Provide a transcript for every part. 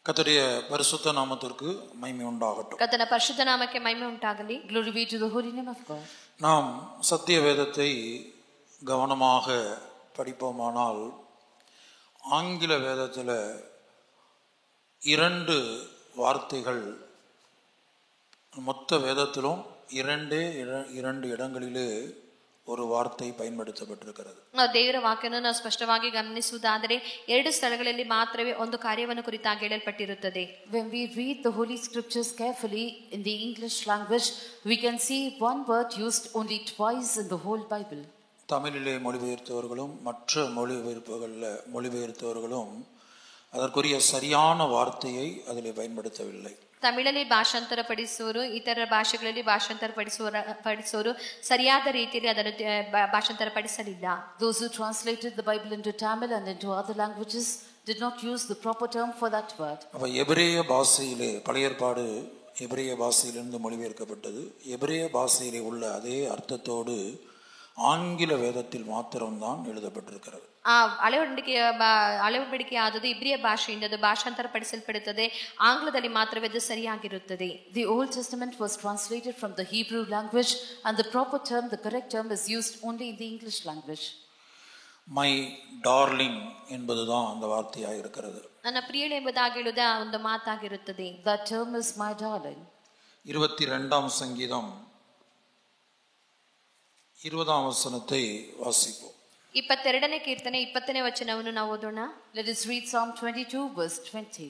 கர்த்தருடைய பரிசுத்த நாமத்திற்கு மகிமை உண்டாகட்டும். கர்த்தருடைய பரிசுத்த நாமಕ್ಕೆ ಮಹಿಮೆ ಉಂಟಾಗಲಿ. Glory be to the holy name of God. நாம் சத்திய வேதத்தை கவனமாக படிப்போமானால் ஆங்கில வேதத்தில் 2 வார்த்தைகள் மொத்த வேதத்திலும் 2 இடங்களிலே ஒரு வார்த்தை பயன்படுத்தப்பட்டிருக்கிறது. ದೇವರ ವಾಕ್ಯವನ್ನು ನಾವು ಸ್ಪಷ್ಟವಾಗಿ ಗಮನಿಸುವುದಾದರೆ 2 ಸ್ಥಳಗಳಲ್ಲಿ ಮಾತ್ರವೇ ಒಂದು ಕಾರ್ಯವನ್ನು ಕುರಿತಾಗಿ ಹೇಳಲ್ಪಟ್ಟಿರುತ್ತದೆ. When we read the holy scriptures carefully in the English language, we can see one word used only twice in the whole Bible. தமிழிலே மொழிபெயர்த்தவர்களும் மற்ற மொழிபெயர்த்தவர்களும் அதற்குரிய சரியான வார்த்தையை அதில் பயன்படுத்தவில்லை. ತಮಿಳಲ್ಲಿ ಭಾಷಾಂತರ ಪಡಿಸುವರು, ಇತರ ಭಾಷೆಗಳಲ್ಲಿ ಭಾಷಾಂತರ ಪಡಿಸುವರು ಸರಿಯಾದ ರೀತಿಯಲ್ಲಿ ಅದನ್ನು ಭಾಷಾಂತರ ಪಡಿಸಲಿಲ್ಲ. Those who translated the Bible into Tamil and into other languages did not use the proper term for that word. அப்ப எபிரேய பாஷையிலே பழைய ஏற்பாடு எபிரேய பாஷையிலிருந்து மொழிபெயர்க்கப்பட்டது. எபிரேய பாஷையிலே உள்ள அதே அர்த்தத்தோடு ஆங்கில வேதத்தில் மாத்திரம்தான் எழுதப்பட்டிருக்கிறது. ಹಳೆ ಒಡಂಬಡಿಕೆ ಆದದ್ದು ಇಬ್ರಿಯ ಭಾಷೆಯಿಂದ ಅದು ಭಾಷಾಂತರ ಪಡಿಸಲ್ಪಡುತ್ತದೆ. ಆಂಗ್ಲದಲ್ಲಿ ಮಾತ್ರವೇ ಅದು ಸರಿಯಾಗಿರುತ್ತದೆ. The Old Testament was translated from the Hebrew language and the proper term, the correct term is used only in the English language. My darling என்பதுதான் அந்த வார்த்தையாக இருக்கிறது. ನನ್ನ ಪ್ರಿಯಳು ಎಂಬುದಾಗಿ ಹೇಳುವುದ ಒಂದು ಮಾತಾಗಿರುತ್ತದೆ. That term is my darling. 22ஆம் சங்கீதம் 20ஆம் வசனத்தை வாசிப்போம். 22ನೇ ಕೀರ್ತನೆ 20ನೇ ವಚನವನ್ನು ನಾವು ಓದೋಣ. Let us read Psalm 22 verse 20.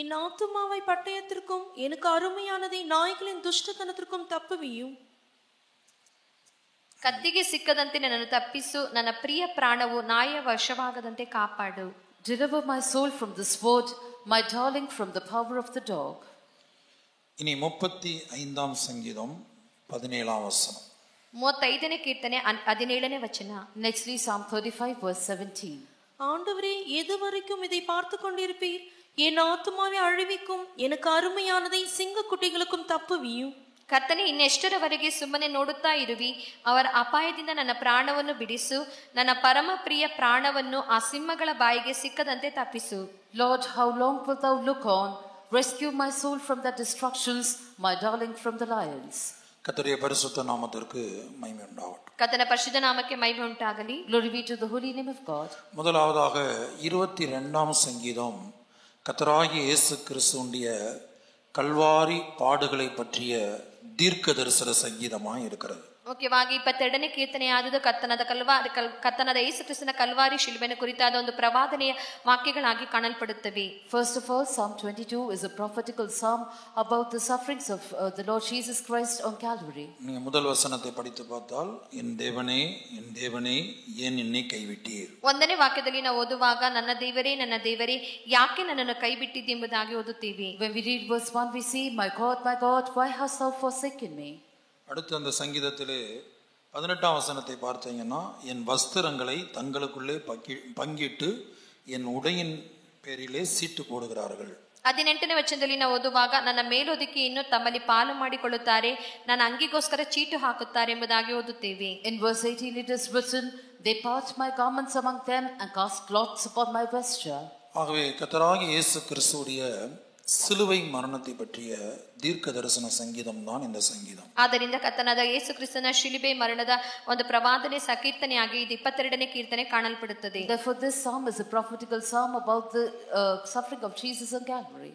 என் ஆத்துமாவை பட்டயத்திற்கும் எனக்கு அருமையானதை நாய்களின் துஷ்டத்தனத்திற்கும் தப்புவியும். ಕತ್ತಿಗೆ ಸಿಕ್ಕದಂತೆ ನನ್ನನ್ನು ತಪ್ಪಿಸು, ನನ್ನ ಪ್ರಿಯ ಪ್ರಾಣವು ನಾಯಿಯ ವಶವಾಗದಂತೆ ಕಾಪಾಡು. Deliver my soul from the sword, my darling from the power of the dog. இனி 35ஆம் சங்கீதம் 17ஆம் வசனம். 35ನೇ ಕೀರ್ತನೆ 17ನೇ ವಚನ. Nextly Psalm 35 verse 17. ஆண்டவரே, எதுவரைக்கும் இதை பார்த்து கொண்டிருப்பீர்? என் ஆத்துமாவை அழிவிக்கும் எனக்கு அருமையானதை சிங்க குட்டிகளுக்கும் தப்புவியும். ಕರ್ತನೇ, ಇನ್ನೆಷ್ಟರವರೆಗೆ ಸುಮ್ಮನೆ ನೋಡುತ್ತಾ ಇರುವಿ? ಅವರ ಅಪಾಯದಿಂದ ನನ್ನ ಪ್ರಾಣವನ್ನು ಬಿಡಿಸು, ನನ್ನ ಪರಮ ಪ್ರಿಯ ಪ್ರಾಣವನ್ನು ಆ ಸಿಂಹಗಳ ಬಾಯಿಗೆ ಸಿಕ್ಕದಂತೆ ತಪ್ಪಿಸು. Lord, how long wilt thou look on? Rescue my soul from their destructions, my darling from the lions. கர்த்தருடைய பரிசுத்த நாமத்திற்கு மகிமை உண்டாகட்டும். ಕರ್ತನ ಪರಿಶುದ್ಧ ನಾಮಕ್ಕೆ ಮಹಿಮೆ ಉಂಟಾಗಲಿ. Glory be to the holy name of God. முதலாவதாக 22ஆம் சங்கீதம் கர்த்தராகிய இயேசு கிறிஸ்துவுடைய கல்வாரி பாடுகளை பற்றிய தீர்க்க தரிசன சங்கீதமாய் இருக்கிறது. ಮುಖ್ಯವಾಗಿ 22ನೇ ಕೀರ್ತನೆ ಆದದ್ದು ಕರ್ತನಾದ ಯೇಸು ಕ್ರಿಸ್ತನ ಕಲ್ವಾರಿ ಶಿಲುಬೆನ ಕುರಿತಾದ ಒಂದು ಪ್ರವಾದನೆಯ ವಾಕ್ಯಗಳಾಗಿ ಕಾಣಲ್ಪಡುತ್ತವೆ. First of all, Psalm 22 is a prophetical psalm about the sufferings of the Lord Jesus Christ on Calvary. நீங்க முதல் வசனத்தை படித்து பார்த்தால், என் தேவனே ஏன் என்னை கைவிட்டீர். 1ನೇ ವಾಕ್ಯದಲ್ಲಿ ನಾವು ಓದುವಾಗ, ನನ್ನ ದೇವರೇ ಯಾಕೆ ನನ್ನನ್ನು ಕೈಬಿಟ್ಟಿದ್ದೀ ಎಂಬುದಾಗಿ ಓದುತ್ತೀವಿ. When we read verse 1, we see, my God, why hast thou forsaken me? அடுத்து அந்த சங்கீதத்திலே 18ஆம் வசனத்தை பார்த்தீங்கன்னா, என் வஸ்திரங்களை தங்களுக்குள்ளே பங்கிட்டு என் உடையின் பேரிலே சீட்டு போடுகிறார்கள். 18ನೇ ವಚನದಲ್ಲಿ ನಾವು ಓದುವಾಗ, ನನ್ನ ಮೇಲೊದಿಕೆಯನ್ನು ತಮ್ಮಲ್ಲಿ ಪಾಲು ಮಾಡಿಕೊಳ್ಳುತ್ತಾರೆ, ನನ್ನ ಅಂಗಿಗೋಸ್ಕರ ಚೀಟು ಹಾಕುತ್ತಾರೆ ಎಂಬುದಾಗಿ ಓದುತ್ತೇವೆ. In verse 18 it is written, they part my garments among them and cast lots upon my vesture. ஆகவே கர்த்தராகிய இயேசு கிறிஸ்துவுடைய சிலுவை மரணத்தை பற்றிய தீர்க்க தரிசன சங்கீதம் தான் இந்த சங்கீதம். ಆದ್ದರಿಂದ ಕರ್ತನಾದ ಯೇಸು ಕ್ರಿಸ್ತನ ಶಿಲುಬೆ ಮರಣದ ಒಂದು ಪ್ರವಾದನೆ ಸಂಕೀರ್ತನೆಯಾಗಿ ಇದು 22ನೇ ಕೀರ್ತನೆ ಕಾಣಲ್ಪಡುತ್ತದೆ. Therefore this psalm is a prophetical psalm about the suffering of Jesus on Calvary.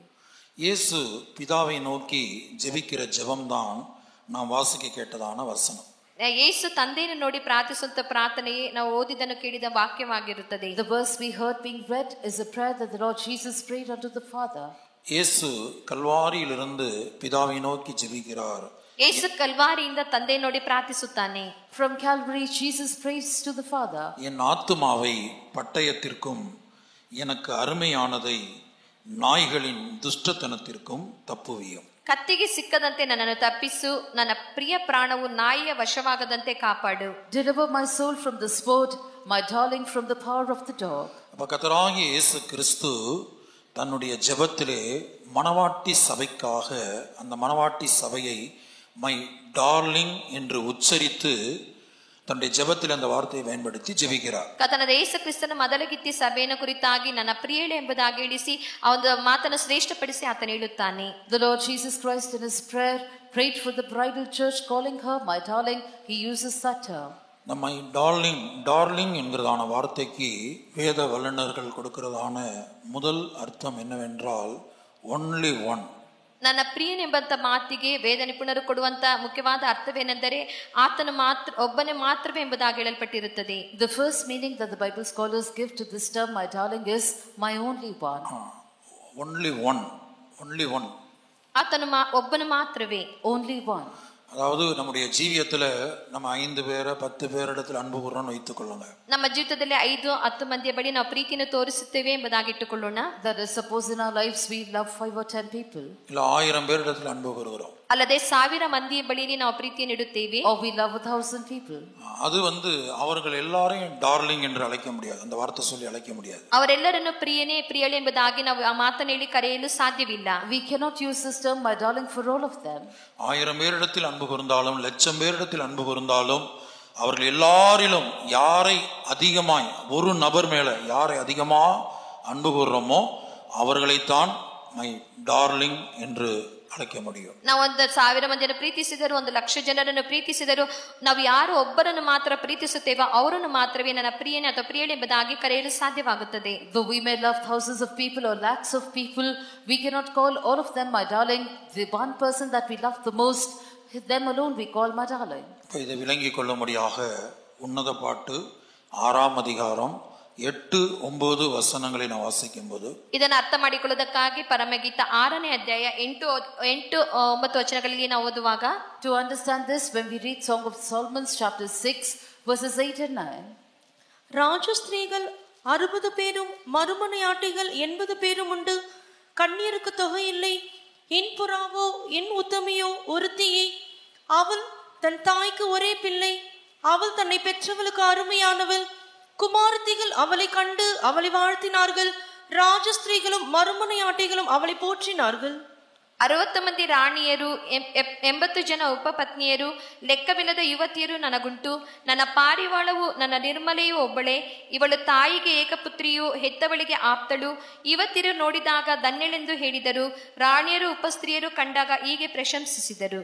இயேசு பிதாவை நோக்கி ஜெபிக்கிற ஜெபம் தான் நாம் வாசிக்க கேட்டதான வசனம். ಯೇಸು ತಂದೆಯನ್ನು ನೋಡಿ ಪ್ರಾರ್ಥಿಸುವಂತ ಪ್ರಾರ್ಥನೆಯೇ ನಾವು ಓದಿದನ್ನು ಕೇಳಿದ ವಾಕ್ಯವಾಗಿರುತ್ತದೆ. The verse we heard being read is a prayer that the Lord Jesus prayed unto the Father. இயேசு கல்வாரியிலிருந்து பிதாவை நோக்கி ஜெபிக்கிறார். ಯೇಸು ಕಲ್ವಾರಿಯಿಂದ ತಂದೆ ನೋಡಿ ಪ್ರಾರ್ಥಿಸುತ್ತಾನೆ. From Calvary Jesus prays to the Father. என் ஆத்துமாவை பட்டயத்திற்கும் எனக்கு அருமையானதை நாய்களின் துஷ்டத்தனத்திற்கும் தப்புவியும். ಕತ್ತಿಗೆ ಸಿಕ್ಕದಂತೆ ನನ್ನನ್ನು ತಪ್ಪಿಸು, ನನ್ನ ಪ್ರಿಯ ಪ್ರಾಣವು ನಾಯಿಯ ವಶವಾಗದಂತೆ ಕಾಪಾಡು. Deliver my soul from the sword, my darling from the power of the dog. அப்ப கர்த்தராகிய இயேசு கிறிஸ்து தன்னுடைய ஜெபத்திலே மணவாட்டி சபைக்காக அந்த மணவாட்டி சபையை மை டார்லிங் என்று உச்சரித்து தன்னுடைய ஜெபத்தில் அந்த வார்த்தையை பயன்படுத்தி ஜெபிக்கிறார். ಕರ್ತನಾದ ಯೇಸು ಕ್ರಿಸ್ತನ ಮೊದಲಗಿತ್ತಿ ಸಭೆಯನ್ನು ಕುರಿತಾಗಿ ನನ್ನ ಪ್ರಿಯಳೆ ಎಂಬುದಾಗಿ ಹೇಳಿಸಿ ಆ ಒಂದು ಮಾತನ್ನು ಶ್ರೇಷ್ಠಪಡಿಸಿ ಆತನು ಹೇಳುತ್ತಾನೆ. The Lord Jesus Christ in his prayer prayed for the bridal church, calling her my darling. He uses that term. நம்மை டார்லிங் என்கிறதான வார்த்தைக்கு வேத வல்லுநர்கள் கொடுக்கிறதான முதல் அர்த்தம் என்னவென்றால் ஒன்லி ஒன். ನನ್ನ ಪ್ರಿಯನೆಂಬಂತ ಮಾತಿಗೆ ವೇದ ನಿಪುಣರು ಕೊಡುವಂತ ಮುಖ್ಯವಾದ ಅರ್ಥವೇನೆಂದರೆ ಆತನು ಮಾತ್ರ ಒಬ್ಬನೇ ಮಾತ್ರವೇ ಎಂಬುದಾಗಿ ಹೇಳಲ್ಪಟ್ಟಿರುತ್ತದೆ. The first meaning that the Bible scholars give to this term my darling is my only one. only one. ಆತನು ಒಬ್ಬನು ಮಾತ್ರವೇ, only one. அதாவது நம்முடைய ஜீவியத்துல நம்ம 5 பேரை 10 பேரிடத்தில் அன்பு கூறணும்னு வைத்துக் கொள்ளுங்க. ನಮ್ಮ ಜೀವಿತದಲ್ಲಿ 5-10 ಮಂದಿಯ ಬಳಿ ನಾವು ಪ್ರೀತಿಯನ್ನು ತೋರಿಸುತ್ತೇವೆ ಎಂಬುದಾಗಿ ಇಟ್ಟುಕೊಳ್ಳೋಣ. That is, suppose in our lives we love 5 or 10 people. இல்ல 1000 பேரிடத்தில் அன்பு கூறுகிறோம். ಅಲ್ಲದೆ 1000 ಮಂದಿಯ ಬಳಿಯಲ್ಲಿ ನಾವು ಪ್ರೀತಿಯನ್ನು ಇಡುತ್ತೇವೆ. Or we love 1000 people. அது அவர்கள் எல்லாரையும் டார்லிங் என்று அழைக்க முடியாது, அந்த வார்த்தை சொல்லி அழைக்க முடியாது. ಅವರೆಲ್ಲರನ್ನು ಪ್ರಿಯನೇ ಪ್ರಿಯಳೆ ಎಂಬುದಾಗಿ ನಾವು ಆ ಮಾತನ್ನು ಹೇಳಿ ಕರೆಯಲು ಸಾಧ್ಯವಿಲ್ಲ. We cannot use this term my darling for all of them. 1000 பேரிடத்தில் அன்பு கூர்ந்தாலும் 1,00,000 பேரிடத்தில் அன்பு கூர்ந்தாலும் அவர்கள் எல்லாரிலும் யாரை அதிகமாய் ஒரு நபர் மேல யாரை அதிகமா அன்பு கூர்றோமோ அவர்களைத்தான் மை டார்லிங் என்று ಅಳಕೆ முடியும். ನಾವು 1000 ಮಂದಿಯನ್ನು ಪ್ರೀತಿಸಿದರು, 1,00,000 ಜನರನ್ನು ಪ್ರೀತಿಸಿದರು, ನಾವು ಯಾರು ಒಬ್ಬರನ್ನು ಮಾತ್ರ ಪ್ರೀತಿಸುತ್ತೇವೋ ಅವರನ್ನು ಮಾತ್ರವೇ ನನ್ನ ಪ್ರಿಯನೇ ಅಥವಾ ಪ್ರಿಯಳೆ ಎಂಬುದಾಗಿ ಕರೆಯಲು ಸಾಧ್ಯವಾಗುತ್ತದೆ. Though we may love thousands of people or lakhs of people, we cannot call all of them my darling. The one person that we love the most, them alone we call my darling. இதை விளங்கிக் கொள்ளும்படியாக உன்னத பாட்டு 6ஆம் அதிகாரம் 8-9 ವಚನங்களை ನಾವು ವಾಸಿக்கும் போது ಇದನ್ನು ಅರ್ಥ ಮಾಡಿಕೊಳ್ಳುವುದಕ್ಕಾಗಿ ಪರಮಗೀತ 6ನೇ ಅಧ್ಯಾಯ 8-9 ವಚನಗಳಲ್ಲಿ ನಾವು ಓದುವಾಗ, to understand this, when we read Song of Solomon chapter 6 verses 8 and 9, ராஜஸ்திரீகள் 60 பேரும் மறுமனையாட்டிகள் 80 பேரும் உண்டு, கண்ணியருக்கு தொகை இல்லை. என் புறாவோ என் உத்தமியோ ஒருத்தியே, அவள் தன் தாய்க்கு ஒரே பிள்ளை, அவள் தன்னை பெற்றவளுக்கு அருமையானவள். குமாரத்திகள் அவளை கண்டு அவளை வாழ்த்தினார்கள், ராஜஸ்திரீகளும் மறுமனையாட்டிகளும் அவளை போற்றினார்கள். 60 ಮಂದಿ ರಾಣಿಯರು 80 ಜನ ಉಪಪತ್ನಿಯರು ಲೆಕ್ಕವಿಲ್ಲದ ಯುವತಿಯರು ನನಗುಂಟು. ನನ್ನ ಪಾರಿವಾಳವು ನನ್ನ ನಿರ್ಮಲೆಯೂ ಒಬ್ಬಳೆ, ಇವಳು ತಾಯಿಗೆ ಏಕಪುತ್ರಿಯು ಹೆತ್ತವಳಿಗೆ ಆಪ್ತಳು. ಯುವತಿಯರು ನೋಡಿದಾಗ ಧನ್ಯಳೆಂದು ಹೇಳಿದರು, ರಾಣಿಯರು ಉಪಸ್ತ್ರೀಯರು ಕಂಡಾಗ ಹೀಗೆ ಪ್ರಶಂಸಿಸಿದರು.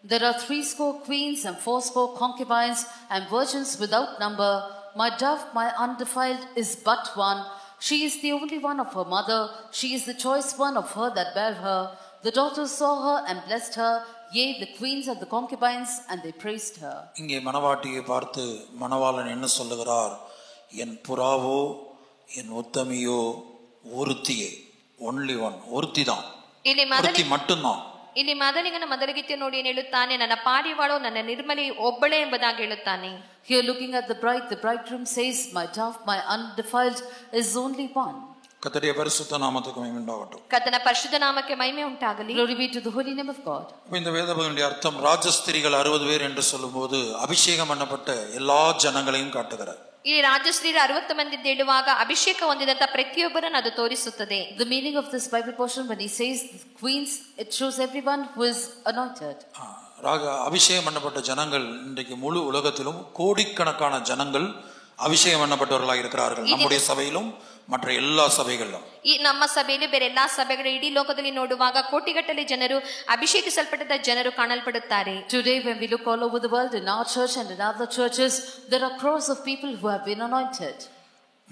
there are 80 queens and 80 concubines and virgins without number. My dove, my undefiled, is but one. She is the only one of her mother. She is the choice one of her that bare her. The daughters saw her and blessed her. Yea, the queens and the concubines, and they praised her. இங்கே மணவாட்டியை பார்த்து மணவாளன் என்ன சொல்லுகிறார்? என் புறாவோ என் உத்தமியோ ஒருத்தியே, only one, ஒருத்தி தான், ஒருத்தி மட்டும்தான். ಇಲ್ಲಿ ಮೊದಲಿಗನ ಮೊದಲಿಗಿತ್ಯ ನೋಡಿ ಏನು ಹೇಳುತ್ತಾನೆ? ನನ್ನ ಪಾರಿವಾಳು ನನ್ನ ನಿರ್ಮಲೆ ಒಬ್ಬಳೆ ಎಂಬುದಾಗಿ ಹೇಳುತ್ತಾನೆ. Here looking at the bride, the bridegroom says, my dove, my undefiled, is only one. கர்த்தருடைய பரிசுத்த நாமத்துக்கு மகிமை உண்டாகட்டும். ಕರ್ತನ ಪರಿಶುದ್ಧ ನಾಮಕ್ಕೆ ಮಹಿಮೆ ಉಂಟಾಗಲಿ. Glory be to the holy name of God. இந்த வேதபகனுடைய அர்த்தம் ராஜஸ்திரிகள் 60 பேர் என்று சொல்லும்போது அபிஷேகம் பண்ணப்பட்ட எல்லா ஜனங்களையும் காட்டுகிறார். ಇಲ್ಲಿ ರಾಜಶ್ರೀ 60 ಮಂದಿ ಹೇಳುವಾಗ ಅಭಿಷೇಕ ಹೊಂದಿದಂತ ಪ್ರತಿಯೊಬ್ಬರನ್ನು ಅದು ತೋರಿಸುತ್ತದೆ. The meaning of this Bible portion when he says queens, it shows everyone who is anointed. அபிஷேகம் பண்ணப்பட்ட ஜனங்கள் இன்றைக்கு முழு உலகத்திலும் கோடிக்கணக்கான ஜனங்கள் அபிஷேகம் பண்ணப்பட்டவர்களாக இருக்கிறார்கள். நம்முடைய சபையிலும் மற்ற எல்லா சபைகளிலும், ಈ ನಮ್ಮ ಸಭೆಯಲ್ಲಿ ಬೇರೆ ಎಲ್ಲಾ ಸಭೆಗಳು ಇಡೀ ಲೋಕದಲ್ಲಿ ನೋಡುವಾಗ ಕೋಟಿಗಟ್ಟಲೆ ಜನರು ಅಭಿಷೇಕಿಸಲ್ಪಟ್ಟ ಜನರು ಕಾಣಲ್ಪಡುತ್ತಾರೆ. Today when we look all over the world in our church and in other churches, there are crores of people who have been anointed.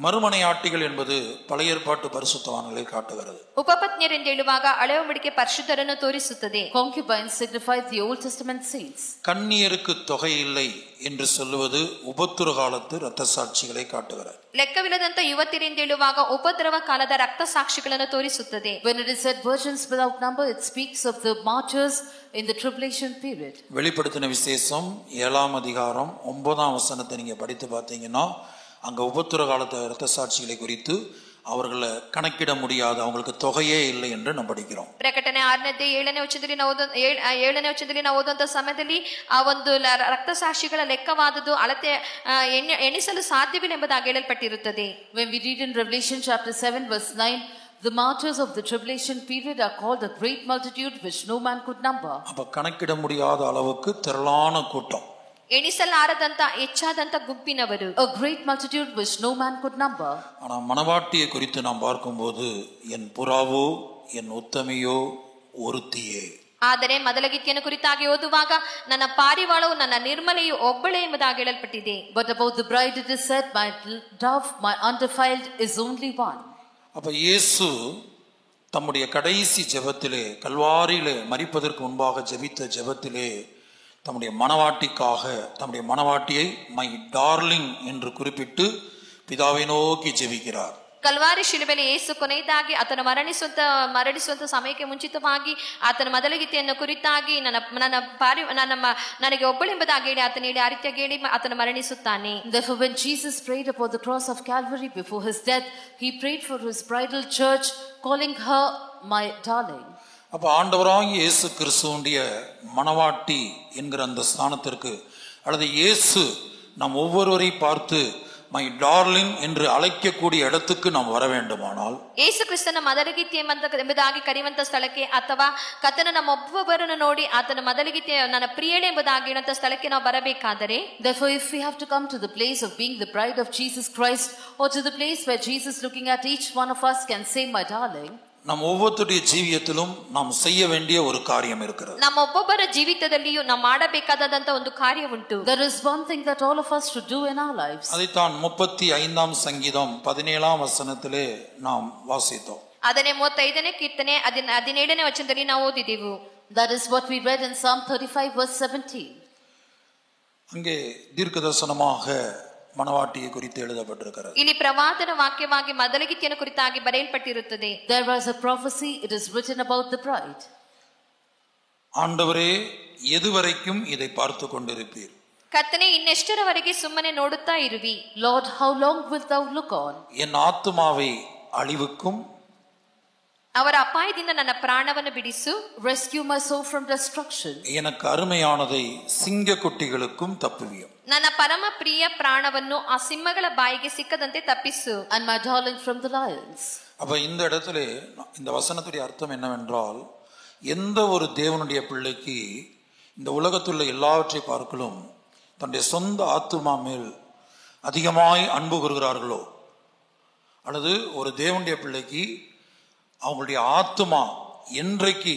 மறுமனையாட்டிகள் என்பது பழைய ஏற்பாட்டு பரிசுத்தவான்களை காட்டுகிறது. ಉಪಪತ್ನಿಯರು ಎಂದು ಹೇಳುವಾಗ ಹಳೆಯ ಒಡಂಬಡಿಕೆ ಪರಿಶುದ್ಧರನ್ನು ತೋರಿಸುತ್ತದೆ. Concubines signify the Old Testament saints. கண்ணியருக்கு தொகை இல்லை என்று சொல்லுவது உபத்திர காலத்து இரத்த சாட்சிகளை காட்டுகிறது. ಲೆಕ್ಕವಿಲ್ಲದಂತ ಯುವತಿಯರು ಎಂದು ಹೇಳುವಾಗ ಉಪದ್ರವ ಕಾಲದ ರಕ್ತ ಸಾಕ್ಷಿಗಳನ್ನು ತೋರಿಸುತ್ತದೆ. When it is said virgins without number, it speaks of the martyrs in the tribulation period. வெளிப்படுத்தின விசேஷம் 7ஆம் அதிகாரம் 9ஆம் வசனத்தை நீங்க படித்து பார்த்தீங்கன்னா அங்க உபத்திர காலத்து இரத்த சாட்சிகளை குறித்து அவர்களை கணக்கிட முடியாது, அவங்களுக்கு தொகையே இல்லை என்று நாம் படிக்கிறோம். ಪ್ರಕಟಣೆ 6ನೇ ಅಧ್ಯಾಯ 7ನೇ ವಚನದಲ್ಲಿ ನಾವು ಓದುವಂತ ಸಮಯದಲ್ಲಿ ಆ ಒಂದು ರಕ್ತ ಸಾಕ್ಷಿಗಳ ಲೆಕ್ಕವಾದದ್ದು ಅಳತೆ ಎಣಿಸಲು ಸಾಧ್ಯವಿಲ್ಲ ಎಂಬುದಾಗಿ ಹೇಳಲ್ಪಟ್ಟಿರುತ್ತದೆ. When we read in Revelation chapter 7 verse 9, the martyrs of the tribulation period are called a great multitude which no man could number. அப்ப கணக்கிட முடியாத அளவுக்கு திரளான கூட்டம். ಎಣಿಸಲಾರದಂತ ಹೆಚ್ಚಾದಂತ ಗುಂಪಿನವರು. A great multitude which no man could number. ஆனா மணவாட்டியை குறித்து நாம் பார்க்கும்போது என் புறாவோ என் உத்தமியோ ஒருத்தியே. ಆದರೆ ಮದಲಗಿತ್ತಿಯನ್ನು ಕುರಿತಾಗಿ ಓದುವಾಗ ನನ್ನ ಪಾರಿವಾಳವು ನನ್ನ ನಿರ್ಮಲೆಯು ಒಬ್ಬಳೇ ಎಂಬುದಾಗಿ ಹೇಳಲ್ಪಟ್ಟಿದೆ. But about the bride it is said, my dove, my undefiled is only one. அப்ப இயேசு தம்முடைய கடைசி ஜெபத்திலே, கல்வாரியிலே மரிப்பதற்கு முன்பாக ஜெபித்த ஜெபத்திலே தம்முடைய மணவாட்டிக்காக தம்முடைய மணவாட்டியை மை டார்லிங் என்று குறிப்பிட்டு பிதாவை நோக்கி ஜெபிக்கிறார். ಕಲ್ವಾರಿ ಶಿಲುಬೆಯಲ್ಲಿ ಯೇಸು ಕೊನೆಯದಾಗಿ ಆತನ ಮರಣಿಸುವಂತ ಸಮಯಕ್ಕೆ ಮುಂಚಿತವಾಗಿ ಆತನ ಮೊದಲಗೀತೆಯನ್ನು ಕುರಿತಾಗಿ ನನಗೆ ಒಬ್ಬಳೆಂಬುದಾಗಿ ಹೇಳಿ ಆತನ ಹೇಳಿ ಆ ರೀತಿಯಾಗಿ ಹೇಳಿ ಆತನ ಮರಣಿಸುತ್ತಾನೆ. Therefore when Jesus prayed upon the cross of Calvary before his death, he prayed for his bridal church, calling her my darling. அப்ப ஆண்டவராகிய இயேசு கிறிஸ்துவுடைய மணவாட்டி என்கிற அந்த ஸ்தானத்திற்கு அல்லது இயேசு நாம் ஒவ்வொருவரை பார்த்து மை டார்லிங் என்று அழைக்கக்கூடிய இடத்துக்கு நாம் வர வேண்டுமானால், ಯೇಸು ಕ್ರಿಸ್ತನ ಮೊದಲಗೀತೆ ಎಂಬುದಾಗಿ ಕರೆಯುವಂತ ಸ್ಥಳಕ್ಕೆ ಅಥವಾ ಕರ್ತನ ನಮ್ಮೊಬ್ಬೊಬ್ಬರನ್ನು ನೋಡಿ ಆತನ ಮೊದಲಗೀತೆ ನನ್ನ ಪ್ರಿಯಳೆ ಎಂಬುದಾಗಿ ಹೇಳುವಂತ ಸ್ಥಳಕ್ಕೆ ನಾವು ಬರಬೇಕಾದರೆ, therefore if we have to come to the place of being the bride of Jesus Christ, or to the place where Jesus looking at each one of us can say my darling, நம் ஒவ்வொருடைய ஜீவியத்திலும் நாம் செய்ய வேண்டிய ஒரு காரியம் இருக்கிறது. ನಮ್ಮ ಒಬ್ಬೊಬ್ಬರ ಜೀವಿತದಲ್ಲಿಯೂ ನಾವು ಮಾಡಬೇಕಾದಂತ ಒಂದು ಕಾರ್ಯ ಉಂಟು. There is one thing that all of us should do in our lives. அதைத்தான் 35ஆம் சங்கீதம் 17ஆம் வசனத்திலே நாம் வாசித்தோம். ಅದನ್ನೇ 35ನೇ ಕೀರ್ತನೆ 17ನೇ ವಚನದಲ್ಲಿ ನಾವು ಓದಿದೆವು. That is what we read in Psalm 35 verse 17. அங்கே தீர்க்கதரிசனமாக மணவாட்டியை குறித்து எழுதப்பட்டிருக்கிறது. ಇಲ್ಲಿ ಪ್ರವಾದನ ವಾಕ್ಯವಾಗಿ ಮೊದಲಗೀತೆಯನ್ನು ಕುರಿತಾಗಿ ಬರೆಯಲ್ಪಟ್ಟಿರುತ್ತದೆ. There was a prophecy, it is written about the bride. ஆண்டவரே எதுவரைக்கும் இதை பார்த்து கொண்டிருப்பீர்? ಕರ್ತನೇ ಇನ್ನೆಷ್ಟರವರೆಗೆ ಸುಮ್ಮನೆ ನೋಡುತ್ತಾ ಇರುವಿ? Lord, how long wilt thou look on? என் ஆத்துமாவை அழிவுக்கும் ಅವರ ಅಪಾಯದಿಂದ ನನ್ನ ಪ್ರಾಣವನ್ನು ಬಿಡಿಸು. Rescue my soul from destruction. எனக்கு அருமையானதை சிங்கக்குட்டிகளுக்கும் தப்புவியும். ನನ್ನ ಪರಮ ಪ್ರಿಯ ಪ್ರಾಣವನ್ನು ಆ ಸಿಂಹಗಳ ಬಾಯಿಗೆ ಸಿಕ್ಕದಂತೆ ತಪ್ಪಿಸು. And my darling from the lions. அப்ப இந்த இடத்துல இந்த வசனத்துடைய அர்த்தம் என்னவென்றால், எந்த ஒரு தேவனுடைய பிள்ளைக்கு இந்த உலகத்துள்ள எல்லாவற்றை பார்க்கலும் தன்னுடைய சொந்த ஆத்துமா மேல் அதிகமாய் அன்பு கூறுகிறார்களோ, அல்லது ஒரு தேவனுடைய பிள்ளைக்கு அவங்களுடைய ஆத்துமா என்றைக்கு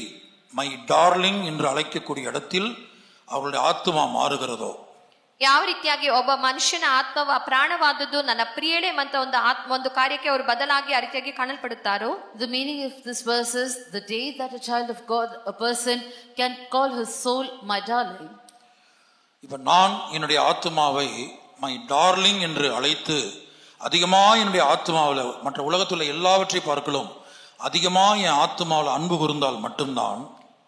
மை டார்லிங் என்று அழைக்கக்கூடிய இடத்தில் அவங்களுடைய ஆத்துமா மாறுகிறதோ, ಯಾವ ರೀತಿಯಾಗಿ ಒಬ್ಬ ಮನುಷ್ಯನ ಆತ್ಮವ ಪ್ರಾಣವಾದದ್ದು ನನ್ನ ಪ್ರಿಯಳೆ ಅಂತ ಒಂದು ಕಾರ್ಯಕ್ಕೆ ಅವರು ಬದಲಾಗಿ ಆ ರೀತಿಯಾಗಿ ಕಾಣಲ್ಪಡುತ್ತಾರೋ. The meaning of this verse is the day that a child of God, a person can call his soul my darling. இப்ப நான் என்னுடைய ஆத்துமாவை மை டார்லிங் என்று அழைத்து அதிகமாக என்னுடைய ஆத்துமாவில் மற்ற உலகத்துள்ள எல்லாவற்றை பார்க்கலாம் அதிகமாக என் ஆத்துமாவில் அன்பு கூர்ந்தால் மட்டும்தான்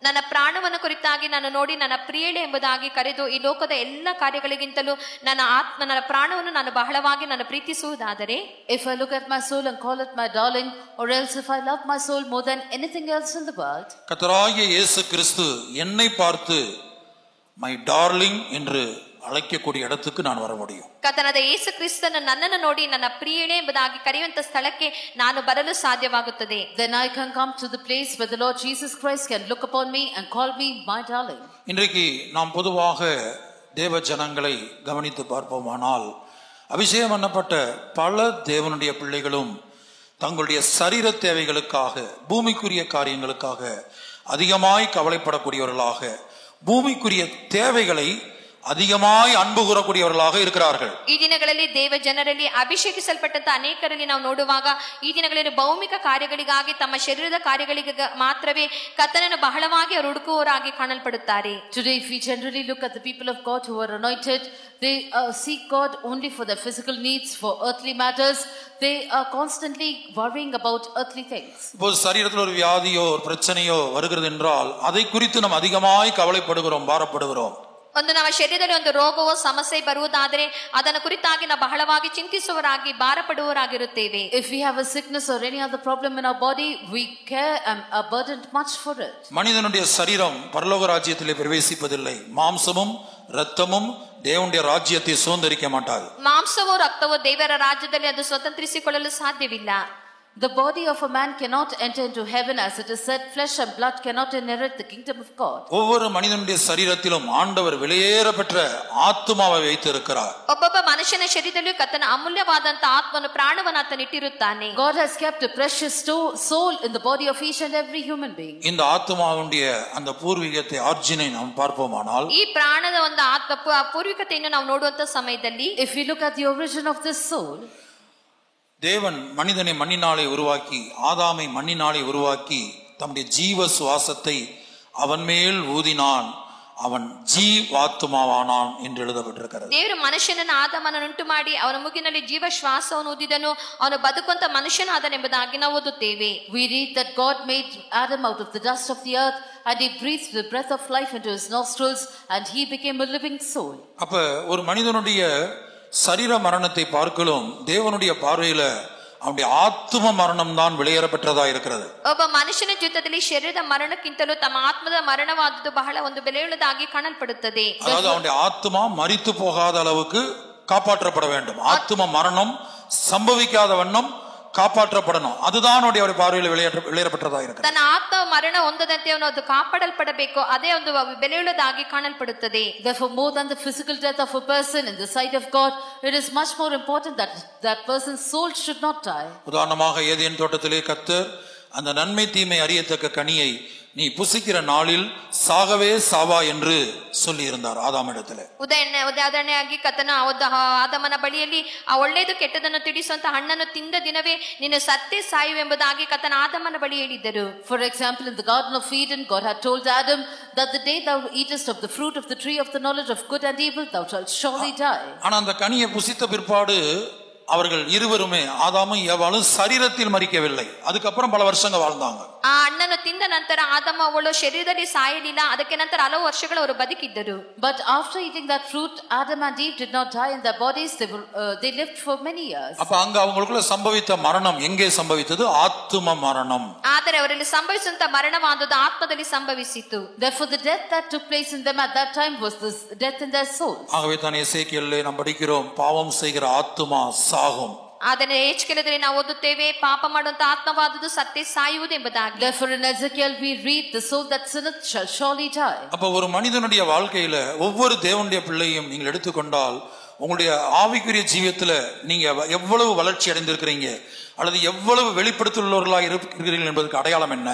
ನನ್ನ ಪ್ರಾಣವನ್ನು ಕುರಿತಾಗಿ ನಾನು ನೋಡಿ ನನ್ನ ಪ್ರಿಯಳೆ ಎಂಬುದಾಗಿ ಕರೆದು ಈ ಲೋಕದ ಎಲ್ಲ ಕಾರ್ಯಗಳಿಗಿಂತಲೂ ನನ್ನ ಪ್ರಾಣವನ್ನು ನಾನು ಬಹಳವಾಗಿ ನಾನು ಪ್ರೀತಿಸುವುದಾದರೆ, if I look at my soul and call it my darling, or else if I love my soul more than anything else in the world, கர்த்தராகிய இயேசு கிறிஸ்து என்னை பார்த்து மை டார்லிங் என்று அழைக்கக்கூடிய இடத்துக்கு நான் வர முடியும். ಕರ್ತನಾದ ಯೇಸು ಕ್ರಿಸ್ತನು ನನ್ನನ್ನು ನೋಡಿ ನನ್ನ ಪ್ರಿಯಳೆ ಎಂಬುದಾಗಿ ಕರೆಯುವಂತ ಸ್ಥಳಕ್ಕೆ ನಾನು ಬರಲು ಸಾಧ್ಯವಾಗುತ್ತದೆ. Then I can come to the place where the Lord Jesus Christ can look upon me and call me my darling. இன்றைக்கு நாம் பொதுவாக தேவ ஜனங்களை கவனித்து பார்ப்போமானால், அபிஷேகம் பண்ணப்பட்ட பல தேவனுடைய பிள்ளைகளும் தங்களுடைய சரீர தேவைகளுக்காக, பூமிக்குரிய காரியங்களுக்காக அதிகமாய் கவலைப்படக்கூடியவர்களாக, பூமிக்குரிய தேவைகளை அதிகமாய் அன்பு கூறக்கூடியவர்களாக இருக்கிறார்கள். ಈ ದಿನಗಳಲ್ಲಿ ದೇವ ಜನರಲ್ಲಿ ಅಭಿಷೇಕಿಸಲ್ಪಟ್ಟಂತ ಅನೇಕರಲ್ಲಿ ನಾವು ನೋಡುವಾಗ ಈ ದಿನಗಳಲ್ಲಿ ಭೌಮಿಕ ಕಾರ್ಯಗಳಿಗಾಗಿ ತಮ್ಮ ಶರೀರದ ಕಾರ್ಯಗಳಿಗೆ ಮಾತ್ರವೇ ಕರ್ತನನ್ನು ಬಹಳವಾಗಿ ಅವರು ಹುಡುಕುವವರಾಗಿ ಕಾಣಲ್ಪಡುತ್ತಾರೆ. Today if we generally look at the people of God who are anointed, they seek God only for their physical needs, for earthly matters. They are constantly worrying about earthly things. இப்போ சரீரத்தில் ஒரு வியாதியோ ஒரு பிரச்சனையோ வருகிறது என்றால் அதை குறித்து நாம் அதிகமாய் கவலைப்படுகிறோம், பாரப்படுகிறோம். ಒಂದು ನಮ್ಮ ಶರೀರದಲ್ಲಿ ಒಂದು ರೋಗವೋ ಸಮಸ್ಯೆ ಬರುವುದಾದರೆ ಅದನ್ನು ಕುರಿತಾಗಿ ನಾವು ಬಹಳವಾಗಿ ಚಿಂತಿಸುವವರಾಗಿ ಭಾರಪಡುವವರಾಗಿರುತ್ತೇವೆ. If we have a sickness or any other problem in our body, we care and are burdened much for it. மனிதனுடைய சரீரம் பரலோக ராஜ்யத்திலே பிரவேசிப்பதில்லை. மாம்சமும் இரத்தமும் தேவனுடைய ராஜ்யத்தை சுதந்தரிக்க மாட்டாது. ಮಾಂಸವೋ ರಕ್ತವೋ ದೇವರ ರಾಜ್ಯದಲ್ಲಿ ಅದು ಸ್ವತಂತ್ರಿಸಿಕೊಳ್ಳಲು ಸಾಧ್ಯವಿಲ್ಲ. The body of a man cannot enter into heaven, as it is said, flesh and blood cannot inherit the kingdom of God. ஒவ்வொரு மனிதனுடைய சரீரத்திலும் ஆண்டவர் விலையேற பெற்ற ஆத்துமாவை வைத்திருக்கிறார். ಒಬ್ಬೊಬ್ಬ ಮನುಷ್ಯನ ಶರೀರದಲ್ಲೂ ಕರ್ತನ ಅಮೂಲ್ಯವಾದಂತ ಆತ್ಮನು ಪ್ರಾಣವನ್ನು ಆತನು ಇಟ್ಟಿರುತ್ತಾನೆ. God has kept a precious soul in the body of each and every human being. இந்த ஆத்துமாவுடைய அந்த பூர்வீகத்தை ஆர்ஜினை நாம் பார்ப்போமானால், ಈ ಪ್ರಾಣದ ಒಂದು ಆತ್ಮ ಪೂರ್ವಿಕತೆಯನ್ನು ನಾವು ನೋಡುವಂತ ಸಮಯದಲ್ಲಿ, if we look at the origin of this soul, தேவன் மனிதனை மண்ணினாலே உருவாக்கி, ஆதாமை மண்ணினாலே உருவாக்கி, தம்முடைய ஜீவ சுவாசத்தை அவன் மேல் ஊதினான், அவன் ಜೀವಾತ್ಮವಾನಾನ್ ಎಂದು எழுதப்பட்டிருக்கிறது. ದೇವರು ಮನುಷ್ಯನನ್ನು ಆದಾಮನನ್ನುಂಟು ಮಾಡಿ ಅವನ ಮೂಗಿನಲ್ಲಿ ಜೀವ ಶ್ವಾಸವನ್ನು ಊದಿದನು, ಅವನು ಬದುಕುವಂತ ಮನುಷ್ಯನಾದನೆಂಬುದಾಗಿ ನಾವು ಓದುತ್ತೇವೆ. We read that God made Adam out of the dust of the earth and he breathed the breath of life into his nostrils and he became a living soul. அப்ப ஒரு மனிதனுடைய சரீர மரணத்தை பார்க்கலும் தேவனுடைய பார்வையில அவனுடைய ஆத்ம மரணம் தான் வெளியேற பெற்றதா இருக்கிறது. ಒಬ್ಬ ಮನುಷ್ಯನ ಜೀವಿತದಲ್ಲಿ ಶರೀರದ ಮರಣಕ್ಕಿಂತಲೂ ತಮ್ಮ ಆತ್ಮದ ಮರಣವಾದದ್ದು ಬಹಳ ಒಂದು ಬೆಲೆಯುಳ್ಳದಾಗಿ ಕಾಣಲ್ಪಡುತ್ತದೆ. அதாவது அவனுடைய ஆத்மா மரித்து போகாத அளவுக்கு காப்பாற்றப்பட வேண்டும். ஆத்ம மரணம் சம்பவிக்காத வண்ணம் ಕಾಪಾಡಪಡணும். அதுதான் அவருடைய பார்வையில் வெளியேறப்பட்டதா இருக்கிறது. ತನ್ನ ಆತ್ಮ ಮರಣ ಹೊಂದದಂತೆ ಅವನು ಅದು ಕಾಪಾಡಲ್ಪಡಬೇಕು, ಅದೇ ಒಂದು ಬೆಲೆಯುಳ್ಳದಾಗಿ ಕಾಣಲ್ಪಡುತ್ತದೆ. Therefore, more than the physical death of a person in the sight of God, it is much more important that that person's soul should not die. உதாரணமாக ஏதேன் தோட்டத்திலே கர்த்தர் அந்த நன்மை தீமை அறியத்தக்க கனியை நீ புசிக்கிற நாளில் சாகவே சாவா என்று சொல்லி இருந்தார் ஆದಾಮನಿடத்திலே. ಉದಾಹರಣೆಯಾಗಿ ಕರ್ತನ ಆದಾಮನ ಬಳಿಯಲ್ಲಿ ಆ ಒಳ್ಳೆಯದು ಕೆಟ್ಟದನ್ನು ತಿಳಿಸುವಂತ ಹಣ್ಣನ್ನು ತಿಂದ ದಿನವೇ ನೀನು ಸತ್ತೇ ಸಾಯುವೆಂಬುದಾಗಿ ಕರ್ತನ ಆದಾಮನ ಬಳಿ ಹೇಳಿದ್ದರು. For example, in the Garden of Eden, God had told Adam that the day thou eatest of the fruit of the tree of the knowledge of good and evil, thou shalt surely die. ஆனா அந்த கனியை புசித்த பிற்பாடு அவர்கள் இருவருமே, ஆதாமும் ஏவாளும் சரீரத்தில் மரிக்கவில்லை. அதுக்கப்புறம் பல வருஷங்கள் வாழ்ந்தாங்க. ಆ ಹಣ್ಣನ್ನು ತಿಂದ ನಂತರ ಆದಾಮ ಅವಳು ಶರೀರದಲ್ಲಿ ಸಾಯಲಿಲ್ಲ, ಅದಕ್ಕೆ ನಂತರ ಹಲವು ವರ್ಷಗಳು ಅವರು ಬದುಕಿದ್ದರು. But after eating that fruit, Adam and Eve did not die in their bodies. They lived for many years. அப்ப அங்க அவங்களுக்குள்ள சம்பவித்த மரணம் எங்கே சம்பவித்தது? ஆத்ம மரணம். ಆದರೆ ಅವರಲ್ಲಿ ಸಂಭವಿಸಿದಂತ ಮರಣವಾದದ್ದು ಆತ್ಮದಲ್ಲಿ ಸಂಭವಿಸಿತು. Therefore, the death that took place in them at that time was this death in their souls. ஆகவே தான் எசேக்கியேலிலே நாம் படிக்கிறோம், பாவம் செய்கிற ஆத்துமா சாகும். ಆದರೆ ಎಚ್ಚರಿಕೆಯಲ್ಲಿ ನಾವು ಓದುತ್ತೇವೆ, ಪಾಪ ಮಾಡುವಂತ ಆತ್ಮವಾದದ್ದು ಸತ್ತೇ ಸಾಯುವುದೆಂಬುದಾಗಿ. Therefore, in Ezekiel we read, the soul that sinneth shall surely die. அப்ப ஒரு மனிதனுடைய வாழ்க்கையில ஒவ்வொரு தேவனுடைய பிள்ளையும் நீங்கள் எடுத்துக்கொண்டால், உங்களுடைய ஆவிக்குரிய ஜீவியத்துல நீங்க எவ்வளவு வளர்ச்சி அடைந்திருக்கிறீங்க அல்லது எவ்வளவு வெளிப்படுத்துள்ளவர்களாக இருக்கிறீர்கள் என்பதற்கு அடையாளம் என்ன?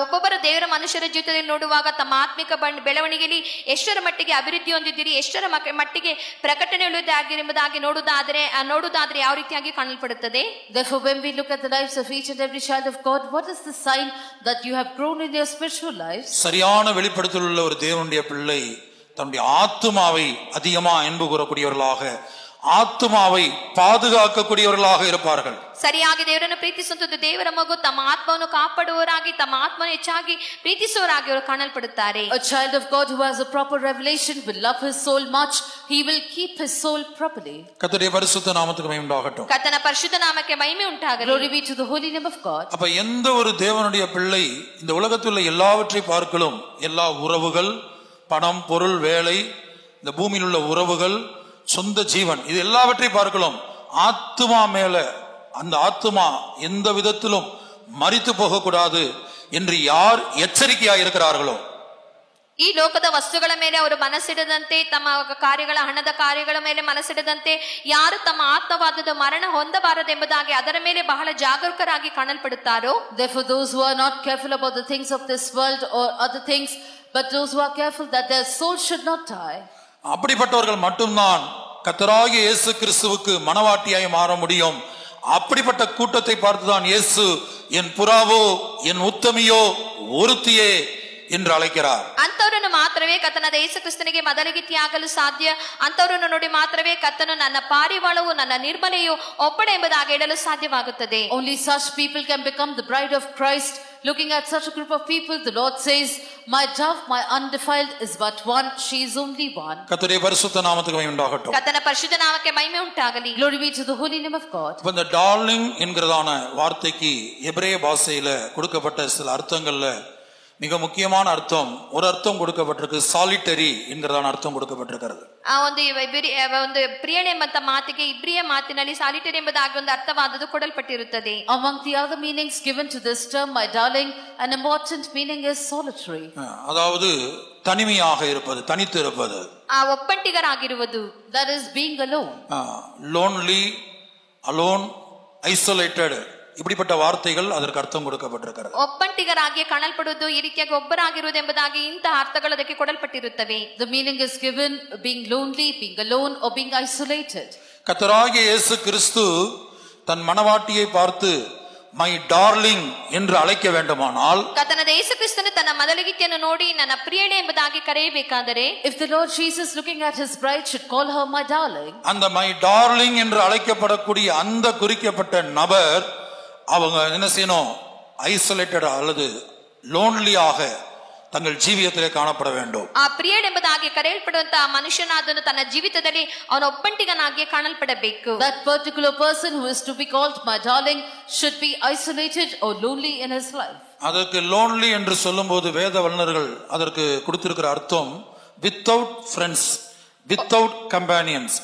ಒಬ್ಬೊಬ್ಬರ ದೇವರ ಮನುಷ್ಯರ ಜೀವಿತದಲ್ಲಿ ನೋಡುವಾಗ ತಮ್ಮ ಆತ್ಮಿಕ ಬೆಳವಣಿಗೆಯಲ್ಲಿ ಎಷ್ಟರ ಮಟ್ಟಿಗೆ ಅಭಿವೃದ್ಧಿ ಹೊಂದಿದ್ದೀರಿ, ಎಷ್ಟರ ಮಟ್ಟಿಗೆ ಪ್ರಕಟಣೆ ಉಳಿದಾಗಿರುವುದಾಗಿ ನೋಡುವುದಾದ್ರೆ ಯಾವ ರೀತಿಯಾಗಿ ಕಾಣಲ್ಪಡುತ್ತದೆ. Therefore, when we look at the lives of each and every child of God, what is the sign that you have grown in your spiritual lives? சரியான வெளிப்படுத்தலுள்ள ஒரு தேவனுடைய பிள்ளை தன்னுடைய ஆத்துமாவை அதிகமா அன்பு கூறக்கூடியவர்களாக, ಆತ್ಮಾவை ಪಾದುಗಾಕக்கூடிಯವர்களாக இருப்பார்கள். ಸರಿಯಾಗಿ ದೇವರನ್ನು ಪ್ರೀತಿಸುವಂತ ದೇವರ ಮಗು ತಮ್ಮ ಆತ್ಮವನ್ನು ಕಾಪಾಡುವವರಾಗಿ, ತಮ್ಮ ಆತ್ಮವನ್ನು ಹೆಚ್ಚಾಗಿ ಪ್ರೀತಿಸುವವರಾಗಿ ಅವರು ಕಾಣಲ್ಪಡುತ್ತಾರೆ. A child of God who has a proper revelation will love his soul much. He will keep his soul properly. கர்த்தருடைய பரிசுத்த நாமத்துக்கு மகிமை உண்டாகட்டும். ಕರ್ತನ ಪರಿಶುದ್ಧ ನಾಮಕ್ಕೆ ಮಹಿಮೆ ಉಂಟಾಗಲಿ. Glory be to the holy name of God. அப்ப எந்த ஒரு தேவனுடைய பிள்ளை இந்த உலகத்தில் உள்ள எல்லாவற்றை பார்க்கலும், எல்லா உறவுகள், பணம், பொருள், வேலை, இந்த பூமியில் உள்ள உறவுகள், சொந்த ஜீவன், இது எல்லாவற்றையும் பார்க்கலாம், ஆத்துமா மேல அந்த ஆத்துமா எந்த விதத்திலும் மரித்து போகக்கூடாது என்று யார் எச்சரிக்கையா இருக்கிறார்களோ, ಈ ಲೋಕದ ವಸ್ತುಗಳ ಮೇಲೆ ಅವರು ಮನಸ್ಸಿಡದಂತೆ, ತಮ್ಮ ಕಾರ್ಯಗಳ ಹಣದ ಕಾರ್ಯಗಳ ಮೇಲೆ ಮನಸ್ಸಿಡದಂತೆ, ಯಾರು ತಮ್ಮ ಆತ್ಮವಾದದ ಮರಣ ಹೊಂದಬಾರದೆಂಬುದಾಗಿ ಅದರ ಮೇಲೆ ಬಹಳ ಜಾಗರೂಕರಾಗಿ ಕಾಣಲ್ಪಡುತ್ತಾರೋ, Therefore, those who are not careful about the things of this world or other things, but those who are careful that their soul should not die, அப்படிப்பட்டவர்கள் மட்டும்தான் கர்த்தராகிய இயேசு கிறிஸ்துவுக்கு மனவாட்டியாய் மாற முடியும். அப்படிப்பட்ட கூட்டத்தை பார்த்துதான் இயேசு என் புறாவோ என் உத்தமியோ ஒருத்தியே என்று அழைக்கிறார். ಅಂತವರನ್ನು ಮಾತ್ರವೇ ಕರ್ತನಾದ ಯೇಸು ಕ್ರಿಸ್ತನಿಗೆ ಮೊದಲಿಗಿತ್ತಿಯಾಗಲು ಸಾಧ್ಯ. ಅಂತವರನ್ನು ನೋಡಿ ಮಾತ್ರವೇ ಕರ್ತನು ನನ್ನ ಪಾರಿವಾಳವು ನನ್ನ ನಿರ್ಮಲೆಯು ಒಬ್ಬಳೆ ಎಂಬುದಾಗಿ ಹೇಳಲು ಸಾಧ್ಯವಾಗುತ್ತದೆ. only such people can become the bride of Christ. Looking at such a group of people, the Lord says, my dove, my undefiled, is but one. She is only one. கர்த்தருடைய பரிசுத்த நாமத்துக்கு மகிமை உண்டாகட்டும். ಕರ್ತನ ಪರಿಶುದ್ಧ ನಾಮಕ್ಕೆ ಮಹಿಮೆ ಉಂಟಾಗಲಿ. Glory be to the holy name of God. இந்த டார்லிங் என்கிறதான வார்த்தைக்கு எபிரேய பாஷையில கொடுக்கப்பட்ட சில அர்த்தங்கள்ல மிக முக்கியமான அர்த்தம், ஒரு அர்த்தம் கொடுக்கப்பட்டிருக்கு, சாலிட்டரி என்கிறதான அர்த்தம் கொடுக்கப்பட்டிருக்கிறது. ಆ ಒಂದು ಪ್ರಿಯಳೆ ಎಂಬಂತ ಮಾತಿಗೆ ಇಬ್ರಿಯ ಮಾತಿನಲ್ಲಿ ಸಾಲಿಟರಿ ಎಂಬುದಾಗಿ ಒಂದು ಅರ್ಥವಾದದ್ದು ಕೊಡಲ್ಪಟ್ಟಿರುತ್ತದೆ. Among the other meanings given to this term, my darling, an important meaning is solitary. அதாவது தனிமையாக இருப்பது, தனித்து இருப்பது. ಆ ಒಪ್ಪಂಟಿಗರಾಗಿರುವುದು. That is being alone. Lonely, alone, isolated, இப்படிப்பட்ட வார்த்தைகள் அதற்கு அர்த்தம் கொடுக்கப்பட்டிருக்கிறது. ಒಪ್ಪಂಟಿಗರಾಗಿ ಕಾಣಲ್ಪಡುವುದು, ಈ ರೀತಿಯಾಗಿ ಒಬ್ಬರಾಗಿರುವುದು ಎಂಬುದಾಗಿ ಇಂತಹ ಅರ್ಥಗಳು ಅದಕ್ಕೆ ಕೊಡಲ್ಪಟ್ಟಿರುತ್ತವೆ. The meaning is given being lonely, being alone, or being isolated. கர்த்தராகிய இயேசு கிறிஸ்து தன் மணவாட்டியை பார்த்து மை டார்லிங் என்று அழைக்க வேண்டுமானால், ಕರ್ತನಾದ ಯೇಸು ಕ್ರಿಸ್ತನು ತನ್ನ ಮದಲಗಿತ್ತಿಯನ್ನು ನೋಡಿ ನನ್ನ ಪ್ರಿಯಳೆ ಎಂಬುದಾಗಿ ಕರೆಯಬೇಕಾದರೆ, if the Lord Jesus looking at his bride should call her my darling, அந்த மை டார்லிங் என்று அழைக்கப்படக்கூடிய அந்த குறிக்கப்பட்ட நபர் அவங்க என்ன செய்யணும்? ஐசோலேட்டட் அல்லது லோன்லியாக தங்கள் ஜீவியத்திலே காணப்பட வேண்டும். ಆ ಪ್ರಿಯಳೆ ಎಂಬುದಾಗಿ ಕರೆಯಲ್ಪಡುವಂತಹ ಮನುಷ್ಯನಾದನು ತನ್ನ ಜೀವಿತದಲ್ಲಿ ಅವನ ಒಪ್ಪಂಟಿಗನಾಗಿ ಕಾಣಲ್ಪಡಬೇಕು. that particular person who is to be called my darling should be isolated or lonely in his life. அதற்கு லோன்லி என்று சொல்லும்போது வேத வல்லுனர்கள் அதற்கு கொடுத்திருக்கிற அர்த்தம் வித்தவுட் ஃப்ரெண்ட்ஸ், வித்தவுட் கம்பேனியன்ஸ்.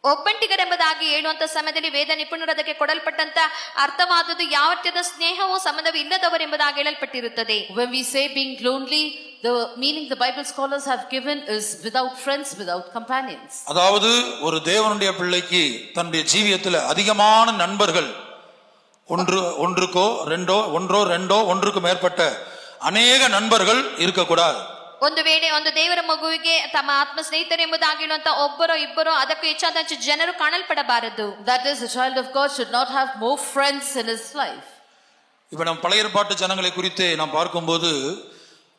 ಒಪ್ಪಂಟಿಗರೆಂಬುದಾಗಿ ಹೇಳುವಂತ ಸಮಯದಲ್ಲಿ ವೇದ ನಿಪುಣರು ಅದಕ್ಕೆ ಕೊಡಲ್ಪಟ್ಟಂತ ಅರ್ಥವಾದದ್ದು ಯಾವ ರೀತಿಯಾದ ಸ್ನೇಹವೋ ಸಂಬಂಧವೂ ಇಲ್ಲದವರೆಂಬುದಾಗಿ ಹೇಳಲ್ಪಟ್ಟಿರುತ್ತದೆ. When we say being lonely, the meaning the Bible scholars have given is without friends, without companions. அதாவது ஒரு தேவனுடைய பிள்ளைக்கு தன்னுடைய ஜீவியத்தில் அதிகமான நண்பர்கள், ஒன்றுக்கு மேற்பட்ட அநேக நண்பர்கள் இருக்கக்கூடாது. ಒಂದು ವೇಳೆ ಒಂದು ದೇವರ ಮಗುವಿಗೆ ತಮ್ಮ ಆತ್ಮ ಸ್ನೇಹಿತರು ಎಂಬುದಾಗಿ ಹೇಳುವಂತ ಒಬ್ಬರೋ ಇಬ್ಬರೋ ಅದಕ್ಕೂ ಹೆಚ್ಚಾದ ಜನರು ಕಾಣಲ್ಪಡಬಾರದು. That is, a child of God should not have more friends in his life. இப்ப நம்ம பழைய ஏற்பாட்டு ஜனங்களை குறித்து நாம் பார்க்கும்போது,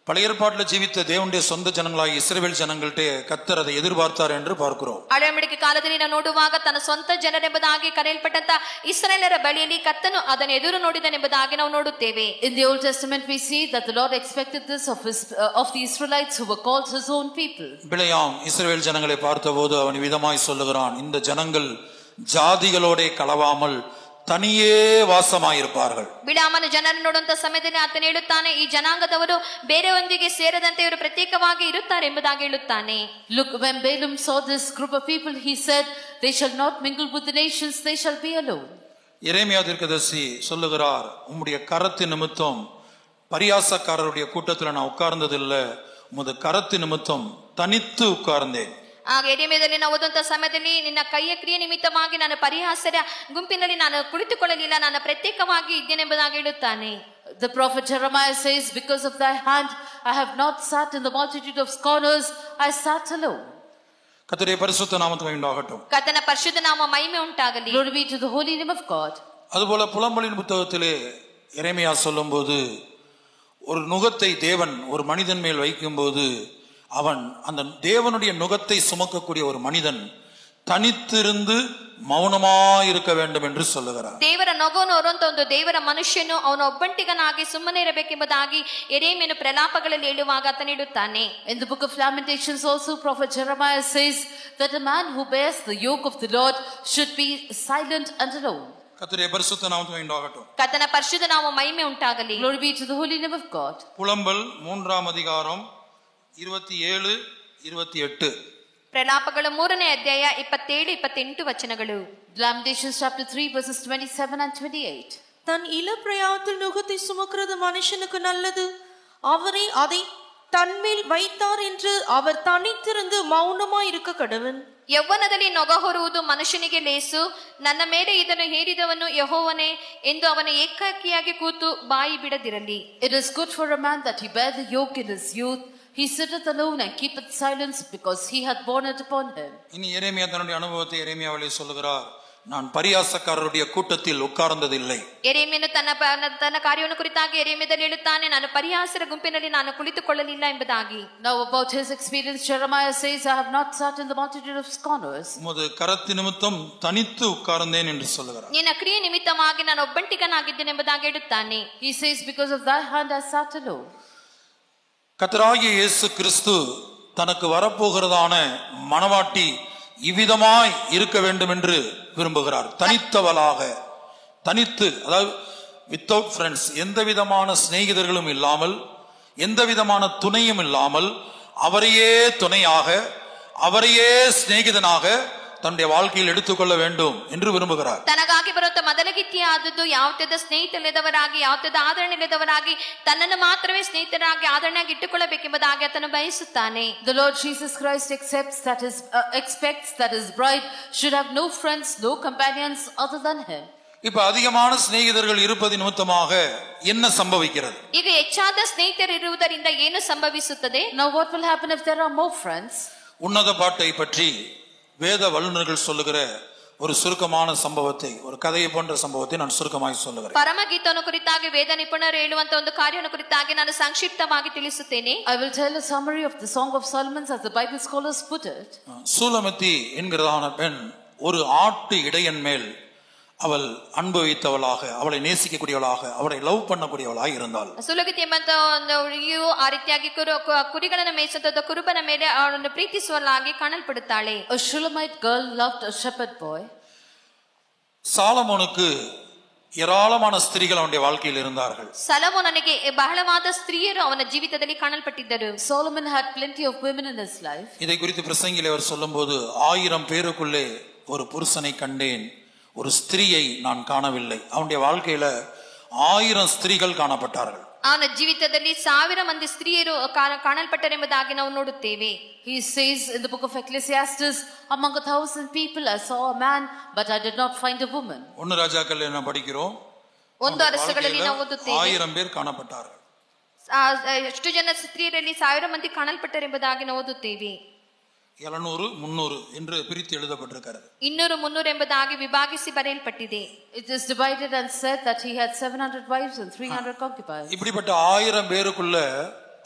பழைய ஏற்பாட்டில் ஜீவித்த தேவனுடைய சொந்த ஜனங்களாகிய இஸ்ரவேல் ஜனங்கள்ட்ட கர்த்தர் அதை எதிர்பார்த்தார் என்று பார்க்கிறோம். ಹಳೆಯಂಬಡಿಕೆ ಕಾಲದಲ್ಲಿ ನಾವು ನೋಡುವಾಗ ತನ್ನ ಸ್ವಂತ ಜನರೆಂಬುದಾಗಿ ಕರೆಯಲ್ಪಟ್ಟಂತ ಇಸ್ರಾಯೇಲರ ಬಳಿಯಲ್ಲಿ ಕರ್ತನು ಅದನ್ನು ಎದುರು ನೋಡಿದನೆಂಬುದಾಗಿ ನಾವು ನೋಡುತ್ತೇವೆ. In the Old Testament we see that the Lord expected this of the Israelites who were called his own people. பிலேயாம் இஸ்ரவேல் ஜனங்களை பார்த்தபோது அவன் விதமாய் சொல்லுகிறான், இந்த ஜனங்கள் ஜாதிகளோட கலவாமல் தனியே வாசமாயிருப்பார்கள். ಬಿಳಾಮನ ಜನರನ್ನು ನೋಡುವಂತ ಸಮಯದಲ್ಲಿ ಆತನು ಹೇಳುತ್ತಾನೆ, ಈ ಜನಾಂಗದವರು ಬೇರೆಯೊಂದಿಗೆ ಸೇರದಂತೆ ಇವರು ಪ್ರತ್ಯೇಕವಾಗಿ ಇರುತ್ತಾರೆ ಎಂಬುದಾಗಿ ಹೇಳುತ್ತಾನೆ. Look, when Balaam saw this group of people, he said, they shall not mingle with the nations, they shall be alone. எரேமியா தீர்க்கதரிசி சொல்லுகிறார், உம்முடைய கரத்து நிமித்தம் பரியாசக்காரருடைய கூட்டத்தில் நான் உட்கார்ந்ததில்லை, உமது கரத்து நிமித்தம் தனித்து உட்கார்ந்தேன். ಆಗ ಎರೆಮೀಯದಲ್ಲಿ ನಾವು ಓದುವಂತ ಸಮಯದಲ್ಲಿ ನಿನ್ನ ಕೈಯ ಕ್ರಿಯೆ ನಿಮಿತ್ತವಾಗಿ ನಾನು ಪರಿಹಾಸ್ಯರ ಗುಂಪಿನಲ್ಲಿ ನಾನು ಕುಳಿತುಕೊಳ್ಳಲಿಲ್ಲ, ನಾನು ಪ್ರತ್ಯೇಕವಾಗಿ ಇದ್ದೇನೆಂಬುದಾಗಿ ಹೇಳುತ್ತಾನೆ. The prophet Jeremiah says, because of thy hand I have not sat in the multitude of scorners, I sat alone. கர்த்தருடைய பரிசுத்த நாமத்துக்கு உண்டாகட்டும். ಕರ್ತನ ಪರಿಶುದ್ಧ ನಾಮ ಮಹಿಮೆ ಉಂಟಾಗಲಿ. Glory be to the holy name of God. அதுபோல புலம்பலின் புத்தகத்திலே எரேமியா சொல்லும்போது, ஒரு நுகத்தை தேவன் ஒரு மனிதன் மேல் வைக்கும்போது அவன் அந்த தேவனுடைய நுகத்தை சுமக்கக்கூடிய ஒரு மனிதன் தனித்திருந்து மௌனமாயிருக்க வேண்டும் என்று சொல்லுகிறார். ದೇವರ ನೊಗವನ್ನು ಹೊರುವಂತ ಒಂದು ದೇವರ ಮನುಷ್ಯನು ಅವನ ಒಬ್ಬಂಟಿಗನಾಗಿ ಸುಮ್ಮನೆ ಇರಬೇಕೆಂಬುದಾಗಿ ಎರೆಮೀಯನು ಪ್ರಲಾಪಗಳಲ್ಲಿ ಹೇಳುವಾಗ ಆತನು ಹೇಳುತ್ತಾನೆ. In the book of Lamentations also, prophet Jeremiah says that a man who bears the yoke of the Lord should be silent and alone. கர்த்தருடைய பரிசுத்த நாமத்துக்கு உண்டாகட்டும். ಕರ್ತನ ಪರಿಶುದ್ಧ ನಾಮ ಮಹಿಮೆ ಉಂಟಾಗಲಿ. Glory be to the holy name of God. புலம்பல் 3ஆம் அதிகாரம் 27-28. ಪ್ರಲಾಪಗಳು 3ನೇ ಅಧ್ಯಾಯ 27-28 ವಚನಗಳು. Lamentations chapter 3 verses 27 and 28. தன் இளப்பிரயாத்தில் நுகத்தை சுமக்கிறது மனுஷனுக்கு நல்லது, அவரே அதை தன்மேல் வைத்தார் என்று அவர் தனித்திருந்து மௌனமாய் இருக்க கடவன். ಯೌವನದಲ್ಲಿ ನೊಗ ಹೊರುವುದು ಮನುಷ್ಯನಿಗೆ ಲೇಸು, ನನ್ನ ಮೇಲೆ ಇದನ್ನು ಹೇರಿದವನು ಯೆಹೋವನೇ ಎಂದು ಅವನು ಏಕಾಕಿಯಾಗಿ ಕೂತು ಬಾಯಿ ಬಿಡದಿರಲಿ. It is good for a man that he bear the yoke in his youth. He sitteth alone and keepeth silence, because he hath borne it upon him. இனி எரேமியா தன்னுடைய அனுபவத்தை எரேமியாவிலே சொல்லுகிறார், நான் பரியாசக்காரருடைய கூட்டத்தில் உட்கார்ந்ததில்லை. ಎರೆಮೀಯನು ತನ್ನ ಕಾರ್ಯವನ್ನು ಕುರಿತಾಗಿ ಎರೆಮೀಯದಲ್ಲಿ ಹೇಳುತ್ತಾನೆ, ನಾನು ಪರಿಹಾಸರ ಗುಂಪಿನಲ್ಲಿ ನಾನು ಕುಳಿತುಕೊಳ್ಳಲಿಲ್ಲ ಎಂಬುದಾಗಿ. Now about his experience, Jeremiah says, I have not sat in the multitude of scorners. உமது கரத்து நிமித்தம் தனித்து உட்கார்ந்தேன் என்று சொல்லுகிறார். ನಿನ್ನ ಕ್ರಿಯೆ ನಿಮಿತ್ತವಾಗಿ ನಾನು ಒಬ್ಬಂಟಿಗನಾಗಿದ್ದೇನೆ ಎಂಬುದಾಗಿ ಹೇಳುತ್ತಾನೆ. He says, because of thy hand I sat alone. கர்த்தராகிய இயேசு கிறிஸ்து தனக்கு வரப்போகிறதான மணவாட்டி இவ்விதமாய் இருக்க வேண்டும் என்று விரும்புகிறார். தனித்தவளாக, தனித்து, அதாவது வித்தவுட் ஃப்ரெண்ட்ஸ், எந்த விதமான சிநேகிதர்களும் இல்லாமல் எந்த விதமான துணையும் இல்லாமல் அவரையே துணையாக, அவரையே சிநேகிதனாக தன்னுடைய வாழ்க்கையில் எடுத்துக்கொள்ள வேண்டும் என்று விரும்புகிறார். ತನಗಾಗಿ ಬರುವಂತ ಮೊದಲಗಿತ್ತಿ ಆದದ್ದು ಯಾವತ್ತದ ಸ್ನೇಹಿತರಿಲ್ಲದವರಾಗಿ, ಯಾವತ್ತದ ಆದರಣೆ ಇಲ್ಲದವರಾಗಿ, ತನ್ನನ್ನು ಮಾತ್ರವೇ ಸ್ನೇಹಿತರಾಗಿ ಆದರಣೆಯಾಗಿ ಇಟ್ಟುಕೊಳ್ಳಬೇಕೆಂಬುದಾಗಿ ಆತನು ಬಯಸುತ್ತಾನೆ. The Lord Jesus Christ expects that his bride should have no friends, no companions other than him. இப்ப அதிகமான சிநேகிதர்கள் இருப்பது நிமித்தமாக என்ன சம்பவிக்கிறது? ಈಗ ಹೆಚ್ಚಾದ ಸ್ನೇಹಿತರು ಇರುವುದರಿಂದ ಏನು ಸಂಭವಿಸುತ್ತದೆ? Now what will happen if there are more friends? உன்னத பாட்டை பற்றி வேத வல்லுநர்கள் சொல்லுகிற ஒரு சுருக்கமான சம்பவத்தை, ஒரு கதையை போன்ற சம்பவத்தை நான் சுருக்கமாಗಿ சொல்லுகிறேன். ಪರಮಗೀತವನ್ನು ಕುರಿತಾಗಿ ವೇದ ನಿಪುಣರು ಹೇಳುವಂತ ಒಂದು ಕಾರ್ಯವನ್ನು ಕುರಿತಾಗಿ ನಾನು ಸಂಕ್ಷಿಪ್ತವಾಗಿ ತಿಳಿಸುತ್ತೇನೆ. I will tell a summary of the Song of Solomon as the Bible scholars put it. Shulamite என்கிறதான பெண் ஒரு ஆட்டு இடையன் மேல் அவள் அன்பு வைத்தவளாக, அவளை நேசிக்கக்கூடியவளாக, அவளை லவ் பண்ணக்கூடியவளாக இருந்தாள். ಸುಲಗಿತಿ ಎಂಬಂತ ಒಂದು ಹುಡುಗಿಯು ಆ ರೀತಿಯಾಗಿ ಕುರಿಗಳನ್ನು ಮೇಯಿಸುತ್ತ ಕುರುಬನ ಮೇಲೆ ಅವಳನ್ನು ಪ್ರೀತಿಸುವಲಾಗಿ ಕಾಣಲ್ಪಡುತ್ತಾಳೆ. A Shulamite girl loved a shepherd boy. சாலமோனுக்கு ஏராளமான ஸ்திரீகள் அவனுடைய வாழ்க்கையில் இருந்தார்கள். ಸೊಲೊಮೋನನಿಗೆ ಬಹಳವಾದ ಸ್ತ್ರೀಯರು ಅವನ ಜೀವಿತದಲ್ಲಿ ಕಾಣಲ್ಪಟ್ಟಿದ್ದರು. Solomon had plenty of women in his life. இதை குறித்து பிரசங்கிலே அவர் சொல்லும்போது 1000 பேருக்குள்ளே ஒரு புருஷனை கண்டேன், ஒரு ஸ்திரீயை நான் காணவில்லை. அவனுடைய வாழ்க்கையில 1000 ஸ்திரீகள் காணப்பட்டார்கள். ಅವನ ಜೀವಿತದಲ್ಲಿ 1000 ಮಂದಿ ಸ್ತ್ರೀಯರು ಕಾಣಲ್ಪಟ್ಟರೆಂಬುದಾಗಿ ನಾವು ನೋಡುತ್ತೇವೆ. He says in the book of Ecclesiastes, among 1,000 people I saw a man, but I did not find a woman. ஒன்னு ராஜாக்கள் என்ன படிக்கிறோம்? ಒಂದು ಅರಸುಗಳಲ್ಲಿ ನಾವು ಓದುತ್ತೇವೆ 1000 பேர் காணப்பட்டார்கள். ಎಷ್ಟು ಜನ ಸ್ತ್ರೀಯರಲ್ಲಿ 1000 ಮಂದಿ ಕಾಣಲ್ಪಟ್ಟರೆಂಬುದಾಗಿ ನಾವು ಓದುತ್ತೇವೆ. 700 300 என்று பிரித்து எழுதப்பட்டிருக்கிறது. 200 300 ಎಂಬುದಾಗಿ ವಿಭಾಗಿಸಿ ಬರೆಯಲ್ಪಟ್ಟಿದೆ. It is divided and said that he had 700 wives and 300 concubines. இப்படிப்பட்ட 1000 பேருக்குள்ள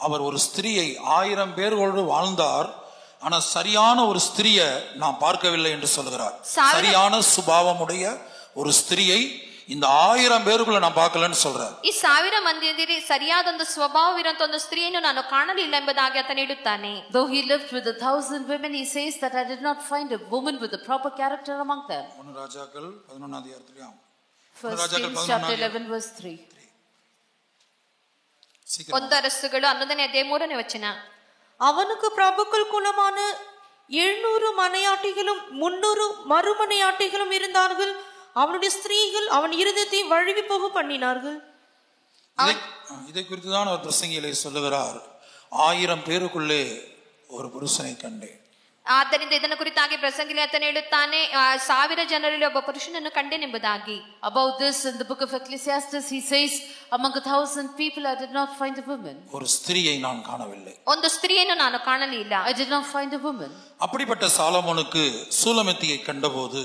அவர் ஒரு ஸ்திரியை 1000 பேரோடு வாழ்ந்தார். ஆனா சரியான ஒரு ஸ்திரியை நான் பார்க்கவில்லை என்று சொல்கிறார். சரியான சுபாவமுடைய ஒரு ஸ்திரியை இந்த 1000 பேருக்குள்ள நான் பார்க்கலன்னு சொல்றார். ಈ 1000 ಮಂದಿಯಲ್ಲಿ ಸರಿಯಾದ ಒಂದು ಸ್ವಭಾವವಿರುವಂತ ಒಂದು ಸ್ತ್ರೀಯನ್ನು ನಾನು ಕಾಣಲಿಲ್ಲ ಎಂಬುದಾಗಿ ಆತನು ಹೇಳುತ್ತಾನೆ. Though he lived with 1,000 women, he says that I did not find a woman with a proper character among them. ஒன்னு ராஜாக்கள் 11ஆம் அதிகாரத்திலே 1 Kings chapter 11 verse 3. ಒಂದು ಅರಸುಗಳು 11ನೇ ಅಧ್ಯಾಯ 3ನೇ ವಚನ. அவனுக்கு பிரபுக்கள் குலமான 700 மனையாட்டிகளும் 300 மறுமனையாட்டிகளும் இருந்தார்கள். அவனுடைய ஸ்திரீகள் அவன் இருதயத்தை வழுவி போக பண்ணினார்கள். இதை குறித்துதான் அவர் பிரசங்கியிலே சொல்லுகிறார், 1000 பேருக்குள்ளே ஒரு புருஷனை கண்டேன். ಆದ್ದರಿಂದ ಇದನ್ನು ಕುರಿತಾಗಿ ಪ್ರಸಂಗಿಯಲ್ಲಿ ಆತನು ಹೇಳುತ್ತಾನೆ 1000 ಜನರಲ್ಲಿ ಒಬ್ಬ ಪುರುಷನನ್ನು ಕಂಡೆನೆಂಬುದಾಗಿ. About this in the book of Ecclesiastes he says, among 1,000 people I did not find a woman. ஒரு ஸ்திரியை நான் காணவில்லை. ಒಂದು ಸ್ತ್ರೀಯನ್ನು ನಾನು ಕಾಣಲಿಲ್ಲ. I did not find a woman. அப்படிப்பட்ட சாலமோனுக்கு சூலமத்தியை கண்டபோது,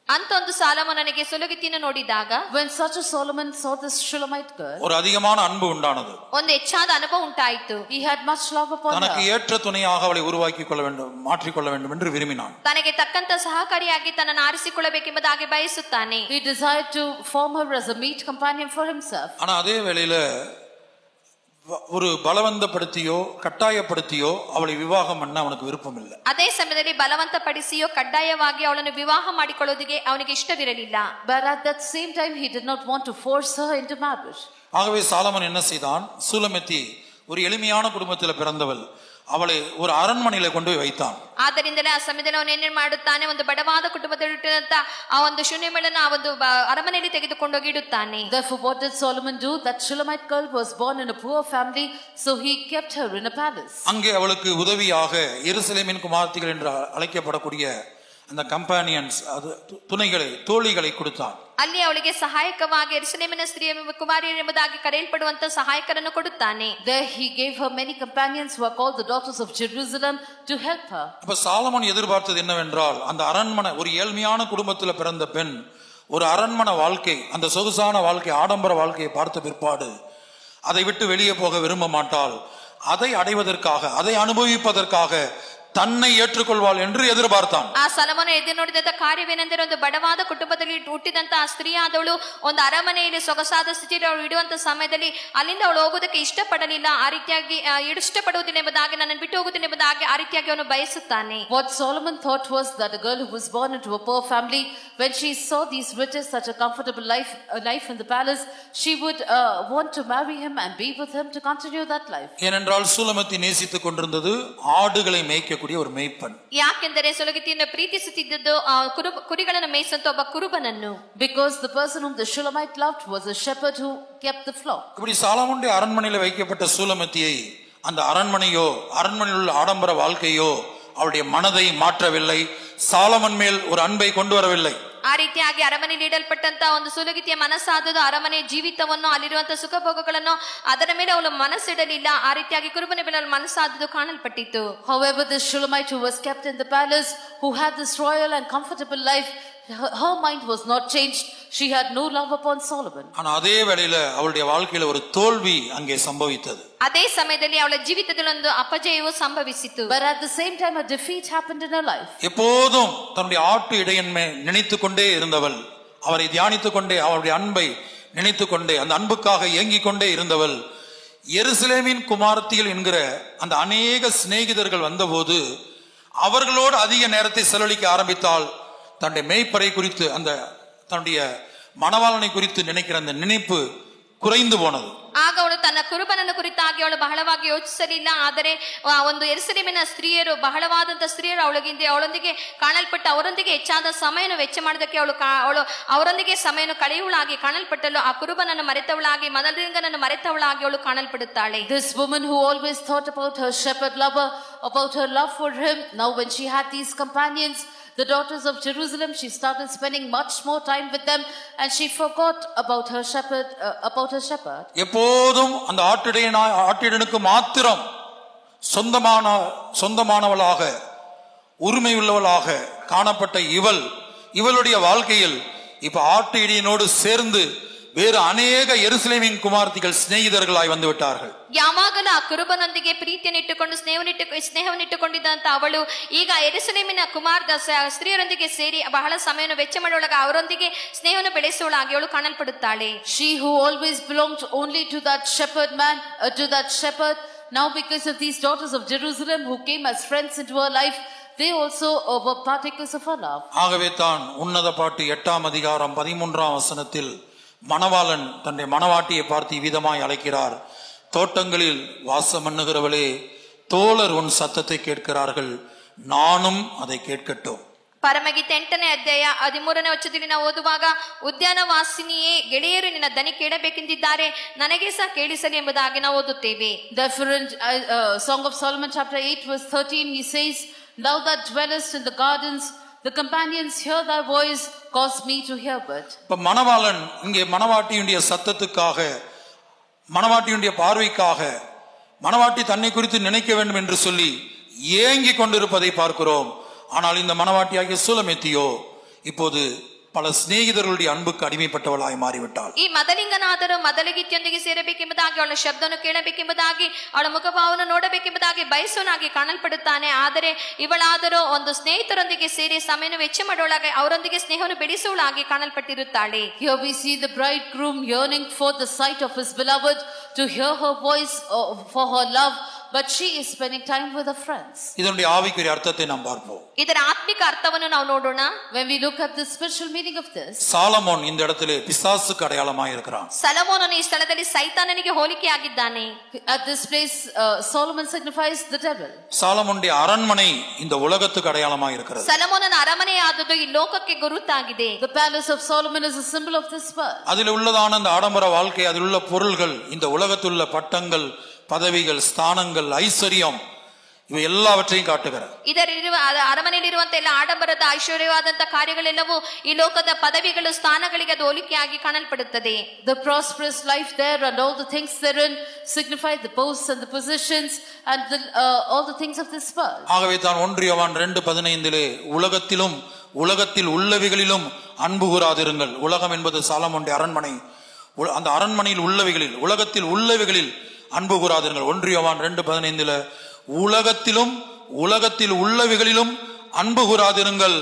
ಅಂತ ಒಂದು ಸಾಲಮೋನನಿಗೆ ಸುಲಗಿತಿಯನ್ನು ನೋಡಿದಾಗ, when such a Solomon saw this Shulamite girl, ஒரு அதிகமான அன்பு உண்டானது. ಒಂದು ಹೆಚ್ಚಾದ ಅನುಭವ ಉಂಟಾಯಿತು. he had much love upon தனக்கு her. ஏற்ற துணையாக அவளை உருவாக்கிக் கொள்ள வேண்டும், மாற்றிக்கொள்ள வேண்டும் என்று விரும்பினான். ತನಗೆ ತಕ್ಕಂತ ಸಹಕಾರಿಯಾಗಿ ತನ್ನನ್ನು ಆರಿಸಿಕೊಳ್ಳಬೇಕೆಂಬುದಾಗಿ ಬಯಸುತ್ತಾನೆ. He desired to form her as a meet companion for himself. ஆனா அதே வேளையில ஒரு பலவந்தப்படுத்தியோ கட்டாயப்படுத்தியோ அவளை விவாகம் பண்ண அவனுக்கு விருப்பம் இல்லை. ಅದೇ ಸಮಯದಲ್ಲಿ ಬಲವಂತಪಡಿಸಿಯೋ ಕಡ್ಡಾಯವಾಗಿ ಅವಳನ್ನು ವಿವಾಹ ಮಾಡಿಕೊಳ್ಳುವುದಕ್ಕೆ ಅವನಿಗೆ ಇಷ್ಟವಿರಲಿಲ್ಲ. But at that same time he did not want to force her into marriage. ஆகவே சாலமன் என்ன செய்தான், சூலமத்தி ஒரு எளிமையான குடும்பத்தில் பிறந்தவள், அவளை ஒரு அரண்மனையில கொண்டு போய் வைத்தான். ಆದ್ದರಿಂದಲೇ ಆ ಸಮಯದಲ್ಲಿ ಅವನು ಏನೇನು ಮಾಡುತ್ತಾನೆ, ಒಂದು ಬಡವಾದ ಕುಟುಂಬದಲ್ಲಿರುವಂತ ಆ ಒಂದು ಶೂನ್ಯಮಳನ್ನು ಆ ಒಂದು ಅರಮನೆಯಲ್ಲಿ ತೆಗೆದುಕೊಂಡೋಗಿ ಇಡುತ್ತಾನೆ. Therefore what did Solomon do? That Shulamite girl was born in a poor family, so he kept her in a palace. அங்கே அவளுக்கு உதவியாக எருசலேமின் குமாரத்திகள் என்று அழைக்கப்படக்கூடிய அந்த கம்பானியன்ஸ், அது துணைகளை தோழிகளை கொடுத்தான். ಅಲ್ಲಿ ಅವಳಿಗೆ ಸಹಾಯಕವಾಗಿ ಯೆರೂಸಲೇಮಿನ ಸ್ತ್ರೀಯ ಕುಮಾರಿಯರು ಎಂಬುದಾಗಿ ಕರೆಯಲ್ಪಡುವಂತ ಸಹಾಯಕರನ್ನು ಕೊಡುತ್ತಾನೆ. There he gave her many companions who are called the daughters of Jerusalem to help her. அப்ப சாலமன் எதிர்பார்த்தது என்னவென்றால், அந்த அரண்மனை, ஒரு ஏழ்மையான குடும்பத்தில் பிறந்த பெண் ஒரு அரண்மனை வாழ்க்கை, அந்த சொகுசான வாழ்க்கை, ஆடம்பர வாழ்க்கையை பார்த்த பிற்பாடு அதை விட்டு வெளியே போக விரும்ப மாட்டாள். அதை அடைவதற்காக, அதை அனுபவிப்பதற்காக தன்னை ஏற்றுக்கொள்வாள் என்று எதிர்பார்த்தான். ಆ ಸೊಲೊಮೋನ ಎದುರು ನೋಡಿದಂತ ಕಾರ್ಯವೇನೆಂದರೆ ಒಂದು ಬಡವಾದ ಕುಟುಂಬದಲ್ಲಿ ಹುಟ್ಟಿದಂತ ಆ ಸ್ತ್ರೀ ಆದವಳು ಒಂದು ಅರಮನೆಯಲ್ಲಿ ಸೊಗಸಾದ ಸ್ಥಿತಿಯಲ್ಲಿ ಅವಳು ಇಡುವಂತ ಸಮಯದಲ್ಲಿ ಅಲ್ಲಿಂದ ಅವಳು ಹೋಗೋದಕ್ಕೆ ಇಷ್ಟಪಡಲಿಲ್ಲ. ಆ ರೀತಿಯಾಗಿ ಇಷ್ಟಪಡುವುದಿಲ್ಲ ಎಂಬುದಾಗಿ, ನನ್ನನ್ನು ಬಿಟ್ಟು ಹೋಗುವುದಿಲ್ಲ ಎಂಬುದಾಗಿ ಆ ರೀತಿಯಾಗಿ ಅವನು ಬಯಸುತ್ತಾನೆ. What Solomon thought was that a girl who was born into a poor family, when she saw these riches, such a comfortable life in the palace, she would want to marry him and be with him to continue that life. ஏனென்றால் Shulamite நேசித்துக் கொண்டிருந்தது ஆடுகளை மேய்க்கக்கூடிய ஒரு மேய்ப்பன். ಯಾಕೆಂದರೆ ಸುಲಗಿತಿಯನ್ನು ಪ್ರೀತಿಸುತ್ತಿದ್ದದ್ದು ಕುರಿಗಳನ್ನು ಮೇಯಿಸುವಂತ ಒಬ್ಬ ಕುರುಬನನ್ನು. Because the person whom the Shulamite loved was a shepherd who kept the flock. இப்படி சாலமோனுடைய அரண்மனையில் வைக்கப்பட்ட சூலமத்தியை அந்த அரண்மனையில் உள்ள ஆடம்பர வாழ்க்கையோ அவருடைய மனதை மாற்றவில்லை, சாலமன் மேல் ஒரு அன்பை கொண்டு வரவில்லை. ಆ ರೀತಿಯಾಗಿ ಅರಮನೆಯಲ್ಲಿ ಇಡಲ್ಪಟ್ಟಂತ ಒಂದು ಸುಲಗಿತಿಯ ಮನಸ್ಸಾದದು ಅರಮನೆಯ ಜೀವಿತವನ್ನು, ಅಲ್ಲಿರುವಂತಹ ಸುಖ ಭೋಗಗಳನ್ನು ಅದರ ಮೇಲೆ ಅವಳು ಮನಸ್ಸಿಡಲಿಲ್ಲ. ಆ ರೀತಿಯಾಗಿ ಕುರುಬನ ಮೇಲೆ ಮನಸ್ಸಾದದು ಕಾಣಲ್ಪಟ್ಟಿತ್ತು. However, the Shulamite who was kept in the palace, who had this royal and comfortable life, her mind was not changed. She had no love upon Solomon. ஆனா அதே வேளையில அவளுடைய வாழ்க்கையில ஒரு தோல்வி அங்கே சம்பவித்தது. ಅದೇ ಸಮಯದಲ್ಲಿ ಅವಳ ಜೀವಿತದಲ್ಲಿ ಒಂದು ಅಪಜಯವು ಸಂಭವಿಸಿತು. But at the same time a defeat happened in her life. எப்போதும் தன்னுடைய ஆட்டு இடையன்மை நினைத்துக் கொண்டே இருந்தவள், அவரை தியானித்துக் கொண்டே, அவருடைய அன்பை நினைத்துக் கொண்டே, அந்த அன்புக்காக ஏங்கிக் கொண்டே இருந்தவள், எருசலேமின் குமாரத்திகள் என்கிற அந்த அநேக சிநேகிதர்கள் வந்தபோது அவர்களோடு அதிக நேரத்தை செலவழிக்க ஆரம்பித்தால் தன்னுடைய மேய்ப்பரை குறித்து, அந்த தன்னுடைய மணவாளனை குறித்து நினைக்கிற அந்த நினைப்பு குறைந்து போனது. ಆಗ ಅವಳು ತನ್ನ ಕುರುಬನನ್ನು ಕುರಿತಾಗಿ ಅವಳು ಬಹಳವಾಗಿ ಯೋಚಿಸಲಿಲ್ಲ. ಆದರೆ ಒಂದು ಯೆರೂಸಲೇಮಿನ ಸ್ತ್ರೀಯರು, ಬಹಳವಾದಂತಹ ಸ್ತ್ರೀಯರು ಅವಳೊಂದಿಗೆ ಕಾಣಲ್ಪಟ್ಟ, ಅವರೊಂದಿಗೆ ಹೆಚ್ಚಾದ ಸಮಯವನ್ನು ವೆಚ್ಚ ಮಾಡೋದಕ್ಕೆ ಅವಳು ಅವರೊಂದಿಗೆ ಸಮಯವನ್ನು ಕಳೆಯುವಳಾಗಿ ಕಾಣಲ್ಪಟ್ಟಳು. ಆ ಕುರುಬನನ್ನು ಮರೆತವಳಾಗಿ, ಮನಲಿಂಗನನ್ನು ಮರೆತವಳಾಗಿ ಅವಳು ಕಾಣಲ್ಪಡುತ್ತಾಳೆ. This woman who always thought about her shepherd lover, about her love for him, now when she had these companions, the daughters of Jerusalem, she started spending much more time with them and she forgot about her shepherd. எப்போதும் அந்த ஆட்டிடனுக்கு மாத்திரம் சொந்தமானவளாக, உரிமை உள்ளவளாக காணப்பட்ட இவளுடைய வாழ்க்கையில் இப்ப ஆட்டு இடையனோடு சேர்ந்து வேறு அநேக எருசலேமின் குமாரத்திகள் சிநேகிதர்களாய் வந்து விட்டார்கள். ಯಾವಾಗಲೂ ಆ ಕುರುಬನೊಂದಿಗೆ ಪ್ರೀತಿಯನ್ನು ಇಟ್ಟುಕೊಂಡು ಸ್ನೇಹವನ್ನು ಇಟ್ಟುಕೊಂಡಿದ್ದಂತ ಅವಳು ಈಗ ಯೆರೂಸಲೇಮಿನ ಸ್ತ್ರೀಯರೊಂದಿಗೆ ಸೇರಿ ಬಹಳ ಸಮಯವನ್ನು ವೆಚ್ಚ ಮಾಡುವಾಗ ಅವರೊಂದಿಗೆ ಸ್ನೇಹವನ್ನು ಬೆಳೆಸುವಳಾಗಿ ಅವಳು ಕಾಣಲ್ಪಡುತ್ತಾಳೆ. She who always belonged only to that shepherd man, to that shepherd, now because of these daughters of Jerusalem who came as friends into her life, they also were partakers of her love. ஆகவே தான் உன்னத பாட்டு 8ஆம் அதிகாரம் 13ஆம் வசனத்தில் மணவாளன் தன்னுடைய மணவாட்டியை பார்த்து விதமாய் அழைக்கிறார். தோட்டங்களில் வாசம் பண்ணுகிறவளே, தோழர் உன் சத்தத்தை கேட்கிறார்கள், நானும் அதை கேட்கட்டும். ಪರಮಗೀತೆ 8ನೇ ಅಧ್ಯಾಯ 13ನೇ ವಚನದಲ್ಲಿ ನಾವು ಓದುವಾಗ, ಉದ್ಯಾನ ವಾಸಿನಿಯೇ, ಗೆಳೆಯರು ನಿನ್ನ ದನಿ ಕೇಳಬೇಕೆಂದಿದ್ದಾರೆ, ನನಗೆ ಸಹ ಕೇಳಿಸಲಿ ಎಂಬುದಾಗಿ ನಾವು ಓದುತ್ತೇವೆ. Therefore in Song of Solomon chapter 8 verse 13 he says, thou that dwellest in the gardens, the companions hear thy voice, cause me to hear but. இப்ப மணவாளன் இங்கே மணவாட்டியுடைய சத்தத்துக்காக, மணவாட்டியுடைய பார்வைக்காக, மணவாட்டி தன்னை குறித்து நினைக்க வேண்டும் என்று சொல்லி ஏங்கி கொண்டிருப்பதை பார்க்கிறோம். ஆனால் இந்த மணவாட்டியாகிய சூலமேத்தியோ இப்போது பல ಸ್ನೇಹಿತರುடைய ಅன்பುக்கு ಅಡಿಮೆಪಟ್ಟವಳಾಗಿ ಮಾರಿಬಿಟ್ಟಾಳು. ಈ ಮದಲಿಂಗನಾದರೂ ಮದಲಗಿತ್ತಿಯೊಂದಿಗೆ ಸೇರಬೇಕೆಂಬುದಾಗಿ, ಅವಳ ಶಬ್ದವನ್ನು ಕೇಳಬೇಕೆಂಬುದಾಗಿ, ಅವಳ ಮುಖಭಾವವನ್ನು ನೋಡಬೇಕೆಂಬುದಾಗಿ ಬಯಸುವನಾಗಿ ಕಾಣಲ್ಪಡುತ್ತಾನೆ. ಆದರೆ ಇವಳಾದರೂ ಒಂದು ಸ್ನೇಹಿತರೊಂದಿಗೆ ಸೇರಿ ಸಮಯವನ್ನು ವೆಚ್ಚ ಮಾಡುವಳಾಗಿ, ಅವರೊಂದಿಗೆ ಸ್ನೇಹವನ್ನು ಬೆಳೆಸುವಳಾಗಿ ಕಾಣಲ್ಪಟ್ಟಿರುತ್ತಾಳೆ. Here we see the bridegroom yearning for the sight of his beloved, to hear her voice, for her love, but she is spending time with her friends. இதனுடைய ஆவிக்குரிய அர்த்தத்தை நாம் பார்ப்போம். ಇದರ ಆತ್ಮಿಕ ಅರ್ಥವನ್ನು ನಾವು ನೋಡೋಣ. When we look at the spiritual meaning of this, Solomon இந்த இடத்திலே பிசாசுக்கு அடையாளமாய் இருக்கிறான். ಸೊಲೊಮೋನನು ಈ ಸ್ಥಳದಲ್ಲಿ ಸೈತಾನನಿಗೆ ಹೋಲಿಕೆಯಾಗಿದ್ದಾನೆ. At this place Solomon signifies the devil. சாலமோனுடைய அரண்மனை இந்த உலகத்துக்கு அடையாளமாய் இருக்கிறது. ಸೊಲೊಮೋನನ ಅರಮನೆಯಾದದ್ದು ಈ ಲೋಕಕ್ಕೆ ಗುರುತಾಗಿದೆ. The palace of Solomon is a symbol of this world. அதில் உள்ளதான அந்த ஆடம்பர வாழ்க்கை, அதில் உள்ள பொருள்கள், இந்த உலகத்தில் உள்ள பட்டங்கள், பதவிகள், ஸ்தானங்கள், ஐஸ்வர்யம், ಇವು ಎಲ್ಲವற்றையும் ಕಾಟುகிறார். ಇದರಿರುವ ಅರಮನೆಯಲ್ಲಿರುವಂತ ಎಲ್ಲ ಆಡಂಬರದ ಐಶ್ವರ್ಯವಾದಂತ ಕಾರ್ಯಗಳೆಲ್ಲವೂ ಈ ಲೋಕದ ಪದವಿಗಳು, ಸ್ಥಾನಗಳಿಗೆ ಅದು ಹೋಲಿಕೆಯಾಗಿ ಕಾಣಲ್ಪಡುತ್ತದೆ. The prosperous life there and all the things therein signify the posts and the positions and all the things of this world. ஆகவே தான் 1 யோவான் 2:15 உலகத்தில் உள்ளவைகளிலும் அன்பு கூறாதிருங்கள். உலகம் என்பது சாலமோனுடைய அரண்மனை. அந்த அரண்மனையில் உள்ளவைகளில், உலகத்தில் உள்ளவைகளில் அன்பு கூறாதிருங்கள். 1 யோவான் 2:15 உலகத்திலும் உலகத்தில் உள்ளவைகளிலும் அன்பு கூறாதிருங்கள்.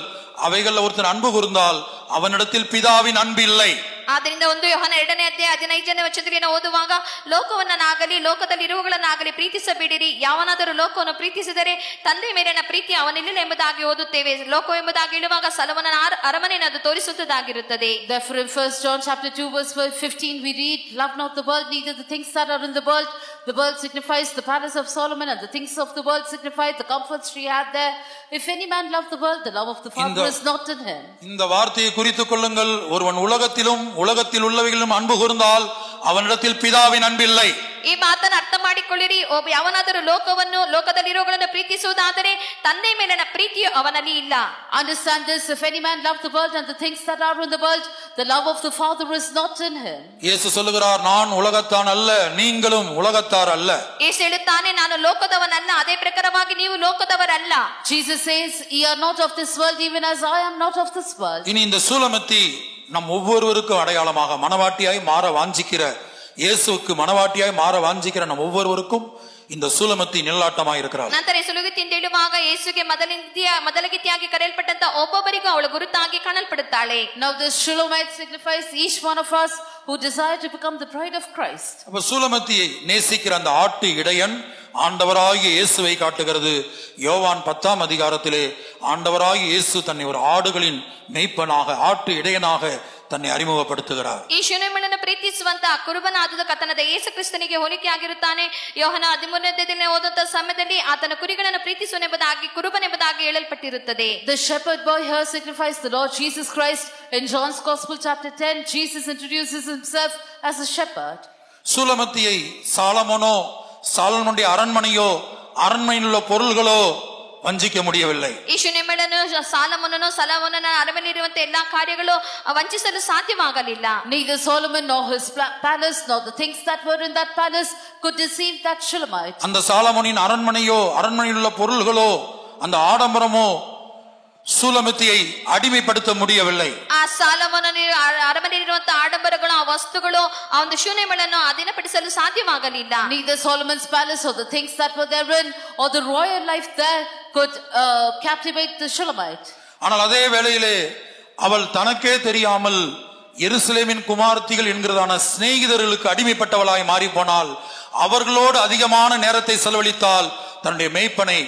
அவைகள் ஒருத்தன் அன்பு கூர்ந்தால் அவனிடத்தில் பிதாவின் அன்பு இல்லை. ಆದ್ದರಿಂದ 1 ಯೋಹನ 2ನೇ ಅಧ್ಯಾಯ 15ನೇ ವಚನದಲ್ಲಿ ನಾವು ಓದುವಾಗ, ಲೋಕವನ್ನಾಗಲಿ ಲೋಕದಲ್ಲಿರುವಗಳನ್ನಾಗಲಿ ಪ್ರೀತಿಸಬೇಡಿರಿ. ಯಾವನಾದರೂ ಲೋಕವನ್ನು ಪ್ರೀತಿಸಿದರೆ ತಂದೆ ಮೇಲಿನ ಪ್ರೀತಿ ಅವನಲ್ಲಿಲ್ಲ ಎಂಬುದಾಗಿ ಓದುತ್ತೇವೆ. ಲೋಕವೆಂಬುದಾಗಿ ಹೇಳುವಾಗ ಸಲೋಮೋನನ ಅರಮನೆಯನ್ನು ಅದು ತೋರಿಸುತ್ತದಾಗಿರುತ್ತದೆ. Therefore in 1 John chapter 2 verse 15 we read, love not the world, neither the things that are in the world. The world signifies the palace of Solomon, and the things of the world signify the comforts she had there. If any man love the world, the love of the Father is not in him. இந்த வார்த்தையை குறித்துக் கொள்ளுங்கள். ஒருவன் உலகத்தில் உள்ளவைகளிலும் அன்பு கூர்ந்தால் அவனிடத்தில் பிதாவின் அன்பில்லை. ಈ ಮಾತನ್ನು ಅರ್ಥ ಮಾಡಿಕೊಳ್ಳಿರಿ. ಯಾವನಾದರೂ ಲೋಕವನ್ನು ಲೋಕದಲ್ಲಿರೋಗಳನ್ನು ಪ್ರೀತಿಸುವುದಾದರೆ ತಂದೆ ಮೇಲಿನ ಪ್ರೀತಿಯು ಅವನಲ್ಲಿ ಇಲ್ಲ. Understand this, if any man love the world and the things that are in the world, the love of the Father is not in him. இயேசு சொல்லுகிறார், நான் உலகத்தான் அல்ல, நீங்களும் உலகத்தார் அல்ல. ಯೇಸು ಹೇಳುತ್ತಾನೆ, ನಾನು ಲೋಕದವನಲ್ಲ, ಅದೇ ಪ್ರಕಾರವಾಗಿ ನೀವು ಲೋಕದವರಲ್ಲ. Jesus says, ye are not of this world, even as I am not of this world. இனி இந்த சூலமத்தி நம் ஒவ்வொருவருக்கும் அடையாளமாக மனவாட்டியாய் மாற வாஞ்சிக்கிற, இயேசுவுக்கு மனவாட்டியாய் மாற வாஞ்சிக்கிற நம் ஒவ்வொருவருக்கும் இந்த சூலமத்தி நிழலாட்டமாய் இருக்கிறார். ನಂತರ ಸುಲುಗತ್ತಿ ಎಂದು ಹೇಳುವಾಗ ಯೇಸುಗೆ ಮೊದಲಗಿತ್ತಿಯಾಗಿ ಕರೆಯಲ್ಪಟ್ಟಂತ ಒಬ್ಬೊಬ್ಬರಿಗೂ ಅವಳು ಗುರುತಾಗಿ ಕಾಣಲ್ಪಡುತ್ತಾಳೆ. Now this Shulamite signifies each one of us who desire to become the bride of Christ. அப்ப சூலமத்தியை நேசிக்கிற அந்த ஆட்டு இடையன் ஆண்டவராகிய இயேசுவை காட்டுகிறது. யோவான் 10ஆம் அதிகாரத்திலே ஆண்டவராகிய இயேசு தன்னை ஒரு ஆடுகளின் மேய்ப்பனாக, ஆட்டு இடையனாக தன்னை அறிமுகப்படுத்துகிறார். ಈ ಶೂನ್ಯಮಣ್ಣನ್ನು ಪ್ರೀತಿಸುವಂತ ಕುರುಬನಾದ ಕರ್ತನಾದ ಯೇಸು ಕ್ರಿಸ್ತನಿಗೆ ಹೋಲಿಕೆ ಆಗಿರುತ್ತಾನೆ. ಯೋಹನ 13ನೇ ಅಧ್ಯಾಯದಲ್ಲಿ ಓದುವಂತ ಸಮಯದಲ್ಲಿ ಆತನ ಕುರಿಗಳನ್ನು ಪ್ರೀತಿಸುವನೆಂಬುದಾಗಿ ಕುರುಬನೆಂಬುದಾಗಿ ಹೇಳಲ್ಪಟ್ಟಿರುತ್ತದೆ. The shepherd boy here signifies the Lord Jesus Christ. In John's Gospel chapter 10, Jesus introduces himself as a shepherd. சூலமத்தியை சாலமோனுடைய அரண்மனையோ அரண்மனையில் உள்ள பொருள்களோ ವಂಚಿக்க முடியவில்லை. ಈ ಶೂನ್ಯಮಣ್ಣನು ಸಲಮೋನನ ಅರಮನೆಯಲ್ಲಿರುವಂತಹ ಎಲ್ಲಾ ಕಾರ್ಯಗಳು ವಂಚಿಸಲು ಸಾಧ್ಯವಾಗಲಿಲ್ಲ. Neither Solomon nor his palace nor the things that were in that palace could deceive that Shulamite. அந்த சாலமோனின் அரண்மனையோ அரண்மனையில் உள்ள பொருள்களோ அந்த ஆடம்பரமோ சூலமத்தியை அடிமைப்படுத்த முடியவில்லை. ಆ ಸಾಲಮೋನನ ಅರಮನೆಯಲ್ಲಿರುವಂತಹ ಆಡಂಬರಗಳು, ಆ ವಸ್ತುಗಳು ಆ ಒಂದು ಶೂನ್ಯಮಣ್ಣನ್ನು ಅಧೀನಪಡಿಸಲು ಸಾಧ್ಯವಾಗಲಿಲ್ಲ. Neither Solomon's palace or the things that were therein or the royal life there could captivate the Shulamite. ஆனால் அதே வேளையிலே அவள் தனக்கே தெரியாமல் எருசலேமின் குமாரத்திகள் என்கிறதான சிநேகிதர்களுக்கு அடிமைப்பட்டவளாய் மாறி போனால், அவர்களோடு அதிகமான நேரத்தை செலவழித்தால் தன்னுடைய மேய்ப்பனை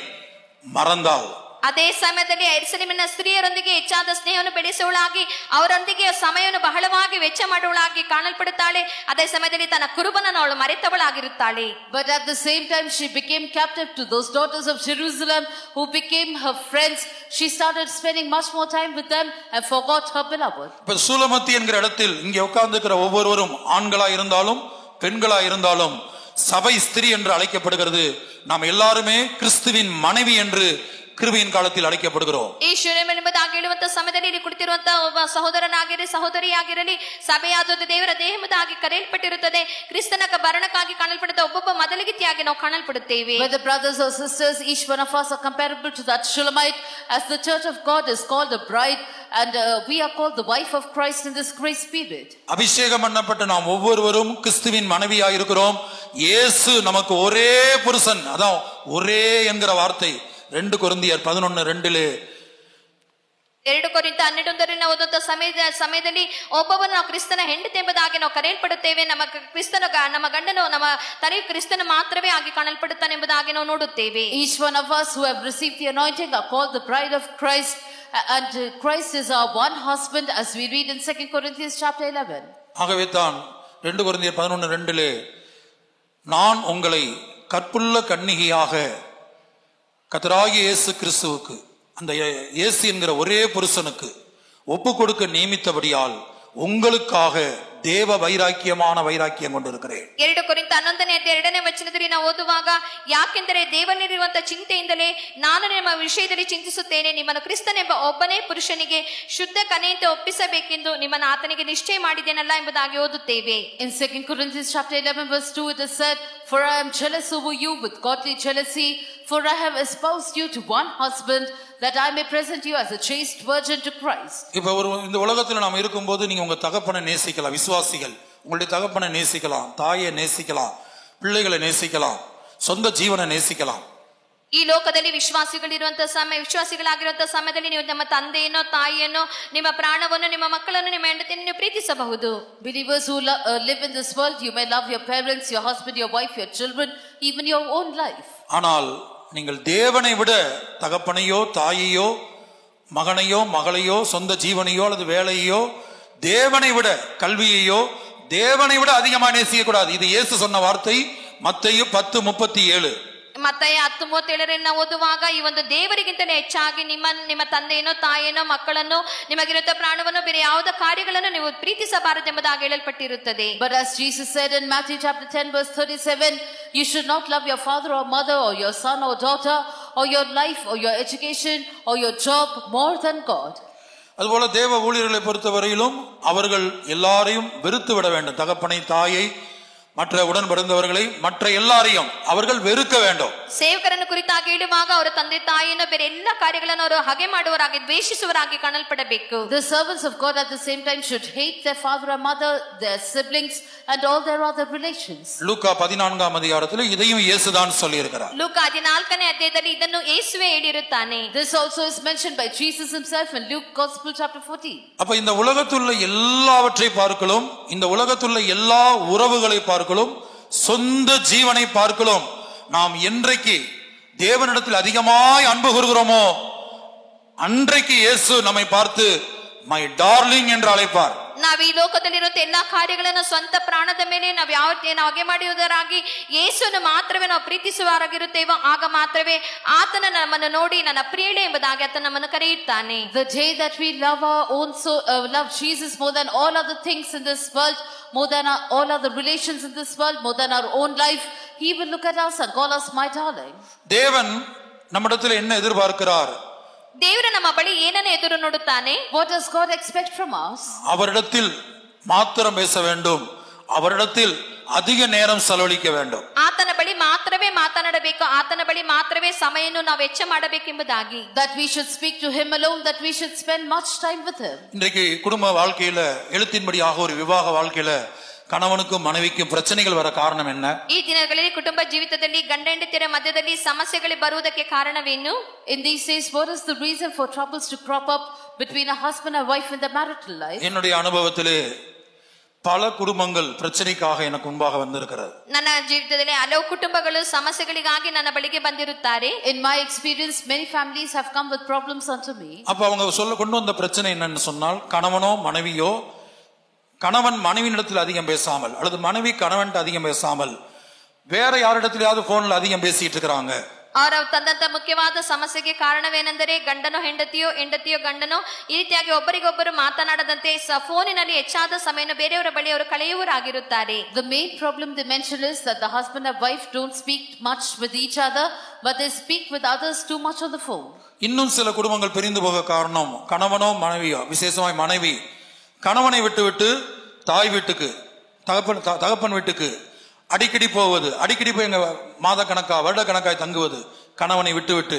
மறந்தாள். ಅದೇ ಸಮಯದಲ್ಲಿ ಯೆರೂಸಲೇಮಿನ ಸ್ತ್ರೀಯರೊಂದಿಗೆ ಹೆಚ್ಚಾದ ಸ್ನೇಹವನ್ನು ಬೆಳೆಸುವಳಾಗಿ ಅವರೊಂದಿಗೆ ಸಮಯವನ್ನು ಬಹಳವಾಗಿ ವೆಚ್ಚ ಮಾಡುವಳಾಗಿ ಕಾಣಲ್ಪಡುತ್ತಾಳೆ. ಅದೇ ಸಮಯದಲ್ಲಿ ತನ್ನ ಕುರುಬನನ್ನು ಅವಳು ಮರೆತವಳಾಗಿರುತ್ತಾಳೆ. But at the same time she became captive to those daughters of Jerusalem who became her friends. She started spending much more time with them and forgot her beloved. இப்ப சூலமத்தி என்கிற இடத்தில் இங்கே உட்கார்ந்திருக்கிற ஒவ்வொருவரும் ஆண்களா இருந்தாலும் பெண்களா இருந்தாலும் சபை ஸ்திரீ என்று அழைக்கப்படுகிறது. நாம் எல்லாருமே கிறிஸ்துவின் மனைவி என்று கிருபையின் காலத்தில் அழைக்கப்படுகிறோம். ಈ ಶೂನ್ಯಮೆಂಬುದಾಗಿ ಹೇಳುವಂತ ಸಮಯದಲ್ಲಿ ಇಲ್ಲಿ ಕುಳಿತಿರುವಂತ ಒಬ್ಬ ಸಹೋದರನಾಗಿರಲಿ ಸಹೋದರಿಯಾಗಿರಲಿ ಸಭೆಯಾದದ್ದು ದೇವರ ದೇಹಮುದಾಗಿ ಕರೆಯಲ್ಪಟ್ಟಿರುತ್ತದೆ. ಕ್ರಿಸ್ತನ ಭರಣಕ್ಕಾಗಿ ಕಾಣಲ್ಪಡುತ್ತ ಒಬ್ಬೊಬ್ಬ ಮೊದಲಗಿತ್ತಿಯಾಗಿ ನಾವು ಕಾಣಲ್ಪಡುತ್ತೇವೆ. Whether brothers or sisters, each one of us are comparable to that Shulamite, as the church of God is called a bride and we are called the wife of Christ in this grace period. அபிஷேகம் பண்ணப்பட்ட நாம் ஒவ்வொருவரும் கிறிஸ்துவின் மனைவியாக இருக்கிறோம். இயேசு நமக்கு ஒரே புருஷன். அதான் ஒரே என்கிற வார்த்தை 2 கொரிந்தியர் 11:2 2 ಕೊರಿಂಥ 12 ನಾವು ಓದುವಂತ ಸಮಯದಲ್ಲಿ ಒಬ್ಬೊಬ್ಬರು ನಾವು ಕ್ರಿಸ್ತನ ಹೆಂಡತಿ ಎಂಬುದಾಗಿ ನಾವು ಕರೆಯಲ್ಪಡುತ್ತೇವೆ. ನಮ್ಮ ಗಂಡನು ನಮ್ಮ ತಲೆಯು ಕ್ರಿಸ್ತನ ಮಾತ್ರವೇ ಆಗಿ ಕಾಣಲ್ಪಡುತ್ತಾನೆ ಎಂಬುದಾಗಿ ನಾವು ನೋಡುತ್ತೇವೆ. Each one of us who have received the anointing are called the bride of Christ, and Christ is our one husband, as we read in 2 Corinthians chapter 11. ஆகவே தான் 2 கொரிந்தியர் 11:2 நான் உங்களை கற்புள்ள கன்னிகையாக கர்த்தராகிய இயேசு கிறிஸ்துவுக்கு, அந்த இயேசு என்கிற ஒரே புருஷனுக்கு ஒப்பு கொடுக்க நியமித்தபடியால் உங்களுக்காக ದೇವ ವೈರಾಗ್ಯமான ವೈರಾಗ್ಯ கொண்டிருக்கிறேன். 2 ಕೊರಿಂಥ 11ನೇ ಅಧ್ಯಾಯ 2ನೇ ವಚನದಲ್ಲಿ ನಾವು ಓದುವಾಗ, ಯಾಕೆಂದರೆ ದೇವರಲ್ಲಿರುವಂತ ಚಿಂತೆಯಿಂದಲೇ ನಾನು ನಿಮ್ಮ ವಿಷಯದಲ್ಲಿ ಚಿಂತಿಸುತ್ತೇನೆ, ನಿಮ್ಮನ್ನು ಕ್ರಿಸ್ತನೆಂಬ ಒಬ್ಬನೇ ಪುರುಷನಿಗೆ ಶುದ್ಧ ಕನ್ಯೆಯಂತೆ ಒಪ್ಪಿಸಬೇಕೆಂದು ನಿಮ್ಮನ್ನು ಆತನಿಗೆ ನಿಶ್ಚಯ ಮಾಡಿದ್ದೇನಲ್ಲ ಎಂಬುದಾಗಿ ಓದುತ್ತೇವೆ. In 2 Corinthians chapter 11 verse 2 it is said, for I am jealous over you with godly jealousy, for I have espoused you to one husband, that I may present you as a chaste virgin to Christ. இப்ப இந்த உலகத்துல நாம இருக்கும்போது நீங்க உங்க தகப்பனை நேசிக்கலாம். விசுவாசிகள் உங்களுடைய தகப்பனை நேசிக்கலாம், தாயை நேசிக்கலாம், பிள்ளைகளை நேசிக்கலாம், சொந்த ஜீவனை நேசிக்கலாம். ಈ ಲೋಕದಲ್ಲಿ ವಿಶ್ವಾಸಿಗಳಾಗಿರುವಂತಹ ಸಮಯದಲ್ಲಿ ನೀವು ನಿಮ್ಮ ತಂದೆಯನ್ನೋ ತಾಯಿಯನ್ನೋ ನಿಮ್ಮ ಪ್ರಾಣವನ್ನು ನಿಮ್ಮ ಮಕ್ಕಳನ್ನು ನಿಮ್ಮ ಹೆಂಡತಿಯನ್ನು ನೀವು ಪ್ರೀತಿಸಬಹುದು. Believers who live in this world, you may love your parents, your husband, your wife, your children, even your own life. ஆனால் நீங்கள் தேவனை விட தகப்பனையோ தாயையோ மகனையோ மகளையோ சொந்த ஜீவனையோ அல்லது வேலையோ தேவனை விட கல்வியையோ தேவனை விட அதிகமாக நேசிக்க கூடாது. இது இயேசு சொன்ன வார்த்தை, மத்தேயு 10:37. ಮತ್ತಾಯ 10:37 ಓದುವಾಗ ಈ ಒಂದು ದೇವರಿಗಿಂತಲೇ ಹೆಚ್ಚಾಗಿ ನಿಮ್ಮ ತಂದೆಯನ್ನೋ ತಾಯಿಯನ್ನೋ ಮಕ್ಕಳನ್ನು ನಿಮಗಿರುತ್ತ ಪ್ರಾಣವನ್ನು ಬೇರೆ ಯಾವುದೇ ಕಾರ್ಯಗಳನ್ನು ನೀವು ಪ್ರೀತಿಸಬಾರದೆಂಬುದಾಗಿ ಹೇಳಲ್ಪಟ್ಟಿರುತ್ತದೆ. But as Jesus said in Matthew chapter 10:37, you should not love your father or mother or your son or daughter or your life or your education or your job more than God. அதுபோல தேவ ஊழியர்களை பொறுத்தவரையிலும் அவர்கள் எல்லாரையும் வெறுத்து விட வேண்டும். தகப்பனை தாயை மற்ற உடன்படுந்தவர்களை மற்ற எல்லாரையும் அவர்கள் வெறுக்க வேண்டும். ಸೇವಕರನ್ನು ಕುರಿತಾಗಿ ಹೇಳುವಾಗ ಅವರ ತಂದೆ ತಾಯಿಯನ್ನು ಬೇರೆ ಎಲ್ಲ ಕಾರ್ಯಗಳನ್ನು ಅವರು ಹಗೆ ಮಾಡುವವರಾಗಿ ದ್ವೇಷಿಸುವವರಾಗಿ ಕಾಣಲ್ಪಡಬೇಕು. The servants of God at the same time should hate their father and mother, their siblings and all their other relations. லூக்கா 14ஆம் அதிகாரத்தில் இதையும் இயேசுதான் சொல்லி இருக்கிறார். ಲೂಕಾ 14ನೇ ಅಧ್ಯಾಯದಲ್ಲಿ ಇದನ್ನು ಯೇಸುವೇ ಹೇಳಿರುತ್ತಾನೆ. This also is mentioned by Jesus himself in Luke Gospel chapter 14. அப்ப இந்த உலகத்துள்ள எல்லாவற்றை பார்க்கலாம், இந்த உலகத்துள்ள எல்லா உறவுகளை பார்க்கலாம், சொந்த ஜீவனை பார்க்கலாம், நாம் என்றைக்கு தேவனிடத்தில் அதிகமாய் அன்பு கூறுகிறோமோ அன்றைக்கு இயேசு நம்மை பார்த்து மை டார்லிங் என்று அழைப்பார். ನಾವು ಈ ಲೋಕದಲ್ಲಿರುವಂತ ಎಲ್ಲಾ ಕಾರ್ಯಗಳನ್ನು ಸ್ವಂತ ಪ್ರಾಣದ ಮೇಲೆ ನಾವು ಹಾಗೆ ಮಾಡುವುದರಾಗಿ ಯೇಸುವನ್ನು ಮಾತ್ರವೇ ನಾವು ಪ್ರೀತಿಸುವವರಾಗಿರುತ್ತೇವೋ ಆಗ ಮಾತ್ರವೇ ಆತನ ನಮ್ಮನ್ನು ನೋಡಿ ನನ್ನ ಪ್ರಿಯಳೇ ಎಂಬುದಾಗಿ ಆತ ನಮ್ಮನ್ನು ಕರೆಯುತ್ತಾನೆ. The day that we love our own love Jesus more than all other things in this world, more than all other relations in this world, more than our own life, he will look at us and call us my darling. தேவன் நம்மிடத்தில் என்ன எதிர்பார்க்கிறார்? ದೇವರು ನಮ್ಮ ಬಳಿ ಏನನ್ನು ಎದುರು ನೋಡುತ್ತಾನೆ? What does God expect from us? அவரிடத்தில் மாத்திரம் பேச வேண்டும், அவரிடத்தில் அதிக நேரம் செலவழிக்க வேண்டும். ಆತನ ಬಳಿ ಮಾತ್ರವೇ ಮಾತನಾಡಬೇಕು, ಆತನ ಬಳಿ ಮಾತ್ರವೇ ಸಮಯವನ್ನು ನಾವು ವೆಚ್ಚ ಮಾಡಬೇಕೆಂಬುದಾಗಿ. That we should speak to him alone, that we should spend much time with him. இன்றைக்கு குடும்ப வாழ்க்கையில எழுத்தின்படியாக ஒரு விவாக வாழ்க்கையில கணவனுக்கும் மனைவிக்கும் பிரச்சனைகள் வர காரணம் என்ன? ಈ ದಿನಗಳಲ್ಲಿ ಕುಟುಂಬ ಜೀವಿತದಲ್ಲಿ ಗಂಡ ಹೆಂಡತಿಯರ ಮಧ್ಯದಲ್ಲಿ ಸಮಸ್ಯೆಗಳು ಬರುವುದಕ್ಕೆ ಕಾರಣವೇನು? In these days, what is the reason for troubles to crop up between a husband and wife in the marital life? என்னுடைய அனுபவத்திலே பல குடும்பங்கள் பிரச்சனைக்காக எனக்கு முன்பாக வந்திருக்கிறது. ನನ್ನ ಜೀವಿತದಲ್ಲಿ ಹಲವು ಕುಟುಂಬಗಳು ಸಮಸ್ಯೆಗಳಿಗಾಗಿ ನನ್ನ ಬಳಿಗೆ ಬಂದಿರುತ್ತಾರೆ. In my experience, many families have come with problems unto me. அப்ப அவங்க கொண்டு வந்த பிரச்சனை என்னன்னு சொன்னால், கணவனோ மனைவியோ கணவன் மனைவியிடத்தில் அதிகம் பேசாமல் அல்லது மனைவி கணவன் அதிகம் பேசாமல் வேற யாரிடத்திலாவது போன்ல அதிகம் பேசிட்டு இருக்காங்க. ಅವರ ತಂದಂತ ಮುಖ್ಯವಾದ ಸಮಸ್ಯೆಗೆ ಕಾರಣವೇನೆಂದರೆ ಗಂಡನೋ ಹೆಂಡತಿಯೋ ಹೆಂಡತಿಯೋ ಗಂಡನೋ ಈ ರೀತಿಯಾಗಿ ಒಬ್ಬರಿಗೊಬ್ಬರು ಮಾತನಾಡದಂತೆ ಫೋನಿನಲ್ಲಿ ಹೆಚ್ಚಾದ ಸಮಯವನ್ನು ಬೇರೆಯವರ ಬಳಿ ಅವರು ಕಳೆಯುವರಾಗಿರುತ್ತಾರೆ. The main problem they mention is that the husband and wife don't speak much with each other, but they speak with others too much on the phone. இன்னும் சில குடும்பங்கள் பிரிந்து போக காரணம் கணவனோ மனைவியோ, விசேஷமாய் மனைவி கணவனை விட்டு தாய் வீட்டுக்கு தகப்பன் வீட்டுக்கு அடிக்கடி போவது, அடிக்கடி போய் எங்க மாத கணக்கா வருட கணக்காய் தங்குவது கணவனை விட்டு.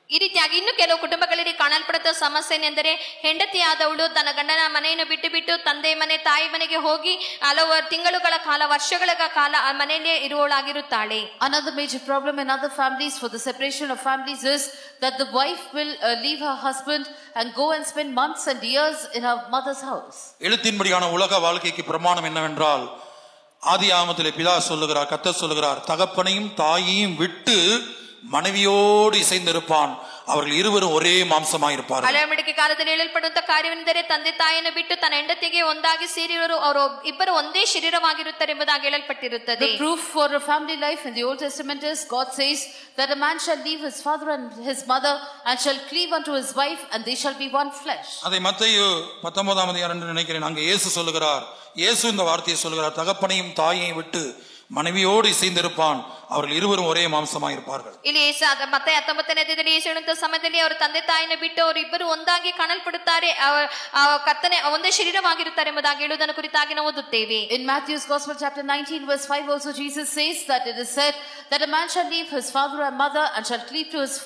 ಈ ರೀತಿಯಾಗಿ ಇನ್ನು ಕೆಲವು ಕುಟುಂಬಗಳಲ್ಲಿ ಕಾಣಲ್ಪಡುತ್ತ ಸಮಸ್ಯೆ ಎಂದರೆ ಹೆಂಡತಿಯಾದವಳು ತನ್ನ ಗಂಡನ ಮನೆಯನ್ನು ಬಿಟ್ಟು ತಂದೆ ಮನೆ ತಾಯಿ ಮನೆಗೆ ಹೋಗಿ ಹಲವು ತಿಂಗಳುಗಳ ಕಾಲ ವರ್ಷಗಳ ಕಾಲ ಮನೆಯಲ್ಲೇ ಇರುವವಳಾಗಿರುತ್ತಾಳೆ. Another major problem in other families for the separation of families is that the wife will leave her husband and go and spend months and years in her mother's house. எழுத்தின்படியான உலக வாழ்க்கைக்கு பிரமாணம் என்னவென்றால், ஆதியாகமத்திலே பிதா சொல்லுகிறார், கர்த்தர் சொல்லுகிறார், தகப்பனையும் தாயையும் விட்டு மனைவியோடு இசைந்திருப்பான், அவர்கள் இருவரும் ஒரே மாம்சமாய் இருப்பார்கள். ಹಳೆಯಂಬಡಿಕೆ ಕಾಲದಲ್ಲಿ ಹೇಳಲ್ಪಡುವಂತ ಕಾರ್ಯವೆಂದರೆ ತಂದೆ ತಾಯಿಯನ್ನು ಬಿಟ್ಟು ತನ್ನ ಹೆಂಡತಿಗೆ ಒಂದಾಗಿ ಸೇರಿರುವರು, ಅವರು ಇಬ್ಬರು ಒಂದೇ ಶರೀರವಾಗಿರುತ್ತಾರೆ ಎಂಬುದಾಗಿ ಹೇಳಲ್ಪಟ್ಟಿರುತ್ತದೆ. The proof for a family life in the Old Testament is God says that a man shall leave his father and his mother and shall cleave unto his wife and they shall be one flesh. அதை மத்தேயு 19ஆம் அதிகாரம் என்று நினைக்கிறேன், அங்கே இயேசு சொல்லுகிறார், இயேசு இந்த வார்த்தையை சொல்லுகிறார், தகப்பனையும் தாயையும் விட்டு மனைவியோடு இசைந்திருப்பான், அவர்கள் இருவரும் ஒரே மாம்சமாய் இருப்பார்கள். ಇಲ್ಲಿ ಮತ್ತೆ 19ನೇ ಅಧ್ಯಾಯದಲ್ಲಿ ಯೇಸು ಹೇಳುವಂತ ಸಮಯದಲ್ಲಿ ಅವರು ತಂದೆ ತಾಯಿಯನ್ನು ಬಿಟ್ಟು ಅವರು ಇಬ್ಬರು ಒಂದಾಗಿ ಕಾಣಲ್ಪಡುತ್ತಾರೆ, ಕರ್ತನೆ ಒಂದೇ ಶರೀರವಾಗಿರುತ್ತಾರೆ ಎಂಬುದಾಗಿ ಹೇಳುವುದನ್ನು ಕುರಿತಾಗಿ ನಾವು ಓದುತ್ತೇವೆ. In Matthew's Gospel chapter 19 verse 5 also Jesus says that it is said that a man shall leave his father and mother and shall cleave to his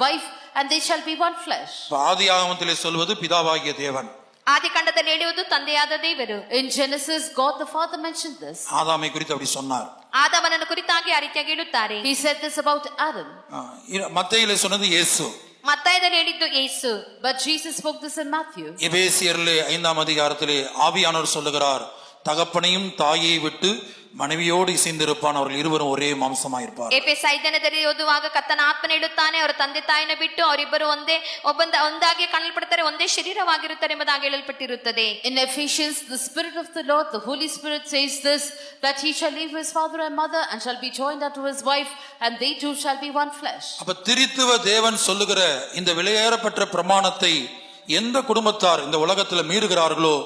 wife and they shall be one flesh. ஆதியாகமத்திலே சொல்வது பிதாவாகிய தேவன். ಆದಿಕಾಂಡದಲ್ಲಿ ಹೇಳುವುದು ತಂದೆಯಾದ ದೇವರು. In Genesis, God the Father mentioned this. ஆதாமை குறித்து அப்படி சொன்னார். ಆದಾಮನನ್ನು ಕುರಿತಾಗಿ ಆ ರೀತಿಯಾಗಿ ಹೇಳುತ್ತಾರೆ. He said this about Adam. மத்தேயுல சொன்னது இயேசு. ಮತ್ತಾಯದಲ್ಲಿ ಹೇಳಿದ್ದು ಯೇಸು. But Jesus spoke this in Matthew. எபேசியரிலே 5ஆம் அதிகாரத்திலே ஆவியானவர் சொல்லுகிறார், தகப்பனையும் தாயை விட்டு மனைவியோடு இசைந்திருப்பான், அவர்கள் இருவரும் ஒரே மாம்சமாயிருப்பார். ಎಫೆಸ 5ನೇದಲ್ಲಿ ಓದುವಾಗ ಕರ್ತನ ಆತ್ಮನ ಹೇಳುತ್ತಾನೆ, ಅವರ ತಂದೆ ತಾಯಿನ ಬಿಟ್ಟು ಅವರಿಬ್ಬರು ಒಂದಾಗಿ ಕಾಣಲ್ಪಡುತ್ತಾರೆ, ಒಂದೇ ಶರೀರವಾಗಿರುತ್ತಾರೆ ಎಂಬುದಾಗಿ ಹೇಳಲ್ಪಟ್ಟಿರುತ್ತದೆ. In Ephesians, the Spirit of the Lord, the Holy Spirit says this, that he shall leave his father and mother and shall be joined unto his wife, and they two shall be one flesh. அப்ப திரித்துவ தேவன் சொல்லுகிற இந்த விலையேறப்பட்ட பிரமாணத்தை எந்த குடும்பத்தார் இந்த உலகத்துல மீறுகிறார்களோ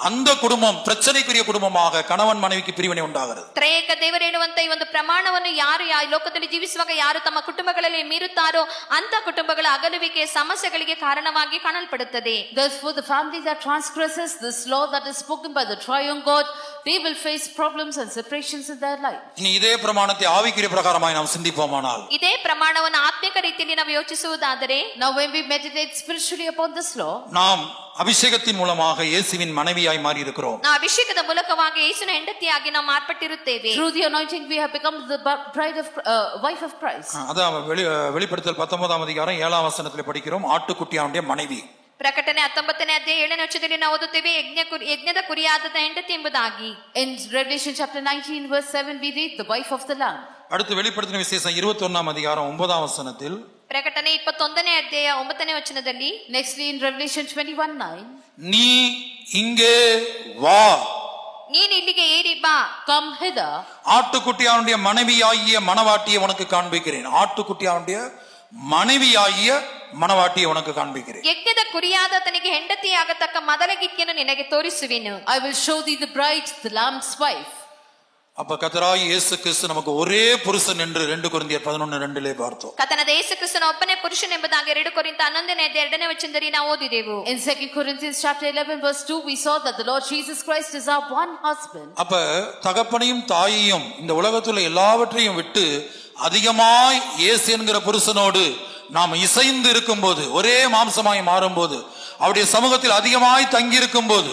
அந்த குடும்பம் பிரச்சனைக்குரிய குடும்பமாக கணவன் மனைவிக்கு பிரிவினை உண்டாகிறது. ತ್ರೇಕ ದೇವರು ಹೇಳುವಂತ ಈ ಒಂದು ಪ್ರಮಾಣವನ್ನು ಯಾರು ಈ ಲೋಕದಲ್ಲಿ ಜೀವಿಸುವಾಗ ಯಾರು ತಮ್ಮ ಕುಟುಂಬಗಳಲ್ಲಿ ಮೀರುತ್ತಾರೋ ಅಂತ ಕುಟುಂಬಗಳ ಅಗಲುವಿಕೆ ಸಮಸ್ಯೆಗಳಿಗೆ ಕಾರಣವಾಗಿ ಕಾಣಲ್ಪಡುತ್ತದೆ. Therefore, the family that transgresses this law that is spoken by the triune God, they will face problems and separations in their life. இனி இதே பிரமாணத்தை ஆவிக்குரிய பிரகாரமாய் நாம் சிந்திப்போமானால், ಇದೇ ಪ್ರಮಾಣವನ್ನು ಆತ್ಮಿಕ ರೀತಿಯಲ್ಲಿ ನಾವು ಯೋಚಿಸುವುದಾದರೆ, now when we meditate spiritually upon this law, நாம் அபிஷேகத்தின் மூலமாக இயேசுவின் மனைவியாய் மாறி இருக்கிறோம். ನಾವು ಅಭಿಷೇಕದ ಮೂಲಕವಾಗಿ ಯೇಸುವಿನ ಹೆಂಡತಿಯಾಗಿ ನಾವು ಮಾರ್ಪಟ್ಟಿರುತ್ತೇವೆ. through the anointing we have become the bride of wife of Christ. அதான் வெளிப்படுத்தல் 19ஆம் அதிகாரம் 7ஆம் வசனத்திலே படிக்கிறோம், ஆட்டுக்குட்டியானுடைய மனைவி. ಪ್ರಕಟಣೆ 19ನೇ ಅಧ್ಯಾಯ 7ನೇ ವಚನದಲ್ಲಿ ನಾವು ಓದುತ್ತೇವೆ, ಯಜ್ಞದ ಕುರಿಯಾದ ಹೆಂಡತಿ ಎಂಬುದಾಗಿ. In Revelation chapter 19 verse 7 we read the wife of the Lamb. அடுத்து வெளிப்படுத்தின விசேஷம் 21ஆம் அதிகாரம் 9ஆம் வசனத்தில், ಪ್ರಕಟಣೆ 21ನೇ ಅಧ್ಯಾಯ 9ನೇ ವಚನದಲ್ಲಿ, nextly in Revelation 21:9, நீ இங்கே வா, ನೀನು ಇಲ್ಲಿಗೆ ಏರಿ ಬಾ, come hither, ஆட்டுக்குட்டியானுடைய மனைவியாகிய மணவாட்டியை உனக்கு காண்பிக்கிறேன். ஆட்டுக்குட்டியானுடைய மனைவியாகிய மணவாட்டியை உனக்கு காண்பிக்கிறேன். ಯಜ್ಞದ ಕುರಿಯಾದ ತನಗೆ ಹೆಂಡತಿಯಾಗತಕ್ಕ ಮದಲಗಿತ್ತಿಯನ್ನು ನಿನಗೆ ತೋರಿಸುವೆನು. I will show thee the bride, the Lamb's wife. அப்ப கர்த்தராகிய இயேசு கிறிஸ்து நமக்கு ஒரே புருஷன் என்று 2 கொரிந்தியர் 11:2 பார்த்தோம். ಕರ್ತನಾದ ಯೇಸು ಕ್ರಿಸ್ತನ ಒಬ್ಬನೇ ಪುರುಷನ ಎಂಬುದಾಗಿ 2 ಕೊರಿಂಥ 11ನೇ ಅಧ್ಯಾಯ 2ನೇ ವಚನದಲ್ಲಿ ನಾವು ಓದಿದೆವು. In 2 Corinthians chapter 11 verse 2 we saw that the Lord Jesus Christ is our one husband. அப்ப தகப்பனையும் தாயையும் இந்த உலகத்துல எல்லாவற்றையும் விட்டு அதிகமாய் இயேசு என்கிற புருஷனோடு நாம் இசைந்து இருக்கும்போது, ஒரே மாம்சமாய் மாறும்போது, அவருடைய சமூகத்தில் அதிகமாய் தங்கி இருக்கும்போது,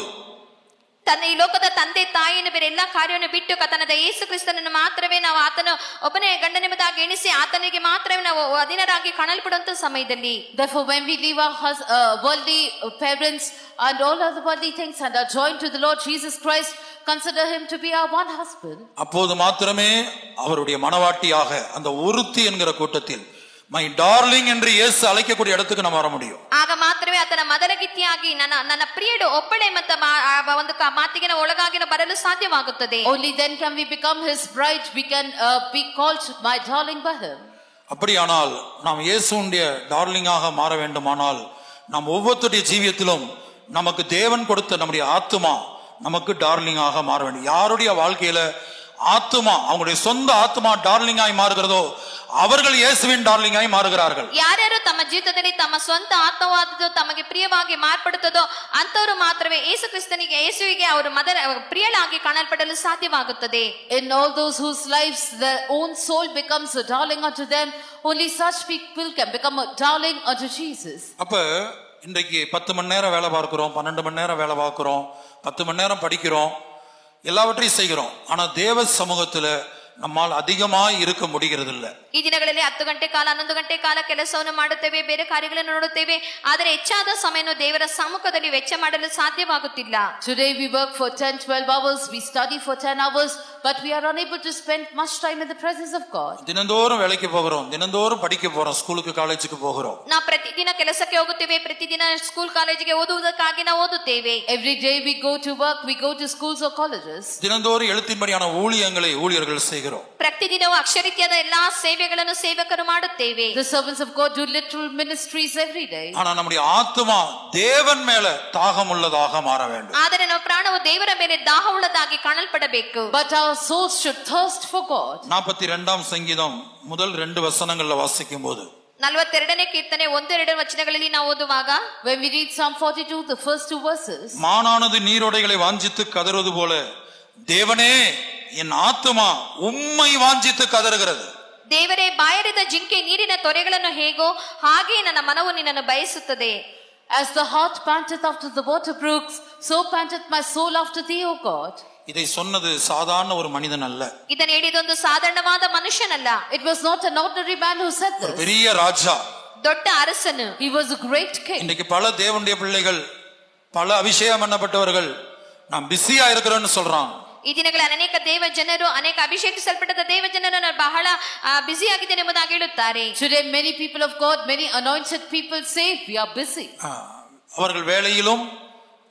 ತನ್ನ ಈ ಲೋಕದ ತಂದೆ ತಾಯಿಯನ್ನು ಬೇರೆ ಎಲ್ಲಾ ಕಾರ್ಯವನ್ನು ಬಿಟ್ಟು ಕರ್ತನಾದ ಯೇಸು ಕ್ರಿಸ್ತನನ್ನು ಮಾತ್ರವೇ ನಾವು ಆತನು ಒಬ್ಬನೇ ಗಂಡನೆಂಬುದಾಗಿ ಎಣಿಸಿ ಆತನಿಗೆ ಮಾತ್ರವೇ ನಾವು ಅಧೀನರಾಗಿ ಕಾಣಲ್ಪಡುವಂತ ಸಮಯದಲ್ಲಿ, therefore when we leave our worldly parents and all other worldly things and are joined to the Lord Jesus Christ, consider him to be our one husband. அப்போது மாத்திரமே அவருடைய மணவாட்டியாக அந்த ஒருத்தி என்கிற கூட்டத்தில் மை டார்லிங் என்று இயேசு அழைக்கக்கூடிய இடத்துக்கு நம்ம வர முடியும். ಆಗ ಮಾತ್ರವೇ ಆತನ ಮದಲಗಿತ್ತಿಯಾಗಿ ನನ್ನ ಪ್ರಿಯಳು ಒಬ್ಬಳೆ ಮತ್ತು ಒಂದು ಮಾತಿಗೆ ಒಳಗಾಗಿ ಬರಲು ಸಾಧ್ಯವಾಗುತ್ತದೆ. Only then can we become his bride, we can be called my darling by him. அப்படியானால் நாம் இயேசுவுடைய டார்லிங்காக மாற வேண்டுமானால் நாம் ஒவ்வொருத்தருடைய ஜீவியத்திலும் நமக்கு தேவன் கொடுத்த நம்முடைய ஆத்துமா நமக்கு டார்லிங்காக மாற வேண்டும். யாருடைய வாழ்க்கையில ஆத்துமா அவங்களுடைய சொந்த ஆத்துமா டார்லிங்காய் மாறுகிறதோ அவர்கள் இயேசுவின் டார்லிங்காய் மாறுகிறார்கள். ಯಾರ್ಯಾರು ತಮ್ಮ ಜೀವಿತದಲ್ಲಿ ತಮ್ಮ ಸ್ವಂತ ಆತ್ಮವಾದದ್ದು ತಮಗೆ ಪ್ರಿಯವಾಗಿ ಮಾರ್ಪಡುತ್ತದೋ ಅಂತವರು ಮಾತ್ರವೇ ಯೇಸು ಕ್ರಿಸ್ತನಿಗೆ ಯೇಸುವಿಗೆ ಅವರು ಪ್ರಿಯಳಾಗಿ ಕಾಣಲ್ಪಡಲು ಸಾಧ್ಯವಾಗುತ್ತದೆ. In all those whose lives their own soul becomes a darling unto them, only such people can become a darling unto Jesus. அப்ப இன்றைக்கு 10 மணி நேரம் வேலை பார்க்கிறோம், 12 மணி நேரம் வேலை பார்க்கிறோம், 10 மணி நேரம் படிக்கிறோம், எல்லாவற்றையும் செய்கிறோம். ஆனா தேவ சமூகத்துல நம்மால் அதிகமாய் இருக்க முடிகிறது இல்ல. ಈ ದಿನಗಳಲ್ಲಿ 10 ಗಂಟೆ ಕಾಲ 11 ಗಂಟೆ ಕಾಲ ಕೆಲಸವನ್ನು ಮಾಡುತ್ತೇವೆ, ಬೇರೆ ಕಾರ್ಯಗಳನ್ನು ನೋಡುತ್ತೇವೆ, ಆದರೆ ಹೆಚ್ಚಾದ ಸಮಯವನ್ನು ದೇವರ ಸಮ್ಮುಖದಲ್ಲಿ ವೆಚ್ಚ ಮಾಡಲು ಸಾಧ್ಯವಾಗುತ್ತಿಲ್ಲ. Today we work for 10-12 hours, we study for 10 hours, but we are unable to spend much time in the presence of God. தினந்தோறும் வேலைக்கு போகிறோம், தினந்தோறும் படிக்க போறோம், ஸ்கூலுக்கு காலேஜுக்கு போகிறோம். ನಾವು ಪ್ರತಿದಿನ ಕೆಲಸಕ್ಕೆ ಹೋಗುತ್ತೇವೆ, ಪ್ರತಿದಿನ ಸ್ಕೂಲ್ ಕಾಲೇಜಿಗೆ ಓದುವುದಕ್ಕಾಗಿ ನಾವು ಓದುತ್ತೇವೆ. Every day we go to work, we go to schools or colleges. தினந்தோறும் எழுத்தின்படியான ஊழியங்களை ஊழியர்கள் செய்கிறோம். ಪ್ರತಿದಿನವೂ ಅಕ್ಷರೀತಿಯಾದ ಎಲ್ಲಾ ಸೇವೆಗಳನ್ನು ಸೇವಕರು ಮಾಡುತ್ತೇವೆ. The servants of God do literal ministries every day. ஆனா நம்முடைய ஆத்துமா தேவன் மேல தாகம் உள்ளதாக மாற வேண்டும். ಆದರೆ ನಮ್ಮ ಪ್ರಾಣವು ದೇವರ ಮೇಲೆ ದಾಹವುಳ್ಳದಾಗಿ ಕಾಣಲ್ಪಡಬೇಕು. But our souls should thirst for God. 42ஆம் சங்கீதம் முதல் 2 வசனங்கள்ல வாசிக்கும் போது, 42ನೇ ಕೀರ್ತನೆ 1-2 ವಚನಗಳಲ್ಲಿ ನಾವು ಓದುವಾಗ, when we read Psalm 42 the first 2 verses, மானானது நீரோடைகளை வாஞ்சித்து கதறுவது போல தேவனே என் ஆத்துமா உம்மை வாஞ்சித்து கதறுகிறது. ದೇವರೇ, ಬಾಯರಿದ ಜಿಂಕೆ ನೀರಿನ ತೊರೆಗಳನ್ನು ಹೇಗೋ ಹಾಗೆ ನನ್ನ ಮನವು ನಿನ್ನನ್ನು ಬಯಸುತ್ತದೆ. As the heart panteth after the water brooks, so panteth my soul after thee, O God. இதை சொன்னது சாதாரண ஒரு மனிதன் அல்ல. ಇದನ್ನ ಹೇಳಿದೊಂದು ಸಾಧಾರಣವಾದ ಮನುಷ್ಯನಲ್ಲ. It was not an ordinary man who said ஒரு this. பெரிய ராஜா. ದೊಡ್ಡ ಅರಸನು. He was a great king. இன்னைக்கு பல தேவனுடைய பிள்ளைகள், பல அபிஷேகம் பண்ணப்பட்டவர்கள் நாம் பிஸியா இருக்கிறோம்னு சொல்றாங்க. ಈ ದಿನಗಳ ಅನೇಕ ದೇವ ಜನರು, ಅನೇಕ ಅಭಿಷೇಕಿಸಲ್ಪಟ್ಟ ದೇವ ಜನರು ಬಹಳ ಬ್ಯುಸಿ ಆಗಿದ್ದೇನೆ ಎಂಬುದಾಗಿ ಹೇಳುತ್ತಾರೆ. Today many people of God, many anointed people say we are busy. அவர்கள் வேலையிலும்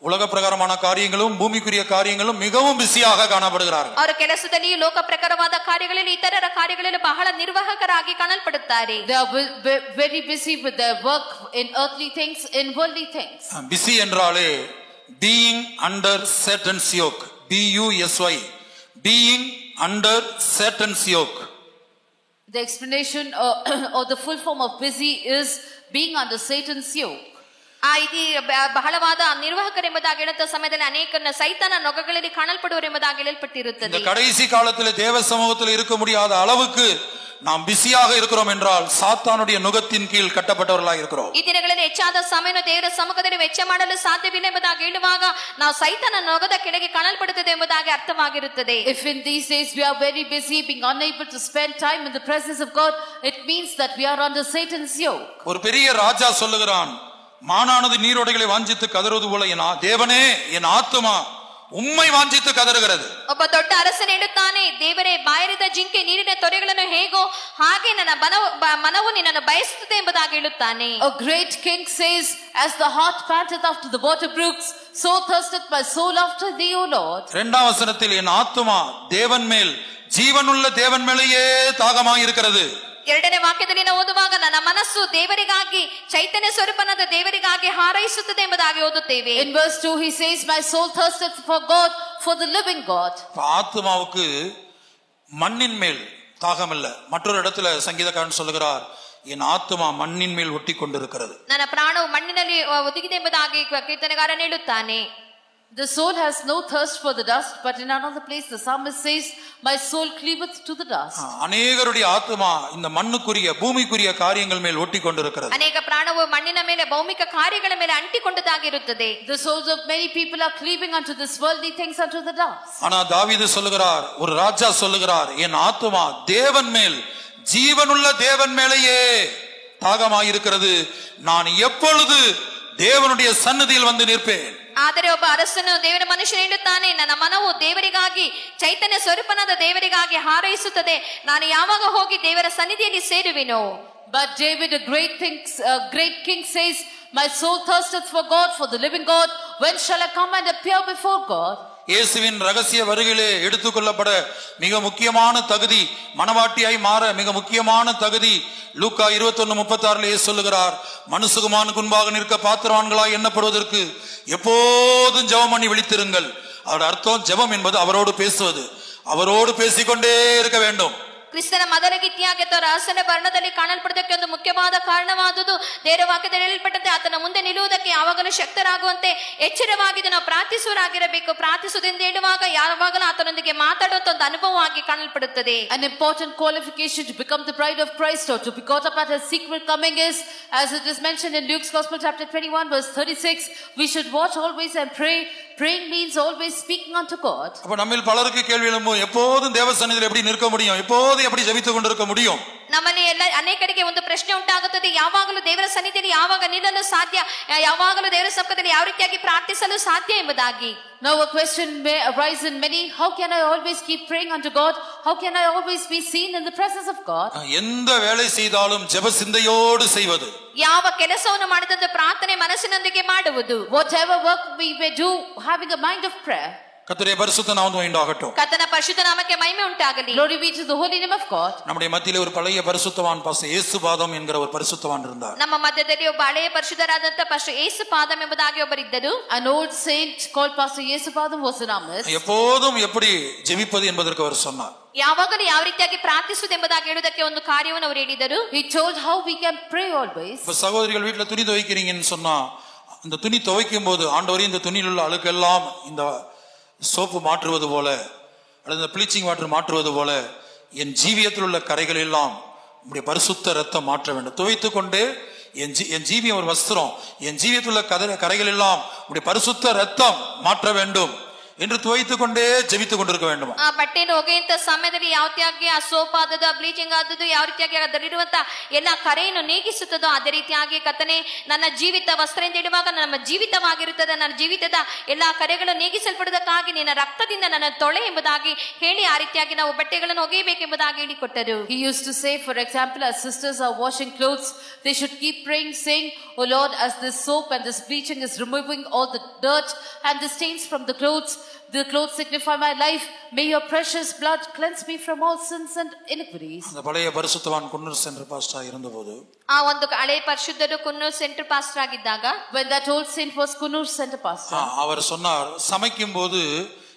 உலக பிரகாரமான காரியங்களும் பூமிக்குரிய காரியங்களும் மிகவும் பிஸியாக காணப்படுகிறார்கள். ಅವರ ಕೆಲಸದಲ್ಲಿ ಲೋಕ ಪ್ರಕಾರವಾದ ಕಾರ್ಯಗಳಲ್ಲಿ ಇತರರ ಕಾರ್ಯಗಳಲ್ಲಿ ಬಹಳ ನಿರ್ವಾಹಕರಾಗಿ ಕಾಣಲ್ಪಡುತ್ತಾರೆ. They are very busy with their work in earthly things, in worldly things. Busy என்றாலே being under Satan's yoke, BUSY, being under Satan's yoke. The explanation or the full form of busy is being under Satan's yoke. ಇದು ಬಹಳವಾದ ನಿರ್ವಾಹಕರೆಂಬುದಾಗಿ ಹೇಳುತ್ತ ಸಮಯದಲ್ಲಿ ಅನೇಕರನ್ನ ಸೈತಾನ ನೊಗಗಳಲ್ಲಿ ಕಾಣಲ್ಪಡುವರೆಂಬುದಾಗಿ ಹೇಳಲ್ಪಟ್ಟಿರುತ್ತದೆ. இந்த கடைசி காலத்தில் தேவ சமூகத்தில் இருக்க முடியாத அளவுக்கு நாம் பிஸியாக இருக்கிறோம் என்றால் சாத்தானுடைய நுகத்தின் கீழ் கட்டப்பட்டவர்களாக இருக்கிறோம். ಈ ದಿನಗಳಲ್ಲಿ ಹೆಚ್ಚಾದ ಸಮಯವನ್ನು ದೇವರ ಸಮ್ಮುಖದಲ್ಲಿ ವೆಚ್ಚ ಮಾಡಲು ಸಾಧ್ಯವಿಲ್ಲ ಎಂಬುದಾಗಿ ಹೇಳುವಾಗ ನಾವು ಸೈತಾನ ನೊಗದ ಕೆಳಗೆ ಕಾಣಲ್ಪಡುತ್ತದೆ ಎಂಬುದಾಗಿ ಅರ್ಥವಾಗಿರುತ್ತದೆ. If in these days we are very busy, being unable to spend time in the presence of God, it means that we are under Satan's yoke. ஒரு பெரிய ராஜா சொல்லுகிறான், மானானது நீரோடைகளை வாஞ்சித்து கதறுவது போல என் தேவனே என் ஆத்துமா உம்மை வாஞ்சித்து கதறுகிறது. ಒಬ್ಬ ದೊಡ್ಡ ಅರಸನು ಹೇಳುತ್ತಾನೆ, ದೇವರೇ ಬಾಯರಿದ ಜಿಂಕೆ ನೀರಿನ ತೊರೆಗಳನ್ನು ಹೇಗೋ ಹಾಗೆ ನನ್ನ ಮನವು ನಿನ್ನನ್ನು ಬಯಸುತ್ತದೆ ಎಂಬುದಾಗಿ ಹೇಳುತ್ತಾನೆ. A great king says, as the heart panteth after the water brooks, so thirsteth my soul after thee, O Lord. இரண்டாம் வசனத்தில் என் ஆத்துமா தேவன் மேல், ஜீவனுள்ள தேவன் மேலேயே தாகமாக இருக்கிறது. ಎರಡನೇ ವಾಕ್ಯದಲ್ಲಿ ನಾವು ಓದುವಾಗ ನನ್ನ ಮನಸ್ಸು ದೇವರಿಗಾಗಿ, ಚೈತನ್ಯ ಸ್ವರೂಪನಾದ ದೇವರಿಗಾಗಿ ಹಾರೈಸುತ್ತದೆ ಎಂಬುದಾಗಿ ಓದುತ್ತೇವೆ. In verse 2 he says, my soul thirsteth for God, for the living God. ஆத்துமாவுக்கு மண்ணின் மேல் தாகம் இல்ல. மற்றொரு இடத்துல சங்கீதக்காரன் சொல்லுகிறார், என் ஆத்துமா மண்ணின் மேல் ஒட்டி கொண்டிருக்கிறது. ನನ್ನ ಪ್ರಾಣವು ಮಣ್ಣಿನಲ್ಲಿ ಒದಗಿದೆ ಎಂಬುದಾಗಿ ಕೀರ್ತನೆಗಾರನು ಹೇಳುತ್ತಾನೆ. The soul has no thirst for the dust, but in another place the psalmist says, my soul cleaveth to the dust. அநேகருடைய ஆத்துமா இந்த மண்ணுக்குரிய பூமிக்குரிய காரியங்கள் மேல் ஒட்டி கொண்டிருக்கிறது. ಅನೇಕ ಪ್ರಾಣವು ಮಣ್ಣಿನ ಮೇಲೆ ಭೌಮಿಕ ಕಾರ್ಯಗಳ ಮೇಲೆ ಅಂಟಿಕೊಂಡದಾಗಿರುತ್ತದೆ. The souls of many people are cleaving unto this worldly things, unto the dust. ஆனா தாவீது சொல்லுகிறார், ஒரு ராஜா சொல்லுகிறார், என் ஆத்துமா தேவன் மேல், ஜீவனுள்ள தேவன் மேலேயே தாகமாயிருக்கிறது. நான் எப்பொழுது தேவனுடைய சந்நிதியில் வந்து நிற்பேன். ಆದರೆ ಒಬ್ಬ ಅರಸನು ದೇವರ ಮನುಷ್ಯನು ಹೇಳುತ್ತಾನೆ, ನನ್ನ ಮನವು ದೇವರಿಗಾಗಿ, ಚೈತನ್ಯ ಸ್ವರೂಪನಾದ ದೇವರಿಗಾಗಿ ಹಾರೈಸುತ್ತದೆ. ನಾನು ಯಾವಾಗ ಹೋಗಿ ದೇವರ ಸನ್ನಿಧಿಯಲ್ಲಿ ಸೇರುವೆನೋ. But David, a great king says, my soul thirsteth for God, for the living God. When shall I come and appear before God? இயேசுவின் ரகசிய வருகையிலே எடுத்துக்கொள்ளப்பட மிக முக்கியமான தகுதி, மனவாட்டியாய் மாற மிக முக்கியமான தகுதி லூக்கா 21:36 இயேசு சொல்லுகிறார், மனுஷகுமாரனுக்கு முன்பாக நிற்க பாத்திரவான்களாய் எண்ணப்படுவதற்கு எப்போதும் ஜெபம் பண்ணி விழித்திருங்கள். அதோட அர்த்தம் ஜெபம் என்பது அவரோடு பேசுவது, அவரோடு பேசிக்கொண்டே இருக்க வேண்டும். ಕ್ರಿಸ್ತನ ಮೊದಲ ಗೀತಿಯಾಗಿ ಅಥವಾ ರಹಸ್ಯದ ವರ್ಣದಲ್ಲಿ ಕಾಣಲ್ಪಡುವುದಕ್ಕೆ ಒಂದು ಮುಖ್ಯವಾದ ಕಾರಣವಾದುದು ದೇವರ ವಾಕ್ಯದಲ್ಲಿ ಹೇಳಲ್ಪಟ್ಟಂತೆ ಆತನ ಮುಂದೆ ನಿಲ್ಲುವುದಕ್ಕೆ ಯಾವಾಗಲೂ ಶಕ್ತರಾಗುವಂತೆ ಎಚ್ಚರವಾಗಿ ನಾವು ಪ್ರಾರ್ಥಿಸುವರಾಗಿರಬೇಕು. ಪ್ರಾರ್ಥಿಸುವುದೆಂದು ಹೇಳುವಾಗ ಯಾವಾಗಲೂ ಆತನೊಂದಿಗೆ ಮಾತಾಡುವಂತ ಒಂದು ಅನುಭವವಾಗಿ ಕಾಣಲ್ಪಡುತ್ತದೆ. An important qualification to become the bride of Christ or to be caught up at his secret coming is, as it is mentioned in Luke's Gospel chapter 21 verse 36, we should watch always and pray. Praying means always speaking unto God. அப்ப நம்மில் பலருக்கு கேள்வி எழும்பும், எப்போதும் தேவ சந்நிதியில் எப்படி நிற்க முடியும், எப்போதும் எப்படி ஜெபித்துக் கொண்டிருக்க முடியும்? ನಮ್ಮಲ್ಲಿ ಎಲ್ಲ ಅನೇಕರಿಗೆ ಒಂದು ಪ್ರಶ್ನೆ ಉಂಟಾಗುತ್ತದೆ, ಯಾವಾಗಲೂ ದೇವರ ಸನ್ನಿಧಿಯಲ್ಲಿ ಯಾವಾಗ ನಿಲ್ಲಲು ಸಾಧ್ಯ, ಯಾವಾಗಲೂ ದೇವರ ಸಮ್ಮುಖದಲ್ಲಿ ಯಾವ ರೀತಿಯಾಗಿ ಪ್ರಾರ್ಥಿಸಲು ಸಾಧ್ಯ ಎಂಬುದಾಗಿ. Now a question may arise in many, how can I always keep praying unto God? How can I always be seen in the presence of God? எந்த வேலை செய்தாலும் ஜெப சிந்தையோடு செய்வது. ಯಾವ ಕೆಲಸವನ್ನು ಮಾಡಿದಂತೆ ಪ್ರಾರ್ಥನೆ ಮನಸ್ಸಿನೊಂದಿಗೆ ಮಾಡುವುದು. Whatever work we may do, having a mind of prayer. கர்த்தருடைய பரிசுத்த நாமம் உண்டாகட்டும். ಕರ್ತನ ಪರಿಶುದ್ಧ ನಾಮಕ್ಕೆ ಮಹಿಮೆ ಉಂಟಾಗಲಿ. Glory be to the holy name of God. நம்முடைய மத்தியிலே ஒரு பழைய பரிசுத்தவான் பாஸ்டர் இயேசுபாதம் என்கிற ஒரு பரிசுத்தவான் இருந்தார். ನಮ್ಮ ಮಧ್ಯದಲ್ಲಿ ಒಬ್ಬ ಹಳೆಯ ಪರಿಶುದ್ಧರಾದಂತ ಪಾಸ್ಟರ್ ಯೇಸುಪಾದಂ ಎಂಬುದಾಗಿ ಒಬ್ಬರಿದ್ದರು. An old saint called Pastor Yesupadam was in our midst. எப்போதும் எப்படி ஜெபிப்பது என்பதற்கு அவர் சொன்னார். ಯಾವಾಗಲೂ ಯಾವ ರೀತಿಯಾಗಿ ಪ್ರಾರ್ಥಿಸುವುದು ಎಂಬುದಾಗಿ ಹೇಳುವುದಕ್ಕೆ ಒಂದು ಕಾರ್ಯವನ್ನು ಅವರು ಹೇಳಿದರು. He told how we can pray always. இப்ப சகோதரிகள் வீட்டுல துணி துவைக்கிறீங்கன்னு சொன்னா, அந்த துணி துவைக்கும் போது ஆண்டவரே இந்த துணியில் உள்ள அழுக்கெல்லாம் இந்த சோப்பு மாற்றுவது போல அல்லது ப்ளீச்சிங் வாட்டர் மாற்றுவது போல என் ஜீவியத்தில் உள்ள கரைகள் எல்லாம் உம்முடைய பரிசுத்த ரத்தம் மாற்ற வேண்டும். துவைத்து கொண்டு என் ஜீவியம் ஒரு வஸ்திரம், என் ஜீவியத்துள்ள கரைகள் எல்லாம் உடைய பரிசுத்த ரத்தம் மாற்ற வேண்டும் என்று துவைத்துக் கொண்டே ஜெபித்துக் கொண்டிருக்க வேண்டும். ಆ ಬಟ್ಟೆಯನ್ನು ಒಗೆಯುವಂತ ಸಮಯದಲ್ಲಿ ಯಾವ ರೀತಿಯಾಗಿ ಆ ಸೋಪ್ ಆದದ್ದು, ಬ್ಲೀಚಿಂಗ್ ಆದದ್ದು, ಯಾವ ರೀತಿಯಾಗಿ ಅದರಲ್ಲಿರುವಂತ ಎಲ್ಲ ಕರೆಯನ್ನು ನೀಗಿಸುತ್ತದೋ ಅದೇ ರೀತಿಯಾಗಿ ಕರ್ತನೇ ನನ್ನ ಜೀವಿತ ವಸ್ತ್ರ ಎಂದು ಹೇಳುವಾಗ ನಮ್ಮ ಜೀವಿತವಾಗಿರುತ್ತದೆ. ನನ್ನ ಜೀವಿತದ ಎಲ್ಲಾ ಕರೆಗಳು ನೀಗಿಸಲ್ಪಡುವುದಕ್ಕಾಗಿ ನಿನ್ನ ರಕ್ತದಿಂದ ನನ್ನ ತೊಳೆ ಎಂಬುದಾಗಿ ಹೇಳಿ ಆ ರೀತಿಯಾಗಿ ನಾವು ಬಟ್ಟೆಗಳನ್ನು ಒಗೆಯಬೇಕೆಂಬುದಾಗಿ ಹೇಳಿಕೊಟ್ಟರು. He used to say, for example, as sisters are washing clothes, they should keep praying, saying, "O Lord, as this soap and this bleaching is removing all the dirt and the stains from the clothes signify my life. May your precious blood cleanse me from all sins and iniquities." அந்த பழைய பரிசுத்தவான் Coonoor centre pastor இருந்தபோது, ಆ ಒಂದು ಹಳೆ ಪರಿಶುದ್ಧರು Kunnur centre pastor ಆಗಿದ್ದಾಗ, when that old saint was Kunnur center pastor, அவர் சொன்னார், சமைக்கும் போது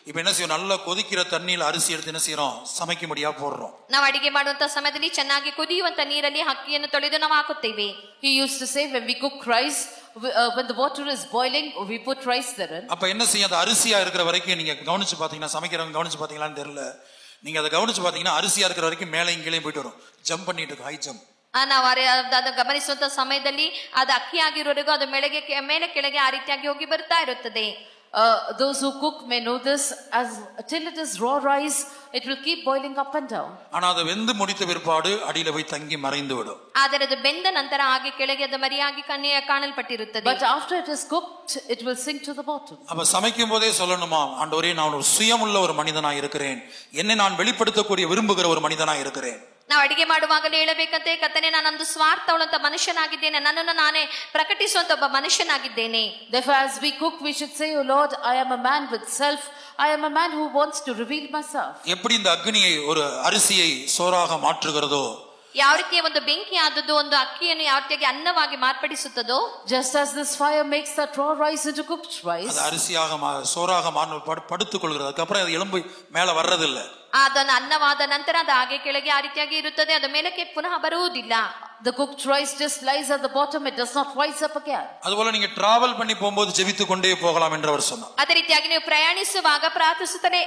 இப்ப என்ன செய்யும், நல்லா கொதிக்கிற தண்ணியில அரிசி எடுத்து என்ன செய்யறோம், சமைக்கும்படியா போடுறோம். ನಾವು ಅಡಿಗೆ ಮಾಡುವಂತ ಸಮಯದಲ್ಲಿ ಚೆನ್ನಾಗಿ ಕುದಿಯುವಂತ ನೀರಲ್ಲಿ ಅಕ್ಕಿಯನ್ನು ತೊಳೆದು ನಾವು ಹಾಕುತ್ತೇವೆ. he used to say, when we cook rice, when the water is boiling, we put rice therein. அப்ப என்ன செய்யும், அந்த அரிசியா இருக்கிற வரைக்கும் நீங்க கவனிச்சு பாத்தீங்கன்னா, சமைக்கிறவங்க கவனிச்சு பாத்தீங்களான்னு தெரியல, நீங்க அதை கவனிச்சு பாத்தீங்கன்னா அரிசியா இருக்கிற வரைக்கும் மேலே இங்கேயும் போயிட்டு வரும், ஜம்ப் பண்ணிட்டு இருக்கும், ஹை ஜம்ப். ನಾವು ಅದನ್ನು ಗಮನಿಸುವಂತ ಸಮಯದಲ್ಲಿ ಅದು ಅಕ್ಕಿ ಆಗಿರೋರಿಗೂ ಅದು ಮೇಲೆ ಕೆಳಗೆ ಆ ರೀತಿಯಾಗಿ ಹೋಗಿ ಬರ್ತಾ ಇರುತ್ತದೆ. Those who cook may know this, as till it is raw rice, it will keep boiling up and down. ஆனா அது வெந்து முடித்த பிற்பாடு அடியில போய் தங்கி மறைந்து விடும். ಆದರೆ ಅದು ಬೆಂದ ನಂತರ ಹಾಗೆ ಕೆಳಗೆ ಅದು ಮರಿಯಾಗಿ ಕಾಣಲ್ಪಟ್ಟಿರುತ್ತದೆ. But after it is cooked, it will sink to the bottom. அப்ப சமைக்கும் போதே சொல்லணுமா, ஆண்டவரே நான் ஒரு சுயமுள்ள ஒரு மனிதனா இருக்கிறேன், என்னை நான் வெளிப்படுத்தக்கூடிய விரும்புகிற ஒரு மனிதனா இருக்கிறேன். ನಾವು ಅಡಿಗೆ ಮಾಡುವಾಗಲೇ ಹೇಳಬೇಕಂತೆ, ಕರ್ತನೇ ನಾನೊಂದು ಸ್ವಾರ್ಥವುಳ್ಳಂತ ಮನುಷ್ಯನಾಗಿದ್ದೇನೆ, ನನ್ನನ್ನು ನಾನೇ ಪ್ರಕಟಿಸುವಂತ ಒಬ್ಬ ಮನುಷ್ಯನಾಗಿದ್ದೇನೆ. Therefore, as we cook, we should say, "O Lord, I am a man with self. I am a man who wants to reveal myself." எப்படி இந்த அக்னியை ஒரு அரிசியை சோறாக மாற்றுகிறதோ, ಯಾವ ರೀತಿಯ ಒಂದು ಬೆಂಕಿ ಆದದ್ದು ಒಂದು ಅಕ್ಕಿಯನ್ನು ಯಾವ ರೀತಿಯಾಗಿ ಅನ್ನವಾಗಿ ಮಾರ್ಪಡಿಸುತ್ತದೋ, just as this fire makes that raw rice into cooked rice, அது அரிசியாக சோறாக படுத்துக் கொள்கிறது. அதுக்கப்புறம் அது எலும்பு மேல வர்றதில்லை. ಅದನ್ನು ಅನ್ನವಾದ ನಂತರ ಅದು ಹಾಗೆ ಕೆಳಗೆ ಆ ರೀತಿಯಾಗಿ ಇರುತ್ತದೆ, ಅದು ಮೇಲಕ್ಕೆ ಪುನಃ ಬರುವುದಿಲ್ಲ. The cooked rice just lies at the bottom, it does not rise up again. அதுபோல நீங்க டிராவல் பண்ணி போகும்போது ஜெபித்துக் கொண்டே போகலாம் என்று அவர் சொன்னார். ಅದೇ ರೀತಿಯಾಗಿ ನೀವು ಪ್ರಯಾಣಿಸುವಾಗ ಪ್ರಾರ್ಥಿಸುತ್ತಲೇ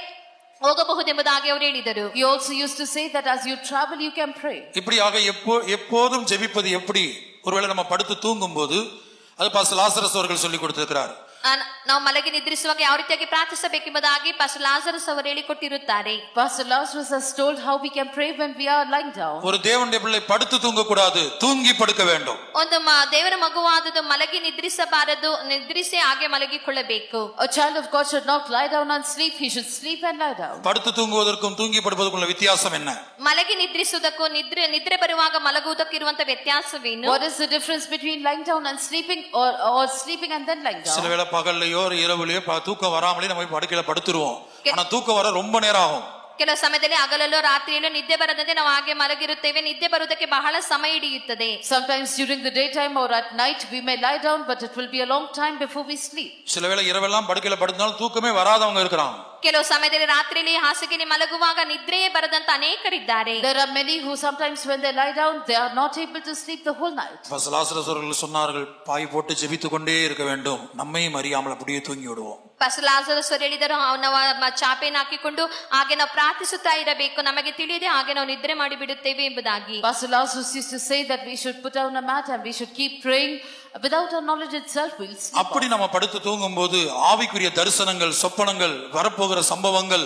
ಹೋಗಬಹುದೆಂಬುದಾಗಿ ಅವರು ಹೇಳಿದರು. He also used to say that as you travel, you can pray. இப்படியாக எப்போதும் ஜெபிப்பது எப்படி, ஒருவேளை நம்ம படுத்து தூங்கும் போது, அது பாஸ்டர் லாசரஸ் அவர்கள் சொல்லி கொடுத்திருக்கிறார். ನಾವು ಮಲಗಿ ನಿದ್ರಿಸುವಾಗ ಯಾವ ರೀತಿಯಾಗಿ ಪ್ರಾರ್ಥಿಸಬೇಕೆಂಬುದಾಗಿ ಪಾಸ್ಟರ್ ಲಾಜರಸ್ ಅವರು ಹೇಳಿಕೊಟ್ಟಿರುತ್ತಾರೆ. Pastor Lazarus has told how we can pray when we are lying down. ஒரு தேவனுடைய பிள்ளை படுத்து தூங்க கூடாது, தூங்கி படுக்க வேண்டும். ಒಂದು ದೇವರ ಮಗುವಾದದ್ದು ಮಲಗಿ ನಿದ್ರಿಸಬಾರದು, ನಿದ್ರಿಸಿ ಹಾಗೆ ಮಲಗಿಕೊಳ್ಳಬೇಕು. A child of God should not lie down and sleep, he should sleep and lie down. படுத்து தூங்குவதற்கும் தூங்கி படுப்பதற்குள்ள வித்தியாசம் என்ன? ಮಲಗಿ ನಿದ್ರಿಸುವುದಕ್ಕೂ ನಿದ್ರೆ ಬರುವಾಗ ಮಲಗುವುದಕ್ಕೆ ಇರುವಂತ ವ್ಯತ್ಯಾಸವೇನು? What is the difference between lying down and sleeping, or sleeping and then lying down? சில வேளை பகல்லையோ இரவுலையோ தூக்கம் வராமலே நம்ம படுக்கையில படுத்துருவோம், ஆனா தூக்கம் வர ரொம்ப நேரம் ஆகும். ಕೆಲವು ಸಮಯದಲ್ಲಿ ಹಗಲಲ್ಲೋ ರಾತ್ರಿಯಲ್ಲೋ ನಿದ್ದೆ ಬರದಂತೆ ನಾವು ಹಾಗೆ ಮಲಗಿರುತ್ತೇವೆ, ನಿದ್ದೆ ಬರುವುದಕ್ಕೆ ಬಹಳ ಸಮಯ ಹಿಡಿಯುತ್ತದೆ. Sometimes during the daytime or at night we may lie down, but it will be a long time before we sleep. சில வேளை இரவெல்லாம் படுக்கையில படுத்தாலும் தூக்கமே வராதவங்க இருக்கிறாங்க. ಕೆಲವು ಸಮಯದಲ್ಲಿ ರಾತ್ರಿಯಲ್ಲಿ ಹಾಸಿಗೆಯಲ್ಲಿ ಮಲಗುವಾಗ ನಿದ್ರೆಯೇ ಬರದಂತ ಅನೇಕರಿದ್ದಾರೆ. There are many who sometimes when they lie down, they are not able to sleep the whole night. Pastor Lazarus அவர்கள் சொன்னார்கள், பாய் போட்டு ஜெபித்துக் கொண்டே இருக்க வேண்டும், நம்மையும் அறியாமல் அப்படியே தூங்கி விடுவோம். ಪಾಸ್ಟರ್ ಲಾಜರಸ್ ಅವರು ಹೇಳಿದರು, ನಾವು ಚಾಪೆಯನ್ನು ಹಾಕಿಕೊಂಡು ಹಾಗೆ ನಾವು ಪ್ರಾರ್ಥಿಸುತ್ತಾ ಇರಬೇಕು, ನಮಗೆ ತಿಳಿಯದೆ ಹಾಗೆ ನಾವು ನಿದ್ರೆ ಮಾಡಿ ಬಿಡುತ್ತೇವೆ ಎಂಬುದಾಗಿ. Pastor Lazarus used to say that we should put down a mat and we should keep praying. Without our knowledge itself, we'll sleep. அப்படி நம்ம படுத்து தூங்கும் போது ஆவிக்குரிய தரிசனங்கள், சொப்பனங்கள், வரப்போகிற சம்பவங்கள்,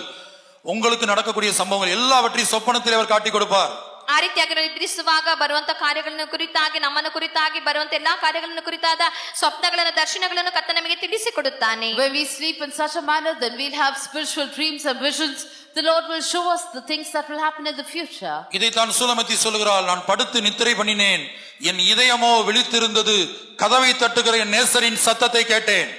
உங்களுக்கு நடக்கக்கூடிய சம்பவங்கள் எல்லாவற்றையும் சொப்பனத்தில் அவர் காட்டி கொடுப்பார். ಆ ರೀತಿಯಾಗಿ ನಿದ್ರಿಸುವಾಗ ಬರುವಂತ ಕಾರ್ಯಗಳನ್ನು ಕುರಿತಾಗಿ, ನಮ್ಮನ್ನು ಕುರಿತಾಗಿ ಬರುವಂತ ಎಲ್ಲಾ ಕಾರ್ಯಗಳನ್ನು ಕುರಿತಾದ ಸ್ವಪ್ನಗಳನ್ನು, ದರ್ಶನಗಳನ್ನು ಕರ್ತ ನಮಗೆ ತಿಳಿಸಿಕೊಡುತ್ತಾನೆ. When we sleep in such a manner, then we'll have spiritual dreams and visions. The Lord will show us the things that will happen in the future. இதைத்தான் சூலமத்தி சொல்கிறாள், நான் படுத்து நித்திரை பண்ணினேன், என் இதயமோ விழித்திருந்தது, கதவை தட்டுகிற என் நேசரின் சத்தத்தை கேட்டேன்.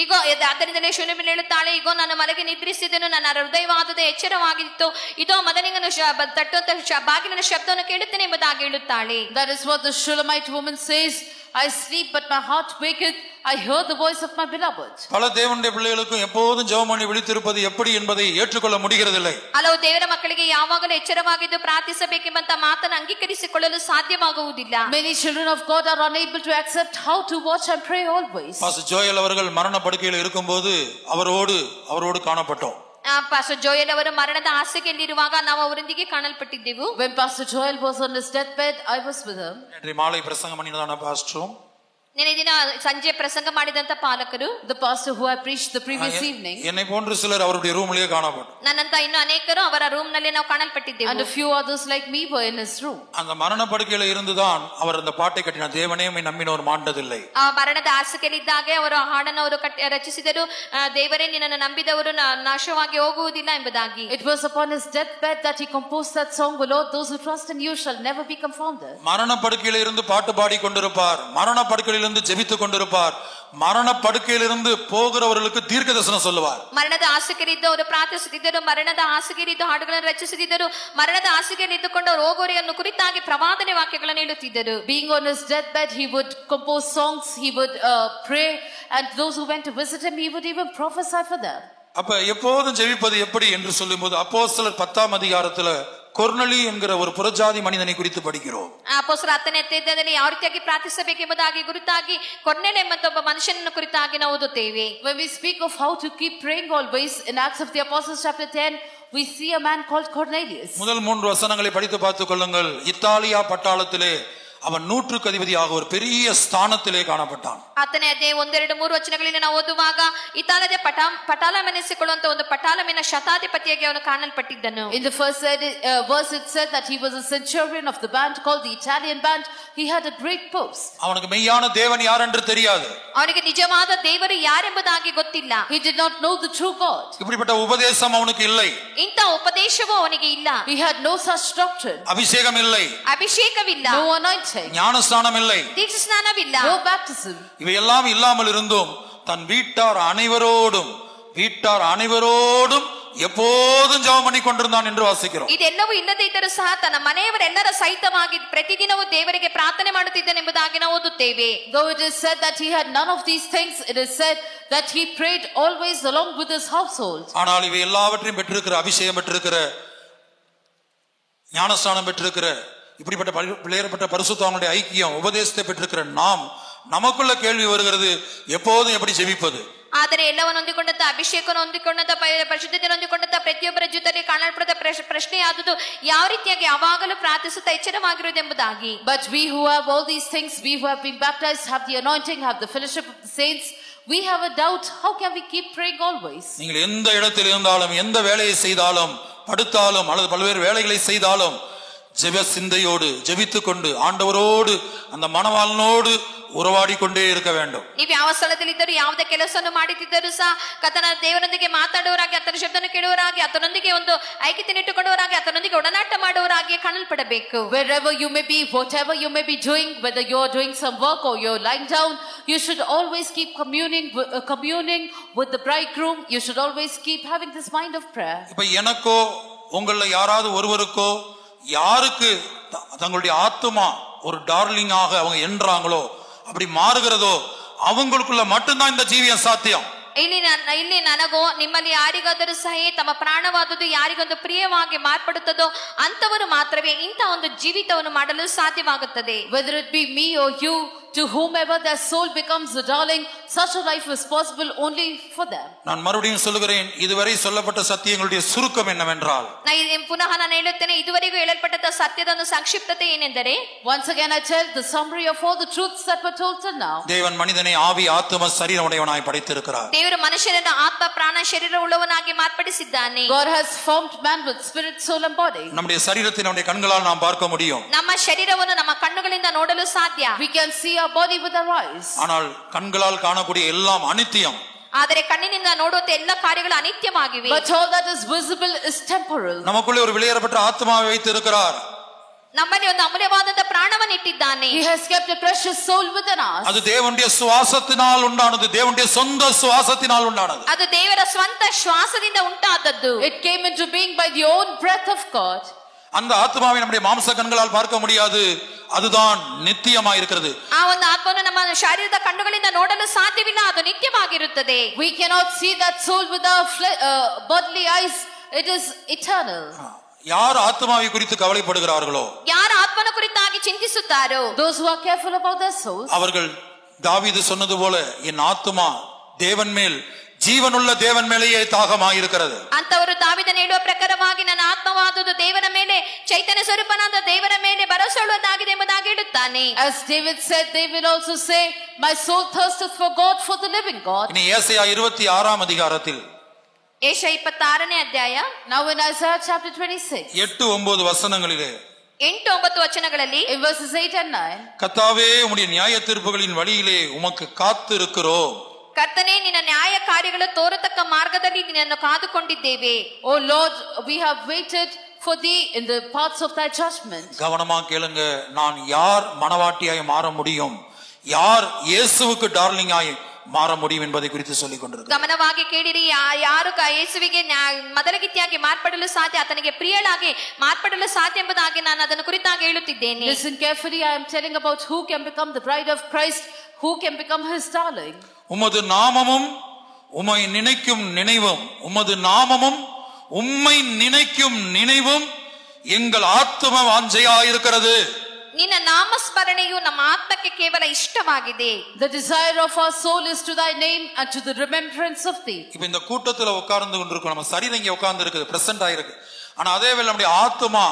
ಈಗ ಆದ್ದರಿಂದಲೇ ಶೂನ್ಯದಲ್ಲಿ ಹೇಳುತ್ತಾಳೆ, ಈಗ ನಾನು ಮಲಗಿ ನಿದ್ರಿಸಿದೆನು, ನನ್ನ ಹೃದಯವಾದದ ಎಚ್ಚರವಾಗಿತ್ತು, ಇದೋ ಮದನಿಂಗನು ತಟ್ಟುವಂತ ಬಾಗಿಲಿನ ಶಬ್ದವನ್ನು ಕೇಳುತ್ತೇನೆ ಎಂಬುದಾಗಿ ಹೇಳುತ್ತಾಳೆ. That is what the Shulamite woman says. I sleep but my heart waketh, I hear the voice of my beloved. பல தேவனுடைய பிள்ளைகளுக்கும் எப்போதும் ஜெபம் பண்ணி விழித்திருப்பது எப்படி என்பதை ஏற்றுக்கொள்ள முடிகிறதில்லை. ಹಲವು ದೇವರ ಮಕ್ಕಳಿಗೆ ಯಾವಾಗಲೂ ಎಚ್ಚರವಾಗಿದ್ದು ಪ್ರಾರ್ಥಿಸಬೇಕೆಂಬಂತ ಮಾತನ್ನು ಅಂಗೀಕರಿಸಿಕೊಳ್ಳಲು ಸಾಧ್ಯವಾಗುವುದಿಲ್ಲ. Many children of God are unable to accept how to watch and pray always. Pastor Joel அவர்கள் மரண படுக்கையில் இருக்கும்போது அவரோடு காணப்பட்டோம். ಪಾಸ್ಟರ್ ಜೋಯಲ್ ಅವರು ಮರಣದ ಹಾಸಿಗೆಯಲ್ಲಿರುವಾಗ ನಾವು ಅವರೊಂದಿಗೆ ಕಾಣಲ್ಪಟ್ಟಿದ್ದೆವು. When Pastor Joel was on his deathbed, I was with him. நேற்று மாலை பிரசங்கம் பண்ணினதான பாஸ்டரும் ನಿನ್ನೆ ದಿನ ಸಂಜೆ ಪ್ರಸಂಗ ಮಾಡಿದಂತ ಪಾಲಕರು, The pastor who I preached the previous evening, என்னை போன்ற சிலர் அவருடைய ரூம்லயே காணப்பட்டோம். ನನ್ನಂತ ಇನ್ನು ಅನೇಕರು ಅವರ ರೂಮ್ ನಲ್ಲಿ ನಾವು ಕಾಣಲ್ಪಟ್ಟಿದ್ದೆವು. and a few others like me were in his room. அந்த மரண படுக்கையில இருந்துதான் அவர் அந்த பாட்டை கட்டினார், தேவனே உம்மை நம்பினோர் மாண்டதில்லை. ಆ ಮರಣದ ಹಾಸಿಗೆಯಲ್ಲಿದ್ದಾಗೆ ಅವರು ಆ ಹಾಡನ್ನು ಅವರು ರಚಿಸಿದರು, ದೇವರೇ ನಿನ್ನನ್ನು ನಂಬಿದವರು ನಾಶವಾಗಿ ಹೋಗುವುದಿಲ್ಲ ಎಂಬುದಾಗಿ. It was upon his deathbed that he composed that song, O Lord, those who trust in you shall never be confounded. மரண படுக்கையில இருந்து பாட்டு பாடி கொண்டிருப்பார், மரண படுக்கையிலிருந்து ஜெபித்துக் கொண்டிருப்பார், மரண படுக்கையிலிருந்து போகிறவர்களுக்கு தீர்க்க தரிசனம் சொல்லுவார். ಮರಣದ ಹಾಸಿಗೆಯಲ್ಲಿದ್ದು ಅವರು ಪ್ರಾರ್ಥಿಸುತ್ತಿದ್ದರು, ಮರಣದ ಹಾಸಿಗೆಯಲ್ಲಿದ್ದು ಹಾಡುಗಳನ್ನು ರಚಿಸುತ್ತಿದ್ದರು, ಮರಣದ ಹಾಸಿಗೆಯಲ್ಲಿ ಇದ್ದುಕೊಂಡು ಅವರು ಹೋಗುವವರನ್ನು ಕುರಿತಾಗಿ ಪ್ರವಾದನೆ ವಾಕ್ಯಗಳನ್ನು ಹೇಳುತ್ತಿದ್ದರು. Being on his deathbed, he would compose songs, he would pray, and those who went to visit him, he would even prophesy for them. அப்ப எப்போதும் ஜெபிப்பது எப்படி என்று சொல்லும்போது அப்போஸ்தலர் 10ஆம் அதிகாரத்துல ಕೊರ್ನಲಿ என்கிற ஒரு புறஜாதி மனிதனை குறித்து படிக்கிறோம். ಅಪೊಸ್ತಲರ 10ನೇ ಅಧ್ಯಾಯದಲ್ಲಿ ಯಾವ ರೀತಿಯಾಗಿ ಪ್ರಾರ್ಥಿಸಬೇಕೆಂಬುದಾಗಿ ಗುರುತಾಗಿ ಕೊರ್ನೆಲಿ ಎಂಬ ಒಬ್ಬ ಮನುಷ್ಯನನ್ನು ಕುರಿತಾಗಿ ನಾವು ಓದುತ್ತೇವೆ. When we speak of how to keep praying always, in Acts of the Apostles chapter 10, we see a man called Cornelius. முதல் 3 வசனங்களை படித்து பார்த்துக் கொள்ளுங்கள். இத்தாலியா பட்டாளத்திலே அவன் 100க்கு அதிபதியாக ஒரு பெரிய ஸ்தானத்திலே காணப்பட்டான். 10ನೇ ಅಧ್ಯಾಯ 1, 2, 3 ವಚನಗಳಲ್ಲಿ ನಾವು ಓದುವಾಗ ಇತಾಲಿಯ ಪಟಾಲಮೆನಿಸಿಕೊಳ್ಳುವಂತ ಒಂದು ಪಟಾಲಮಿನ ಶತಾಧಿಪತಿಯಾಗಿ ಅವನು ಕಾಣಲ್ಪಟ್ಟಿದ್ದನು. In the first verse it said that he was a centurion of the band called the Italian band. He had a great post. அவனுக்கு மெய்யான தேவன் யார் என்று தெரியாது. ಅವನಿಗೆ ನಿಜವಾದ ದೇವರು ಯಾರೆಂಬುದಾಗಿ ಗೊತ್ತಿಲ್ಲ. He did not know the true God. இப்படிப்பட்ட உபதேசம் அவனுக்கு இல்லை. ಇಂಥ ಉಪದೇಶವೂ ಅವನಿಗೆ ಇಲ್ಲ. He had no such doctrine. அபிஷேகம் இல்லை. ಅಭಿಷೇಕವಿಲ್ಲ. No anointing. ஞானஸ்நானம் இல்லை. ದೀಕ್ಷಾಸ್ನಾನವಿಲ್ಲ. No baptism. இவையெல்லாம் இல்லாமல் இருந்தும் தன் வீட்டார் அனைவரோடும் எப்போதும் ஜெபம் பண்ணி கொண்டிருந்தான் என்று வாசிக்கிறோம். ಇದೆಲ್ಲವೂ ಇಲ್ಲದೆ ಇದ್ದರೂ ಸಹ ತನ್ನ ಮನೆಯವರೆಲ್ಲರ ಸಹಿತವಾಗಿ ಪ್ರತಿದಿನವೂ ದೇವರಿಗೆ ಪ್ರಾರ್ಥನೆ ಮಾಡುತ್ತಿದ್ದನೆಂಬುದಾಗಿ ನಾವು ಓದುತ್ತೇವೆ. Though it is said that he had none of these things, it is said that he prayed always along with his household. ஆனால் இவை எல்லாவற்றையும் பெற்றிருக்கிற, அபிஷேகம் பெற்றிருக்கிற, ஞானஸ்நானம் பெற்றிருக்கிற, இப்படிப்பட்ட பிள்ளையப்பட்ட பரிசுத்தவான்களுடைய ஐக்கியம், உபதேசத்தை பெற்றிருக்கிற நாம், நமக்குள்ள கேள்வி வருகிறது, எப்போதும் எப்படி ஜெபிப்பது? ಆದರೆ ಎಲ್ಲವನ್ನು ಹೊಂದಿಕೊಂಡಂತ ಅಭಿಷೇಕವನ್ನು ಹೊಂದಿಕೊಂಡಂತ ಪರಿಶುದ್ಧತೆಯನ್ನು ಹೊಂದಿಕೊಂಡಂತ ಪ್ರತಿಯೊಬ್ಬರ ಜೊತೆಯಲ್ಲಿ ಕಾಣಲ್ಪಡುತ್ತ ಪ್ರಶ್ನೆ ಆದುದು ಯಾವ ರೀತಿಯಾಗಿ ಯಾವಾಗಲೂ ಪ್ರಾರ್ಥಿಸುತ್ತಾ ಎಚ್ಚರವಾಗಿರುವುದೆಂಬುದಾಗಿ. But we who have all these things, we who have been baptized, have the anointing, have the fellowship of the saints, we have a doubt, how can we keep praying always? நீங்கள் எந்த இடத்தில் இருந்தாலும், எந்த வேலையை செய்தாலும், படுத்தாலும் அல்லது பல்வேறு வேலைகளை செய்தாலும் ஜெப சிந்தையோடு ஜெபித்துக் கொண்டு ஆண்டவரோடு அந்த மனவாளனோடு ಉರವಾಡಿ ಕೊಂಡೇ ಇರಕ வேண்டும். ನೀವು ಯಾವ ಸ್ಥಳದಲ್ಲಿದ್ದರೂ ಯಾವುದೇ ಕೆಲಸವನ್ನು ಮಾಡುತ್ತಿದ್ದರೂ ಸಹ ಕರ್ತನ ದೇವರೊಂದಿಗೆ ಮಾತಾಡುವವರಾಗಿ, ಆತನ ಶಬ್ದವನ್ನು ಕೇಳುವವರಾಗಿ, ಆತನೊಂದಿಗೆ ಒಂದು ಐಕ್ಯತೆಯನ್ನು ಇಟ್ಟುಕೊಂಡವರಾಗಿ, ಆತನೊಂದಿಗೆ ಒಡನಾಟ ಮಾಡುವವರಾಗಿ ಕಾಣಲ್ಪಡಬೇಕು. Wherever you may be, whatever you may be doing, whether you are doing some work or you are lying down, you should always keep communing with the bridegroom. You should always keep having this mind of prayer. இப்ப எனக்கோ உங்கள யாராவது ஒருவருக்கோ யாருக்கு தங்களுடைய ஆத்துமா ஒரு டார்லிங்காக அவங்க என்றாங்களோ, அப்படி மாறுகிறதோ, அவங்களுக்குள்ள மட்டும்தான் இந்த ஜீவியம் சாத்தியம். ಇಲ್ಲಿ ನನಗೋ ನಿಮ್ಮಲ್ಲಿ ಯಾರಿಗಾದರೂ ಸಹ ತಮ್ಮ ಪ್ರಾಣವಾದುದು ಯಾರಿಗೊಂದು ಪ್ರಿಯವಾಗಿ ಮಾರ್ಪಡುತ್ತದೋ ಅಂತವರು ಮಾತ್ರವೇ ಇಂಥ ಒಂದು ಜೀವಿತವನ್ನು ಮಾಡಲು ಸಾಧ್ಯವಾಗುತ್ತದೆ. Whether it be me or you, to whomever their soul becomes a darling, such a life is possible only for them. நான் மறுபடியும் சொல்லுகிறேன், இதுவரை சொல்லப்பட்ட சத்தியங்களுடைய சுருக்கம் என்னவென்றால், ಪುನಃ ನಾನು ಹೇಳುತ್ತೇನೆ, ಇದುವರೆಗೂ ಹೇಳಲ್ಪಟ್ಟ ಸತ್ಯದ ಒಂದು ಸಂಕ್ಷಿಪ್ತತೆ ಏನೆಂದರೆ, once again I tell the summary of all the truths that were told till now. தேவன் மனிதனை ஆவி ஆத்தும சரீரம் உடையவனாய் படைத்திருக்கிறார். ದೇವರು ಮನುಷ್ಯನನ್ನು ಆತ್ಮ ಪ್ರಾಣ ಶರೀರ ಉಳ್ಳವನಾಗಿ ಮಾರ್ಪಡಿಸಿದ್ದಾನೆ. God has formed man with spirit, soul and body. நம்முடைய சரீரத்தை நம்முடைய கண்களால் நாம் பார்க்க முடியும். ನಮ್ಮ ಶರೀರವನ್ನು ನಮ್ಮ ಕಣ್ಣುಗಳಿಂದ ನೋಡಲು ಸಾಧ್ಯ. We can see our body with our eyes. ஆனால் கண்களால் காணக்கூடிய எல்லாம் அனித்தியம். ಆದರೆ ಕಣ್ಣಿನಿಂದ ನೋಡುವಂತ ಎಲ್ಲ ಕಾರ್ಯಗಳು ಅನಿತ್ಯವಾಗಿವೆ. But all that is visible is temporal. நமக்குள்ளே ஒரு வெளியேறப்பட்ட ஆத்மாவை வைத்திருக்கிறார். ನಮ್ಮಲ್ಲಿ ಒಂದು ಅಮೂಲ್ಯವಾದಂತ ಪ್ರಾಣವನ್ನು ಇಟ್ಟಿದ್ದಾನೆ. He has kept a precious soul within us. அது தேவனுடைய சுவாசத்தினால் உண்டானது, தேவனுடைய சொந்த சுவாசத்தினால் உண்டானது. ಅದು ದೇವರ ಸ್ವಂತ ಶ್ವಾಸದಿಂದ ಉಂಟಾದದ್ದು. It came into being by the own breath of God. அந்த ஆத்மாவை நம்முடைய மாம்ச கண்களால் பார்க்க முடியாது, அதுதான் நித்தியமாய் இருக்கிறது. ಆ ಒಂದು ಆತ್ಮವನ್ನು ನಮ್ಮ ಶರೀರದ ಕಣ್ಣುಗಳಿಂದ ನೋಡಲು ಸಾಧ್ಯವಿಲ್ಲ, ಅದು ನಿತ್ಯವಾಗಿರುತ್ತದೆ. We cannot see that soul with our bodily eyes. It is eternal. யார் ஆத்மாவை குறித்து கவலைப்படுகிறார்களோ, ಯಾರು ಆತ್ಮನ ಕುರಿತಾಗಿ ಚಿಂತಿಸುತ್ತಾರೋ, those who are careful about their souls, அவர்கள் தாவீது சொன்னது போல, என் ஆத்மா தேவன் மேல் ಜೀವನುಳ್ಳ ದೇವನ ಮೇಲೆಯೇ ತಾಗಮಾಗಿರುತ್ತದೆ. ಅಂತವರು ದಾವೀದನು ಹೇಳುವ ಪ್ರಕಾರವಾಗಿ ನನ್ನ ಆತ್ಮವಾದುದು ದೇವರ ಮೇಲೆ, ಚೈತನ್ಯ ಸ್ವರೂಪನಾದ ದೇವರ ಮೇಲೆ ಭರವಸೆಯುಳ್ಳದಾಗಿದೆ ಎಂಬುದಾಗಿ ಹೇಳುತ್ತಾನೆ. As David said, they will also say, my soul thirsteth for God, for the living God. இனி ஏசாயா 26ஆம் அதிகாரத்தில் ಏಷಯ 26ನೇ ಅಧ್ಯಾಯ, Now in Isaiah chapter 26, 8-9 வசனங்களிலே 8-9 ವಚನಗಳಲ್ಲಿ, in verses 8 and 9, கர்த்தாவே உம்முடைய நியாய தீர்ப்புகளின் வழியிலே உமக்கு காத்திருக்கிறோம். ಕರ್ತನೇ ನಿನ್ನ ನ್ಯಾಯ ಕಾರ್ಯಗಳು ತೋರತಕ್ಕ ಮಾರ್ಗದಲ್ಲಿ ನಿನ್ನನ್ನು ಕಾದುಕೊಂಡಿದ್ದೇವೆ. O Lord, we have waited for thee in the paths of thy judgment. கவனமா கேளுங்க. நான் யார் மனவாட்டியாய் மாற முடியும், யார் இயேசுவுக்கு டார்லிங்காய் மாற முடியும் என்பதை குறித்து சொல்லிக் கொண்டிருக்கிறேன். ಗಮನವಾಗಿ ಕೇಳಿರಿ. ಯಾರು ಯೇಸುವಿಗೆ ಮೊದಲಗಿತ್ತಿಯಾಗಿ ಮಾರ್ಪಡಲು ಸಾಧ್ಯ, ಆತನಿಗೆ ಪ್ರಿಯಳಾಗಿ ಮಾರ್ಪಡಲು ಸಾಧ್ಯ ಎಂಬುದಾಗಿ ನಾನು ಅದನ್ನು ಕುರಿತಾಗಿ ಹೇಳುತ್ತಿದ್ದೇನೆ. Listen carefully, I am telling about who can become the bride of Christ, who can become his darling. உமது நாமமும் உம்மை நினைக்கும் நினைவும், உமது நாமமும் உம்மை நினைக்கும் நினைவும் எங்கள் ஆத்தும வாஞ்சையாயிருக்கிறது. ನಿನ್ನ ನಾಮಸ್ಮರಣೆಯು ನಮ್ಮ ಆತ್ಮಕ್ಕೆ ಕೇವಲ ಇಷ್ಟವಾಗಿದೆ. The desire of our soul is to thy name and to the remembrance of thee. இப்ப இந்த கூட்டத்துல உட்கார்ந்து கொண்டிருக்கோம், நம்ம சரீரம் இங்க உட்கார்ந்து இருக்குது, பிரசன்ட் ஆயிருக்கு. ஆனா அதே வேளை நம்முடைய ஆத்துமா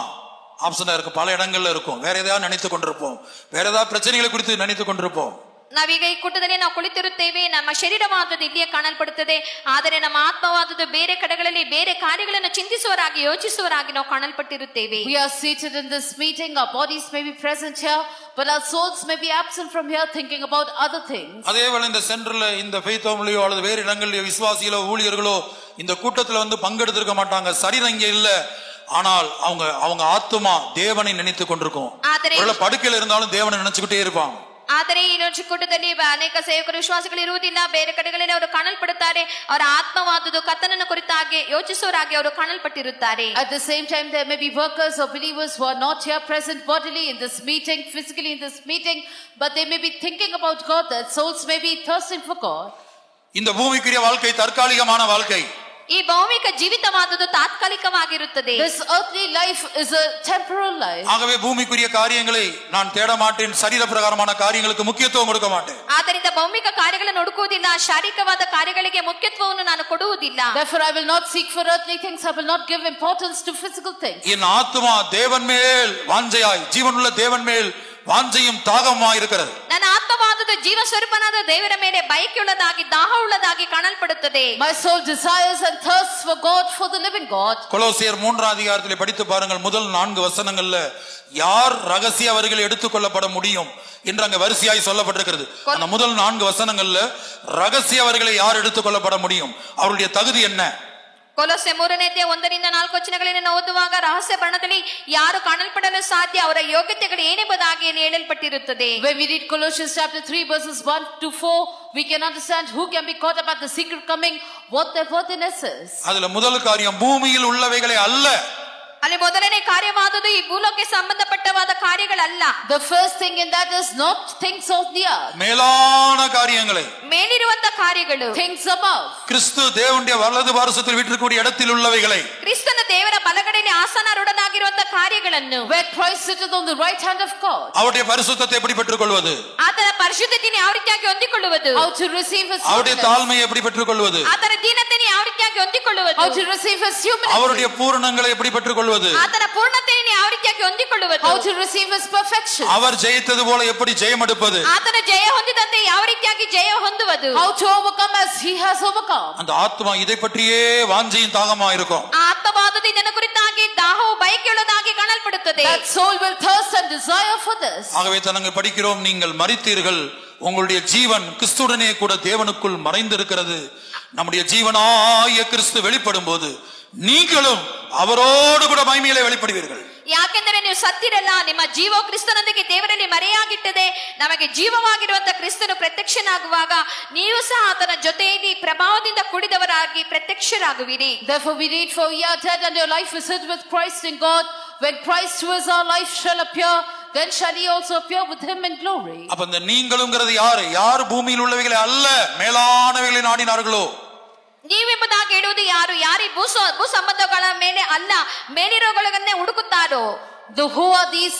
ஆப்சண்டா இருக்கு, பல இடங்கள்ல இருக்கும். வேற ஏதாவது நினைத்து கொண்டிருப்போம், வேற ஏதாவது பிரச்சனைகளை குறித்து நினைத்து கொண்டிருப்போம். ನಾವೀಗ ಈ ಕೂಟದಲ್ಲಿ ನಾವು ಕುಳಿತಿರುತ್ತೇವೆ, ನಮ್ಮ ಶರೀರವಾದದ್ದು ಇಲ್ಲಿಯೇ ಕಾಣಲ್ಪಡುತ್ತದೆ, ಆದರೆ ನಮ್ಮ ಆತ್ಮವಾದದ್ದು ಬೇರೆ ಕಡೆಗಳಲ್ಲಿ ಬೇರೆ ಕಾರ್ಯಗಳನ್ನು ಚಿಂತಿಸುವರಾಗಿ ಯೋಚಿಸುವರಾಗಿ ನಾವು ಕಾಣಲ್ಪಟ್ಟಿರುತ್ತೇವೆ. We are seated in this meeting, our bodies may be present here, but our souls may be absent from here thinking about other things. அதே வேளை இந்த சென்டர்ல இந்த ஃபெய்த் ஹோம்லயோ அல்லது வேறு இடங்களிலோ விசுவாசிகளோ ஊழியர்களோ இந்த கூட்டத்துல வந்து பங்கெடுத்திருக்க மாட்டாங்க. சரீரம் இங்க இல்ல, ஆனால் அவங்க ஆத்துமா தேவனை நினைத்து கொண்டிருக்கும். ஒருவேளை படுக்கையில இருந்தாலும் தேவனை நினைச்சுக்கிட்டே இருப்பாங்க. ಆದರೆ ಈ ಕೂಟದಲ್ಲಿ ಅನೇಕ ಸೇವಕರು ವಿಶ್ವಾಸಿಗಳು ಇರುವುದಿಲ್ಲ, ಬೇರೆ ಕಡೆಗಳಲ್ಲಿ ಅವರು ಕಾಣಲ್ಪಡುತ್ತಾರೆ. ಅವರ ಆತ್ಮವಾದುದು ಕರ್ತನನ್ನು ಕುರಿತಾಗಿ ಯೋಚಿಸುವರಾಗಿ ಅವರು ಕಾಣಲ್ಪಟ್ಟಿರುತ್ತಾರೆ. At the same time, there may be workers or believers who are not here present bodily in this meeting, physically in this meeting, but they may be thinking about God. Their souls may be thirsting for God. இந்த பூமிக்குரிய வாழ்க்கை தற்காலிகமான வாழ்க்கை. ಈ ಭೌಮಿಕ ಜೀವಿತವಾದುದು ತಾತ್ಕಾಲಿಕವಾಗಿರುತ್ತದೆ. This earthly life is a temporal life. ஆகவே பூமிக்குரிய காரியங்களை நான் தேட மாட்டேன், சரீர பிரகாரமான காரியங்களுக்கு முக்கியத்துவம் கொடுக்க மாட்டேன். ಆದ್ದರಿಂದ ಭೌಮಿಕ ಕಾರ್ಯಗಳನ್ನು ಹುಡುಕುವುದಿಲ್ಲ, ಶಾರೀರಿಕವಾದ ಕಾರ್ಯಗಳಿಗೆ ಮುಖ್ಯತ್ವವನ್ನು ನಾನು ಕೊಡುವುದಿಲ್ಲ. Therefore I will not seek for earthly things, I will not give importance to physical things. என் ஆத்துமா தேவன் மேல் வாஞ்சையாய், ஜீவனுள்ள தேவன் மேல் வாஞ்சையும் தாகமாய் இருக்கிறது. ನನ್ನ ಆತ್ಮವಾದದ್ದು ಜೀವ ಸ್ವರೂಪನಾದ ದೇವರ ಮೇಲೆ ಬಯಕೆಯುಳ್ಳದಾಗಿ ದಾಹವುಳ್ಳದಾಗಿ ಕಾಣಲ್ಪಡುತ್ತದೆ. My soul desires and thirsts for God, for the living God. கொலோசியர் 3ஆம் அதிகாரத்திலே படித்து பாருங்கள். முதல் 4 வசனங்கள்ல யார் ரகசிய வரிகளை எடுத்துக்கொள்ளப்பட முடியும் என்று அங்க வரிசையாய் சொல்லப்பட்டிருக்கிறது. அந்த முதல் 4 வசனங்கள்ல ரகசிய வரிகளை யார் எடுத்துக்கொள்ளப்பட முடியும், அவருடைய தகுதி என்ன? ಕೊಲೊಸ್ಸೆ 3ನೇ ಅಧ್ಯಾಯ 1-4 ವಚನಗಳನ್ನು ಓದುವಾಗ ರಹಸ್ಯ ವರ್ಣದಲ್ಲಿ ಯಾರು ಕಾಣಲ್ಪಡಲು ಸಾಧ್ಯ, ಅವರ ಯೋಗ್ಯತೆಗಳು ಏನೆಂಬುದಾಗಿ ಹೇಳಲ್ಪಟ್ಟಿರುತ್ತದೆ. When we read Colossians chapter 3 verses 1-4, we can understand who can be caught up at the secret coming, what their worthiness is. அதுல முதல் காரியம் பூமியில் உள்ளவைகளை அல்ல. ಅಲ್ಲಿ ಮೊದಲನೇ ಕಾರ್ಯವಾದುದು ಈ ಭೂಲೋಕಕ್ಕೆ ಸಂಬಂಧಪಟ್ಟವಾದ ಕಾರ್ಯಗಳಲ್ಲ. The first thing in that is not things of the earth. மேலான காரியங்களை, ಮೇಲಿರುವಂತ ಕಾರ್ಯಗಳು, things above. கிறிஸ்து தேவனுடைய வலது பாரசத்தில் வீற்றிருக்கக்கூடிய இடத்தில் உள்ளவைகளை, ಕ್ರಿಸ್ತನ ದೇವರ ಬಲಗಡೆಯಲ್ಲಿ ಆಸನಾರೂಢನಾಗಿರುವಂತ ಕಾರ್ಯಗಳನ್ನು, Where Christ sitteth on the right hand of God. அவருடைய பரிசுத்தத்தை எப்படி பெற்றுக்கொள்வது, ಆತನ ಪರಿಶುದ್ಧತೆಯನ್ನು ಯಾವ ರೀತಿಯಾಗಿ ಹೊಂದಿಕೊಳ್ಳುವುದು, How to receive his அவருடைய holiness. தாழ்மையை எப்படி பெற்றுக்கொள்வது, ಆತನ ದೀನತೆಯನ್ನು ಯಾವ ರೀತಿಯಾಗಿ ಹೊಂದಿಕೊಳ್ಳುವುದು, How to receive his humility. அவருடைய பூரணங்களை எப்படி பெற்றுக்கொள்வது, ಆತನ ಪೂರ್ಣತೆಯನ್ನು ಯಾವ ರೀತಿಯಾಗಿ ಹೊಂದಿಕೊಳ್ಳುವುದು, How to receive his perfection. அவர் ஜெயித்தது போல எப்படி ஜெயம் எடுப்பது, ಆತನ ಜಯ ಹೊಂದಿದಂತೆ ಯಾವ ರೀತಿಯಾಗಿ ಜಯ ಹೊಂದುವುದು, How to overcome as he has overcome. அந்த ஆத்மா இதை பற்றியே வாஞ்சையும் தாகமா இருக்கும். ಆತ್ಮವಾದದ್ದು ಇದನ್ನು ಕುರಿತಾಗಿ ದಾಹವು ಬಯಕೆಯುಳ್ಳದಾಗಿ ಕಾಣಲ್ಪಡುತ್ತದೆ. That soul will thirst and desire for this. ஆகவே நாங்கள் படிக்கிறோம், நீங்கள் மரித்தீர்கள், உங்களுடைய ஜீவன் கிறிஸ்துடனே கூட தேவனுக்குள் மறைந்திருக்கிறது. நம்முடைய ஜீவனாய கிறிஸ்து வெளிப்படும் போது நீங்களும் அவரோடு கூட மகிமையிலே வெளிப்படுவீர்கள். ಯಾಕೆಂದರೆ ನೀವು ಸತ್ತಿರಲ್ಲ, ನಿಮ್ಮ ಜೀವ ಕ್ರಿಸ್ತನೊಂದಿಗೆ ದೇವರಲ್ಲಿ ಮರೆಯಾಗಿಟ್ಟದೆ. ನಮಗೆ ಜೀವವಾಗಿರುವಂತ ಕ್ರಿಸ್ತನು ಪ್ರತ್ಯಕ್ಷನಾಗುವಾಗ ನೀವು ಸಹ ಆತನ ಜೊತೆಯಲ್ಲಿ ಪ್ರಭಾವದಿಂದ ಕೂಡಿದವರಾಗಿ ಪ್ರತ್ಯಕ್ಷರಾಗುವಿರಿ. Therefore we read, for ye are dead and your life is hid with Christ in God. When Christ who is our life shall appear, then shall he also appear with him in glory. அப்ப இந்த நீங்களும்ங்கிறது யாரு? யார் பூமியில் உள்ளவைகளை அல்ல மேலானவைகளை நாடினார்களோ. ನೀವೆಂಬುದಾಗಿ ಹೇಳುವುದು ಯಾರು? ಯಾರು ಭೂ ಸಂಬಂಧಗಳ ಮೇಲೆ ಅಲ್ಲ, ಮೇಲಿರೋಗಳನ್ನೇ ಹುಡುಕುತ್ತಾರೋ. Who are these?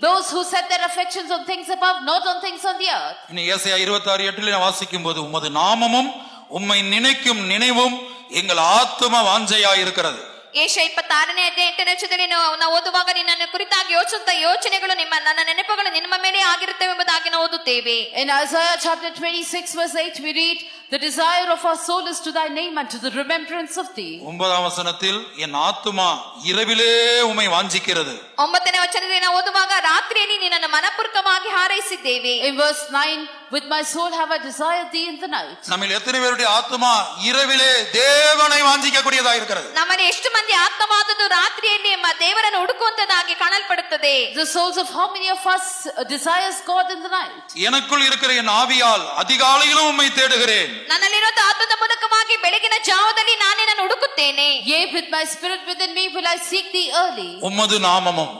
Those who set their affections on things above, not on things on the earth. இனி ஏசாயா 26:8 வாசிக்கும் போது உமது நாமமும் உம்மை நினைக்கும் நினைவும் எங்கள் ஆத்தும வாஞ்சையாய் இருக்கிறது. ಏಷ 26ನೇ ಅಧ್ಯಾಯ 8ನೇ ವಚನದಲ್ಲಿ ನಾವು ಓದುವಾಗ ನಿನ್ನನ್ನು ಕುರಿತಾಗಿ ಯೋಚಿಸುತ್ತ ಯೋಚನೆಗಳು ನನ್ನ ನೆನಪುಗಳು ನಿಮ್ಮ ಮೇಲೆ ಆಗಿರುತ್ತವೆ ಎಂಬುದಾಗಿ ನಾವು ಓದುತ್ತೇವೆ. In Isaiah chapter 26 verse 8 we read, the desire of our soul is to thy name and to the remembrance of thee. 9ஆம் வசனத்தில் என் ஆத்துமா இரவிலே உம்மை வாஞ்சிக்கிறது. 9ನೇ ವಚನದಲ್ಲಿ ನಾವು ಓದುವಾಗ ರಾತ್ರಿಯಲ್ಲಿ ನಿನ್ನನ್ನು ಮನಪೂರ್ವಕವಾಗಿ ಹಾರೈಸಿದ್ದೇವೆ. In verse 9, with my soul have I desired thee in the night. நம்மில் எத்தனை பேருடைய ஆத்துமா இரவிலே தேவனை வாஞ்சிக்கக்கூடியதா இருக்கிறது? ನಮ್ಮಲ್ಲಿ ಎಷ್ಟು ಮಂದಿ ಆತ್ಮವಾದದ್ದು ರಾತ್ರಿಯಲ್ಲಿ ದೇವರನ್ನು ಹುಡುಕುವಂತದಾಗಿ ಕಾಣಲ್ಪಡುತ್ತದೆ. The souls of how many of us desires God in the night? எனக்குள் இருக்கிற என் ஆவியால் அதிகாலையிலும் உம்மை தேடுகிறேன். ನನ್ನಲ್ಲಿರುವ ಆತ್ಮದ ಮೂಲಕವಾಗಿ ಬೆಳಗಿನ ಜಾವದಲ್ಲಿ ನಾನು ನಿನ್ನನ್ನು ಹುಡುಕುತ್ತೇನೆ. Yea, with my spirit within me will I seek thee early. உம்மது நாமமும்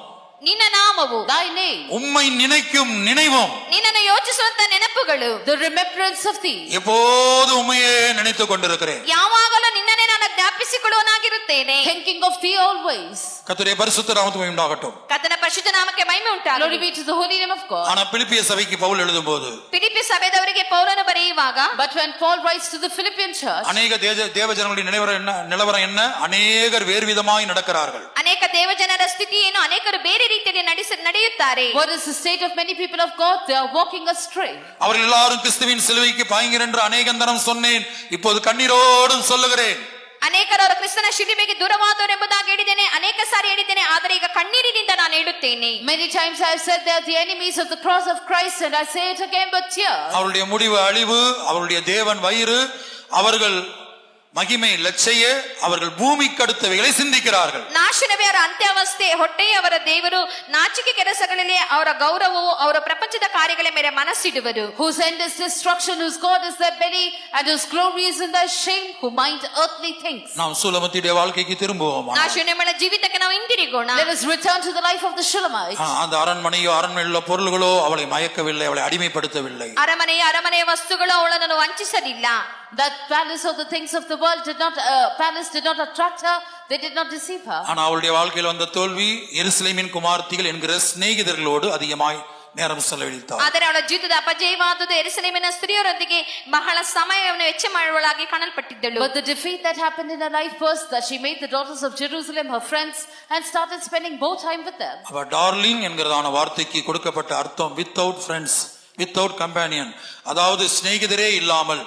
ನಿನ್ನ ನಾಮವು, thy name, உம்மை நினைக்கும் நினைவும், ನಿನ್ನನ್ನು ಯೋಚಿಸುವಂತ ನೆನಪುಗಳು, the remembrance of thee. எப்போது உம்மையே நினைத்துக் கொண்டிருக்கிறேன். ಯಾವಾಗಲೂ ನಿನ್ನನ್ನೇ ನಾನು ಜ್ಞಾಪಿಸಿಕೊಳ್ಳುವನಾಗಿರುತ್ತೇನೆ. Thinking of thee always. கர்த்தருடைய பரிசுத்த நாமத்துக்கு மகிமை உண்டாகட்டும். ಕರ್ತನ ಪರಿಶುದ್ಧ ನಾಮಕ್ಕೆ ಮಹಿಮೆ Glory ಉಂಟಾಗಲಿ. be to the holy name of God. ஆனா பிலிப்பிய சபைக்கு பவுல் எழுதும்போது, ಫಿಲಿಪ್ಪಿ ಸಭೆದವರಿಗೆ ಪೌಲನು ಬರೆಯುವಾಗ, But when Paul writes to the Philippian church, அநேக தேவஜனங்களுடைய நிலவரம் என்ன? அநேகர் வேறு விதமாய் நடக்கிறார்கள். ಅನೇಕ ದೇವಜನರ ಸ್ಥಿತಿ ಏನು? ಅನೇಕರು ಬೇರೆ ರೀತಿಯಲ್ಲಿ ನಡೆಯುತ್ತಾರೆ. what is the state of many people of God? They are walking astray. அவர்கள் எல்லாரும் கிறிஸ்துவின் சிலுவைக்கு பாய்கிறேன் என்று அநேகந்தரம் சொன்னேன், இப்போது கண்ணீரோடும் சொல்லுகிறேன். ಅನೇಕರು ಅವರು ಕ್ರಿಸ್ತನ ಶಿಲುಬೆಗೆ ದೂರವಾದವರು ಎಂಬುದಾಗಿ ಹೇಳಿದ್ದೇನೆ, ಅನೇಕ ಸಾರಿ ಹೇಳಿದ್ದೇನೆ, ಆದರೆ ಈಗ ಕಣ್ಣೀರಿನಿಂದ ನಾನು ಹೇಳುತ್ತೇನೆ. Many times I have said they are the enemies of the cross of Christ, and I say it again with tears. அவருடைய முடிவு அழிவு, அவருடைய தேவன் வயிறு, அவர்கள் மகிமை லட்சையே, அவர்கள் பூமிக்கு அடுத்தவைகளை சிந்திக்கிறார்கள். ನಾಶನವೇ ಅವರ ಅಂತ್ಯಾವಸ್ಥೆ, ಹೊಟ್ಟೆಯೇ ಅವರ ದೇವರು, ನಾಚಿಕೆ ಕೆಲಸಗಳಲ್ಲಿ ಅವರ ಗೌರವವು, ಅವರ ಪ್ರಪಂಚದ ಕಾರ್ಯಗಳ ಮೇಲೆ ಮನಸ್ಸಿಡುವರು. Whose end is destruction, whose God is their belly, and whose glory is in their shame, who mind earthly things. நாம் சூலமத்தியுடைய வாழ்க்கைக்கு திரும்புவோமா? ನಾಶನಮಳ ಜೀವಿತಕ್ಕೆ ನಾವು ಹಿಂದಿರುಗೋಣ. Let us return to the life of the Shulamite. அந்த அரண்மனையோ அரண்மனையில் உள்ள பொருள்களோ அவளை மயக்கவில்லை, அவளை அடிமைப்படுத்தவில்லை. ಅರಮನೆಯ ವಸ್ತುಗಳು ಅವಳನ್ನು ವಂಚಿಸಲಿಲ್ಲ. That palace of the things of the world did not attract her. They did not deceive her. ஆனா அவளுடைய வாழ்க்கையில் வந்த தோல்வி, எருசலேமின் குமார்த்திகள் என்கிற சிநேகிதர்களோடு அதிகமாய் நேரம் செலவழித்தார். ಆದರೆ ಅವಳ ಜೀವಿತದ ಅಪಜಯವಾದುದು ಎರುಸಲೇಮಿನ ಸ್ತ್ರೀಯರೊಂದಿಗೆ ಬಹಳ ಸಮಯವನ್ನು ವೆಚ್ಚ ಮಾಡುವಳಾಗಿ ಕಾಣಲ್ಪಟ್ಟಿದ್ದಳು. But the defeat that happened in her life was that she made the daughters of Jerusalem her friends and started spending more time with them. அவ டார்லிங் என்கிறதான வார்த்தைக்கு கொடுக்கப்பட்ட அர்த்தம் வித்தவுட் ஃப்ரெண்ட்ஸ், வித்தவுட் கம்பேனியன், அதாவது சிநேகிதரே இல்லாமல்,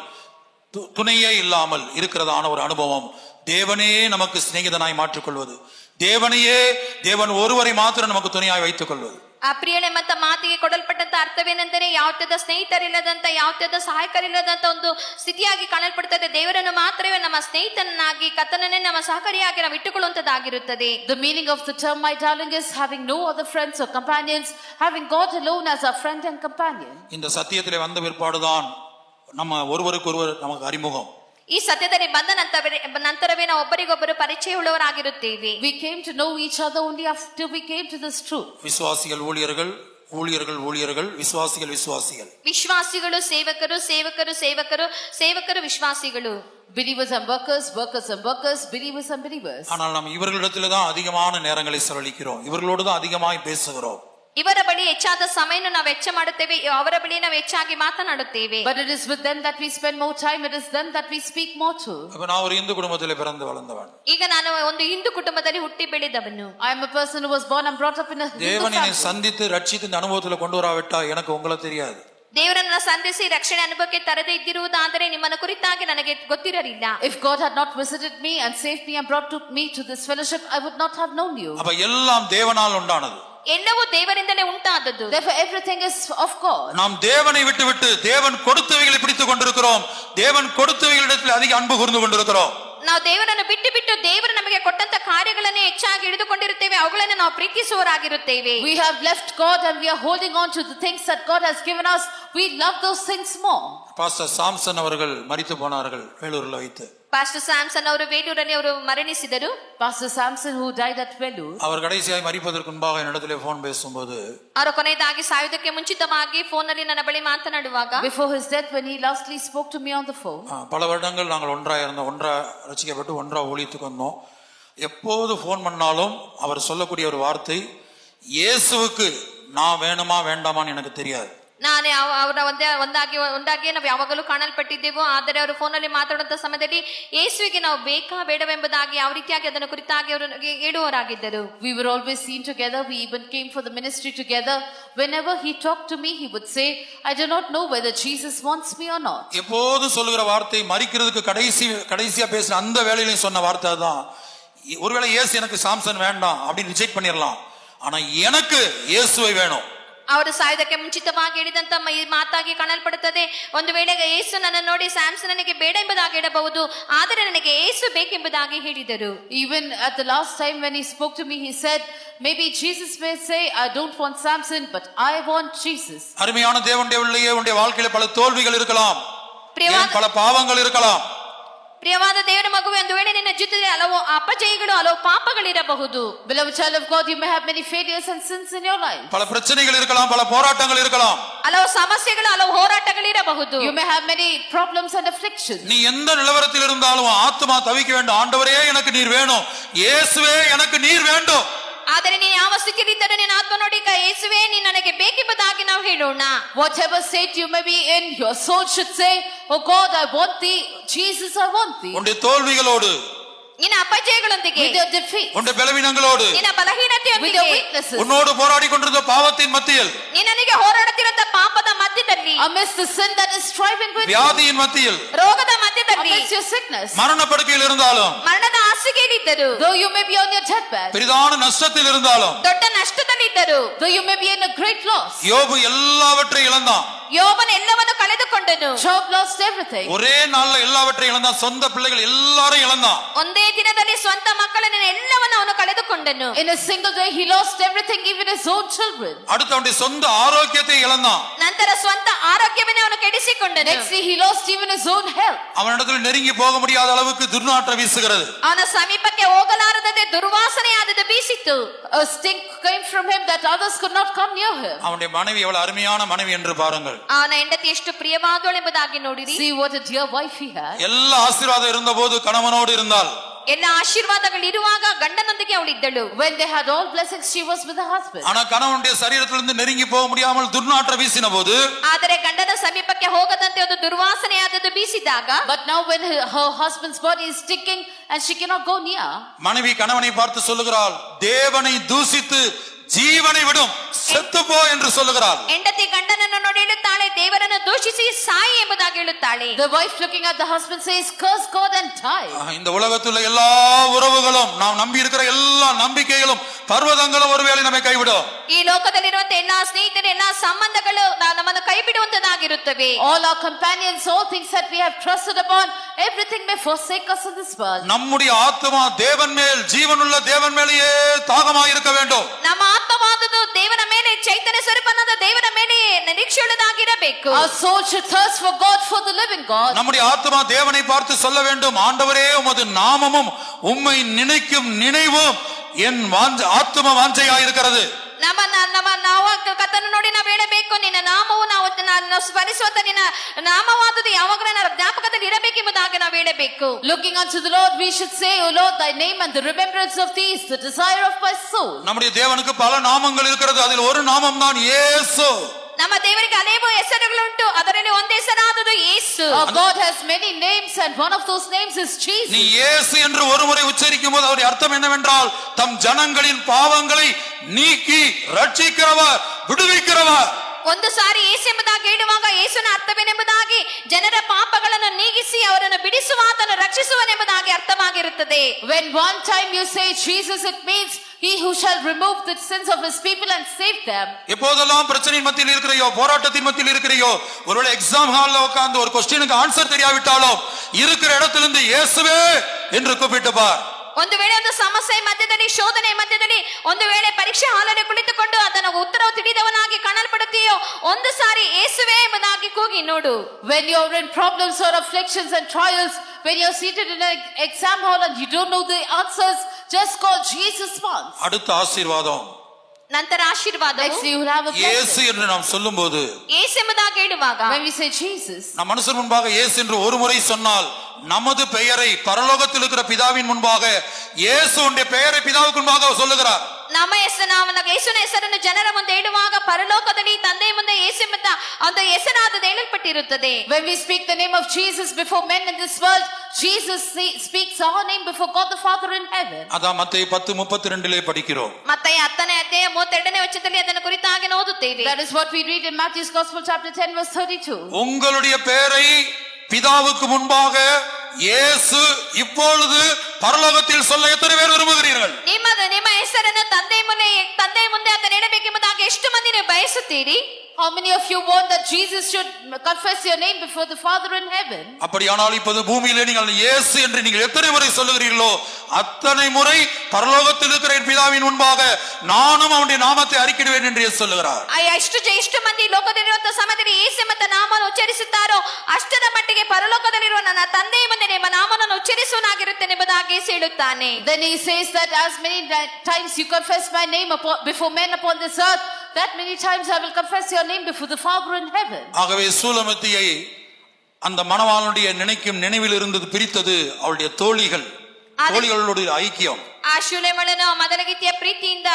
துணையே இல்லாமல் இருக்கிறதான ஒரு அனுபவம். தேவனே நமக்கு சிநேகிதனாய் மாற்றிக்கொள்வது, தேவன் ஒருவரை மாத்திரம் நமக்கு துணையாய் வைத்துக் கொள்வது. ಆ ಪ್ರಿಯಳೆಂಬಂತ ಮಾತಿಗೆ ಕೊಡಲ್ಪಟ್ಟಂತ ಅರ್ಥವೇನೆಂದರೆ, ಯಾವತ್ತದ ಸ್ನೇಹಿತರಿಲ್ಲದಂತ, ಯಾವತ್ತದ ಸಹಾಯಕರಿಲ್ಲದಂತ ಒಂದು ಸ್ಥಿತಿಯಾಗಿ ಕಾಣಲ್ಪಡುತ್ತದೆ. ದೇವರನ್ನು ಮಾತ್ರವೇ ನಮ್ಮ ಸ್ನೇಹಿತನಾಗಿ, ಕರ್ತನನ್ನೇ ನಮ್ಮ ಸಹಕಾರಿಯಾಗಿ ನಾವು ಇಟ್ಟುಕೊಳ್ಳುವಂತದ್ದಾಗಿರುತ್ತದೆ. The meaning of the term, my darling, is having no other friends or companions, having God alone as our friend and companion. இந்த சத்தியத்திலே வந்த பிற்பாடுதான் நம்ம ஒருவருக்கு ஒருவர் நமக்கு அறிமுகம். ಈ ಸತ್ಯದಲ್ಲಿ ಬಂದ ನಂತರವೇ ನಾವು ಒಬ್ಬರಿಗೊಬ್ಬರು ಪರಿಚಯವುಳ್ಳವರಾಗಿರುತ್ತೇವೆ. We came to know each other only after we came to this truth. விசுவாசிகள் ஊழியர்கள், ஊழியர்கள் ஊழியர்கள், விசுவாசிகள் விசுவாசிகள். ವಿಶ್ವಾಸಿಗಳು ಸೇವಕರು, ಸೇವಕರು ಸೇವಕರು, ಸೇವಕರು ವಿಶ್ವಾಸಿಗಳು. Believers and workers, workers and workers, believers and believers. ஆனால் நாம் இவர்களிடத்தில் தான் அதிகமான நேரங்களை செலவழிக்கிறோம், இவர்களோடு தான் அதிகமாய் பேசுகிறோம். ಇವರ ಬಳಿ ಹೆಚ್ಚಾದ ಸಮಯವನ್ನು ನಾವು ವೆಚ್ಚ ಮಾಡುತ್ತೇವೆ, ಅವರ ಬಳಿ ನಾವು ಹೆಚ್ಚಾಗಿ ಮಾತನಾಡುತ್ತೇವೆ. But it is with them that we spend more time, it is them that we speak more to. அப்ப நான் ஒரு இந்து குடும்பத்திலே பிறந்து வளர்ந்தவன். ಈಗ ನಾನು ಒಂದು ಹಿಂದೂ ಕುಟುಂಬದಲ್ಲಿ ಹುಟ್ಟಿ ಬೆಳೆದವನು. I am a person who was born and brought up in a Hindu தேவனை family. சந்தித்து ரட்சித்து இந்த அனுபவத்தில் கொண்டு வராவிட்டா எனக்கு உங்களை தெரியாது. ದೇವರನ್ನ ಸಂಧಿಸಿ ರಕ್ಷಣೆ ಅನುಭವಕ್ಕೆ ತರದೇ ಇದ್ದಿರುವುದಾದರೆ ನಿಮ್ಮನ್ನು ಕುರಿತಾಗಿ ನನಗೆ ಗೊತ್ತಿರಲಿಲ್ಲ. If God had not visited me and saved me and brought me to this fellowship, I would not have known you. அப்ப எல்லாம் தேவனால் உண்டானது. ಎಲ್ಲವೂ ದೇವರಿಂದಲೇ ಉಂಟಾದದ್ದು. Therefore everything is of God. நாம் தேவனை விட்டு தேவன் கொடுத்தவைகளை பிடித்துக் கொண்டிருக்கிறோம், தேவன் கொடுத்தவைகளிடத்தில் அதிக அன்பு கூர்ந்து கொண்டிருக்கிறோம். ನಾವು ದೇವರನ್ನು ಬಿಟ್ಟು ದೇವರು ನಮಗೆ ಕೊಟ್ಟಂತ ಕಾರ್ಯಗಳನ್ನೇ ಹೆಚ್ಚಾಗಿ ಹಿಡಿದುಕೊಂಡಿರುತ್ತೇವೆ, ಅವುಗಳನ್ನು ನಾವು ಪ್ರೀತಿಸುವವರಾಗಿರುತ್ತೇವೆ. We have left God and we are holding on to the things that God has given us. We love those things more. Pastor Samson அவர்கள் மரித்து போனார்கள் வேலூரில் வைத்து. ಪಾಸ್ಟರ್ ಸ್ಯಾಮ್ಸನ್ ಅವರು ವೇಲೂರಲ್ಲಿ ಅವರು ಮರಣಿಸಿದರು. Pastor Samson, who died at Vellore, அவர் கடைசியாய் மரிப்பதற்கு முன்பாக என்னிடத்திலே phone பேசும்போது, ಅವರು ಕೊನೆಯದಾಗಿ ಸಾಯುವುದಕ್ಕೆ ಮುಂಚಿತವಾಗಿ ಫೋನಲ್ಲಿ ನನ್ನ ಬಳಿ ಮಾತನಾಡುವಾಗ, before his death, when he lastly spoke to me on the phone, பல வருடங்கள் நாங்கள் ஒன்றா இருந்தோம், ஒன்றா ரசிக்கப்பட்டு ஒன்றா ஊழியத்துக்கு வந்தோம். எப்போது போன் பண்ணாலும் அவர் சொல்லக்கூடிய ஒரு வார்த்தை, இயேசுவுக்கு நான் வேணுமா வேண்டாமான்னு எனக்கு தெரியாது. ನಾನೇ ಅವರ ಒಂದಾಗಿ ನಾವು ಯಾವಾಗಲೂ ಕಾಣಲ್ಪಟ್ಟಿದ್ದೆವು. ಆದರೆ ಅವರು ಫೋನಲ್ಲಿ ಮಾತಾಡುವಂತ ಸಮಯದಲ್ಲಿ ಯೇಸುವಿಗೆ ನಾವು ಬೇಕಾ ಬೇಡವೆಂಬುದಾಗಿ ಯಾವ ರೀತಿಯಾಗಿ ಅದನ್ನು ಕುರಿತಾಗಿ ಅವರು ಹೇಳುವವರಾಗಿದ್ದರು. We were always seen together. We even came for the ministry together. Whenever he talked to me, he would say, I do not know whether Jesus wants me or not. எப்போது சொல்லுகிற வார்த்தை மரிக்கிறதுக்கு கடைசியா பேசின அந்த வேளையிலையும் சொன்ன வார்த்தை தான், ஒருவேளை இயேசு எனக்கு சாம்சன் வேண்டாம் அப்படின்னு ரிஜெக்ட் பண்ணிடலாம், ஆனா எனக்கு இயேசுவை வேணும். ಅವರು ಸಾಯುವುದಕ್ಕೆ ಮುಂಚಿತವಾಗಿ ಹೇಳಿದಂತ ಈ ಮಾತಾಗಿ ಕಾಣಲ್ಪಡುತ್ತದೆ. ಒಂದು ವೇಳೆ ಯೇಸು ನನ್ನ ನೋಡಿ ಸ್ಯಾಮ್ಸನ್ ನನಗೆ ಬೇಡ ಎಂಬುದಾಗಿ ಹೇಳಬಹುದು, ಆದರೆ ನನಗೆ ಯೇಸು ಬೇಕೆಂಬುದಾಗಿ ಹೇಳಿದರು. Even at the last time when he spoke to me, he said, maybe Jesus may say, I don't want Samson, but I want Jesus. அருமையான தேவனுடைய பிள்ளையே, உன்னுடைய வாழ்க்கையில பல தோல்விகள் இருக்கலாம், பல பாவங்கள் இருக்கலாம். ಪ್ರಿಯವಾದ ದೇವರ ಮಗುವೆ, ಒಂದು ವೇಳೆ ನಿನ್ನ ಜೀವಿತದಲ್ಲಿ ಹಲವು ಅಪಜಯಗಳು, ಹಲವು ಪಾಪಗಳಿರಬಹುದು. Beloved child of God, you may have many failures and sins in your life. பல பிரச்சனைகள் இருக்கலாம், பல போராட்டங்கள் இருக்கலாம், ಹಲವು ಸಮಸ್ಯೆಗಳು, ಹಲವು ಹೋರಾಟಗಳಿರಬಹುದು. You may have many problems and afflictions. நீ எந்த நிலவரத்தில் இருந்தாலும் ஆத்மா தவிக்க வேண்டும், ஆண்டவரே எனக்கு நீர் வேணும், இயேசுவே எனக்கு நீர் வேண்டும். ಆದರೆ ನೀನು ಯಾವ ಸ್ಥಿತಿಯಲ್ಲಿದ್ದರೂ ನಿನ್ನ ಆತ್ಮ ನೋಡಿ, ಯೇಸುವೇ ನೀನು ನನಗೆ ಬೇಕೆಂಬುದಾಗಿ ನಾವು ಹೇಳೋಣ. Whatever state you may be in, your soul should say, oh God, I want thee. Jesus, I want thee. உன்னுடைய தோல்விகளோடு, ನಿನ್ನ ಅಪಜಯಗಳೊಂದಿಗೆ, with your defeat, உன்னுடைய பலவீனங்களோடு, ನಿನ್ನ ಬಲಹೀನತೆಯೊಂದಿಗೆ, with your weaknesses, உன்னோடு போராடி கொண்டிருந்த பாவத்தின் மத்தியில், ನಿನ್ನನಿಗೆ ಹೋರಾಡುತ್ತಿರುವಂತ ಪಾಪದ ಮಧ್ಯದಲ್ಲಿ, amidst the sin that is striving with you, வியாதியின் மத்தியில், ರೋಗದ ಮಧ್ಯದಲ್ಲಿ, amidst your sickness, மரண படுக்கையில் இருந்தாலும், ಮರಣದ ಹಾಸಿಗೆಯಲ್ಲಿದ್ದರು, though you may be on your deathbed, பெரிதான நஷ்டத்தில் இருந்தாலும், ದೊಡ್ಡ ನಷ್ಟದಲ್ಲಿದ್ದರು, though you may be in a great loss. யோபு எல்லாவற்றையும் இழந்தான். ಯೋಬನ ಎಲ್ಲವನ್ನು ಕಳೆದುಕೊಂಡನು. Job lost everything. ஒரே நாள்ல எல்லாவற்றையும் இழந்தான். சொந்த பிள்ளைகள் எல்லாரும் இழந்தான். ಒಂದೇ ದಿನದಲ್ಲಿ ಸ್ವಂತ ಮಕ್ಕಳನ್ನು ಎಲ್ಲವನ್ನು ಅವನು ಕಳೆದುಕೊಂಡನು. In a single day he lost everything, even his own children. அடுத்து அவனுடைய சொந்த ஆரோக்கியத்தை இழந்தான். ನಂತರ ಸ್ವಂತ ಆರೋಗ್ಯವನ್ನು ಅವನು ಕೆಡಿಸಿಕೊಂಡನು. Next day he lost even his own health. அவனிடத்தில் நெருங்கி போக முடியாத அளவுக்கு துர்நாற்றம் வீசுகிறது. ಅವನ ಸಮೀಪಕ್ಕೆ ಹೋಗಲಾರದಂತೆ ದುರ್ವಾಸನೆಯಾದದ್ದು ಬೀಸಿತು. A stink came from him that others could not come near him. அவனுடைய மனைவி எவ்வளவு அருமையான மனைவி என்று பாருங்கள். ಅವನ ಹೆಂಡತಿ ಎಷ್ಟು ಪ್ರಿಯವಾದವಳು ಎಂಬುದಾಗಿ ನೋಡಿರಿ. See what a dear wife he had. எல்லா ஆசீர்வாதம் இருந்தபோது கணவனோடு இருந்தாள். ಎಲ್ಲ ಆಶೀರ್ವಾದಗಳು ಇರುವಾಗ ಗಂಡನೊಂದಿಗೆ ಅವಳಿದ್ದಳು. When they had all blessings, she was with her husband. ஆனா கணவனுடைய சரீரத்திலிருந்து நெருங்கி போக முடியாமல் துர்நாற்றம் வீசின போது, ಆದರೆ ಗಂಡನ ಸಮೀಪಕ್ಕೆ ಹೋಗದಂತೆ ಒಂದು ದುರ್ವಾಸನೆಯಾದದ್ದು ಬೀಸಿದಾಗ, But now when her husband's body is stinking and she cannot go near, மனைவி கணவனை பார்த்து சொல்லுகிறாள், தேவனை தூசித்து ஜீவனை விடும், செத்துப்போ என்று சொல்லுகிறாள். ಹೆಂಡತಿ ಗಂಡನನ್ನು ನೋಡಿ ಹೇಳುತ್ತಾಳೆ, ದೇವರನ್ನು ದೂಷಿಸಿ ಸಾಯಿ ಎಂಬುದಾಗಿ ಹೇಳುತ್ತಾಳೆ. the wife looking at the husband says, curse God and die. இந்த உலகத்துல எல்லா உறவுகளும், நாம் நம்பி இருக்கிற எல்லா நம்பிக்கைகளும், பர்வதங்களும் ஒருவேளை நம்மை கைவிடும். ಈ ಲೋಕದಲ್ಲಿರುವಂತ ಎಲ್ಲಾ ಸ್ನೇಹಿತರು, ಎಲ್ಲಾ ಸಂಬಂಧಗಳು ನಮ್ಮನ್ನು ಕೈ ಬಿಡುವಂತದಾಗಿರುತ್ತವೆ. All our companions, all things that we have trusted upon, everything may forsake us in this world. நம்முடைய ஆத்மா தேவன் மேல், ஜீவனுள்ள தேவன் மேலேயே தாகமாக இருக்க வேண்டும். ನಮ್ಮ ಆತ್ಮವಾದದ್ದು ದೇವರ ಮೇಲೆ, ಚೈತನ್ಯ ಸ್ವರೂಪನಾದ ದೇವರ ಮೇಲೆ ನಿರೀಕ್ಷೆಯುಳ್ಳದಾಗಿರಬೇಕು. Our soul should thirst for God, for the living God. நம்முடைய ஆத்மா தேவனை பார்த்து சொல்ல வேண்டும், ஆண்டவரே உமது நாமமும் உம்மை நினைக்கும் நினைவும் என் ஆத்ம வாஞ்சையா இருக்கிறது. ನಾವು ಕರ್ತನನ್ನು ನೋಡಿ ನಾವು ಹೇಳಬೇಕು, ನಿನ್ನ ನಾಮವು ನಾವು ಸ್ಮರಿಸುವಂತ ನಿನ್ನ ನಾಮವಾದದ್ದು ಯಾವಾಗಲೂ ನನ್ನ ಜ್ಞಾಪಕದಲ್ಲಿ ಇರಬೇಕೆಂಬುದಾಗಿ ನಾವು ಹೇಳಬೇಕು. Looking unto the Lord, we should say, O Lord, thy name and the remembrance of thee is the desire of my soul. நம்முடைய தேவனுக்கு பல நாமங்கள் இருக்கிறது, அதில் ஒரு நாமம் தான் இயேசு. ನಮ್ಮ ದೇವರಿಗೆ ಅನೇಕ ಹೆಸರುಗಳುಂಟು, ಅದರಲ್ಲಿ ಒಂದು ಹೆಸರಾದುದು ಯೇಸು. Our God has many names and one of those names is Jesus. நீ இயேசு என்று ஒருமுறை உச்சரிக்கும் போது அவருடைய அர்த்தம் என்னவென்றால், தம் ஜனங்களின் பாவங்களை நீக்கி ரட்சிக்கிறவர், விடுவிக்கிறவர். ಒಂದು ಸಾರಿ ಯೇಸು ಎಂಬುದಾಗಿ ಹೇಳುವಾಗ ಯೇಸುವಿನ ಅರ್ಥವೇನೆಂಬುದಾಗಿ, ಜನರ ಪಾಪಗಳನ್ನು ನೀಗಿಸಿ ಅವರನ್ನು ಬಿಡಿಸುವ, ಆತನು ರಕ್ಷಿಸುವನೆಂಬುದಾಗಿ ಅರ್ಥವಾಗಿರುತ್ತದೆ. When one time you say Jesus, it means he who shall remove the sins of his people and save them. எப்போதெல்லாம் பிரச்சனையின் மத்தியில் இருக்கிறையோ, போராட்டத்தின் மத்தியில் இருக்கிறையோ, ஒருவேளை எக்ஸாம் ஹால்ல உட்கார்ந்து ஒரு क्वेश्चனுக்கு ஆன்சர் தெரியாவிட்டாலும் இருக்கிற இடத்திலிருந்து இயேசுவே என்று கூப்பிட்டு பார். ಒಂದು ವೇಳೆ ಒಂದು ಸಮಸ್ಯೆ ಮಧ್ಯದಲ್ಲಿ, ಶೋಧನೆ ಮಧ್ಯದಲ್ಲಿ, ಒಂದು ವೇಳೆ ಪರೀಕ್ಷೆ ಹಾಲಲ್ಲಿ ಕುಳಿತುಕೊಂಡು ಅದನ್ನು ಉತ್ತರವು ತಿಳಿದವನಾಗಿ ಕಾಣಲ್ಪಡುತ್ತೀಯೋ, ಒಂದು ಸಾರಿ ಯೇಸುವೇ ಎಂಬುದಾಗಿ ಕೂಗಿ ನೋಡು. When you're in problems or afflictions and trials, when you're seated in an exam hall and you don't know the answers, just call Jesus once. அடுத்த ஆசீர்வாதம், ನಂತರ ಆಶೀರ್ವಾದ. Next you will have a blessing. இயேசு என்று நாம் சொல்லும்போது, ಯೇಸು ಎಂಬುದಾಗಿ ಹೇಳುವಾಗ, When we say Jesus, நம் மனுஷர் முன்பாக இயேசு என்று ஒரு முறை சொன்னால், நமது பெயரை பரலோகத்தில் இருக்கிற பிதாவின் முன்பாக, இயேசுவுடைய பெயரை பிதாவுக்கு முன்பாக சொல்லுகிறார். ನಮ್ಮ ಹೆಸರು, ಯೇಸುವಿನ ಹೆಸರನ್ನು ಜನರ ಮುಂದೆ ಹೇಳುವಾಗ, ಪರಲೋಕದಲ್ಲಿ ತಂದೆಯ ಮುಂದೆ ಯೇಸು ಎಂಬ ಒಂದು ಹೆಸರಾದದ್ದು ಹೇಳಲ್ಪಟ್ಟಿರುತ್ತದೆ. When we speak the name of Jesus before men in this world, Jesus speaks our name before God the Father in heaven. அதான் மத்தேயு 10:32 படிக்கிறோம். ಮತ್ತಾಯ 10ನೇ ಅಧ್ಯಾಯ 32ನೇ ವಚನದಲ್ಲಿ ಅದನ್ನು ಕುರಿತಾಗಿ ಓದುತ್ತೇವೆ. That is what we read in Matthew's Gospel chapter 10 verse 32. உங்களுடைய பெயரை பிதாவுக்கு முன்பாக இயேசு இப்பொழுது பரலோகத்தில் சொல்ல எத்தனை பேர் விரும்புகிறீர்கள்? ನಿಮ್ಮ ಹೆಸರನ್ನು ತಂದೆ ಮುಂದೆ ಅದನ್ನು ಇಡಬೇಕೆಂಬುದಾಗಿ ಎಷ್ಟು ಮಂದಿ ನೀವು ಬಯಸುತ್ತೀರಿ? How many of you want that Jesus should confess your name before the Father in heaven? அப்படியானால் இப்போது பூமியிலே நீங்கள் இயேசு என்று நீங்கள் எத்தனை முறை சொல்லுகிறீர்களோ அத்தனை முறை பரலோகத்தில் இருக்கிற என் பிதாவின் முன்பாக நானும் அவருடைய நாமத்தை அறிக்கையிடுவேன் என்று இயேசு சொல்லுகிறார். ಎಷ್ಟು ಮಂದಿ ಲೋಕದಲ್ಲಿರುವಂತಹ ಸಮಯದಲ್ಲಿ ಯೇಸು ಎಂಬ ನಾಮವನ್ನು ಉಚ್ಚರಿಸುತ್ತಾರೋ ಅಷ್ಟರ ಮಟ್ಟಿಗೆ ಪರಲೋಕದಲ್ಲಿರುವ ನನ್ನ ತಂದೆಯ ಮುಂದೆ ನಿಮ್ಮ ನಾಮವನ್ನು ಉಚ್ಚರಿಸುವನಾಗಿರುತ್ತೇನೆ ಎಂಬುದಾಗಿ ಯೇಸು ಹೇಳುತ್ತಾನೆ. Then he says that as many times you confess my name before men upon this earth, that many times I will confess your name before the Father in heaven. ஆகவே சூலமத்தியை அந்த மணவாளனுடைய நினைவில் இருந்தது பிரித்தது அவளுடைய தோழிகளோட ஐக்கியம். ಆ ಶೂಲೇಮಳನ್ನು ಮೊದಲಗಿತ್ತಿಯ ಪ್ರೀತಿಯಿಂದ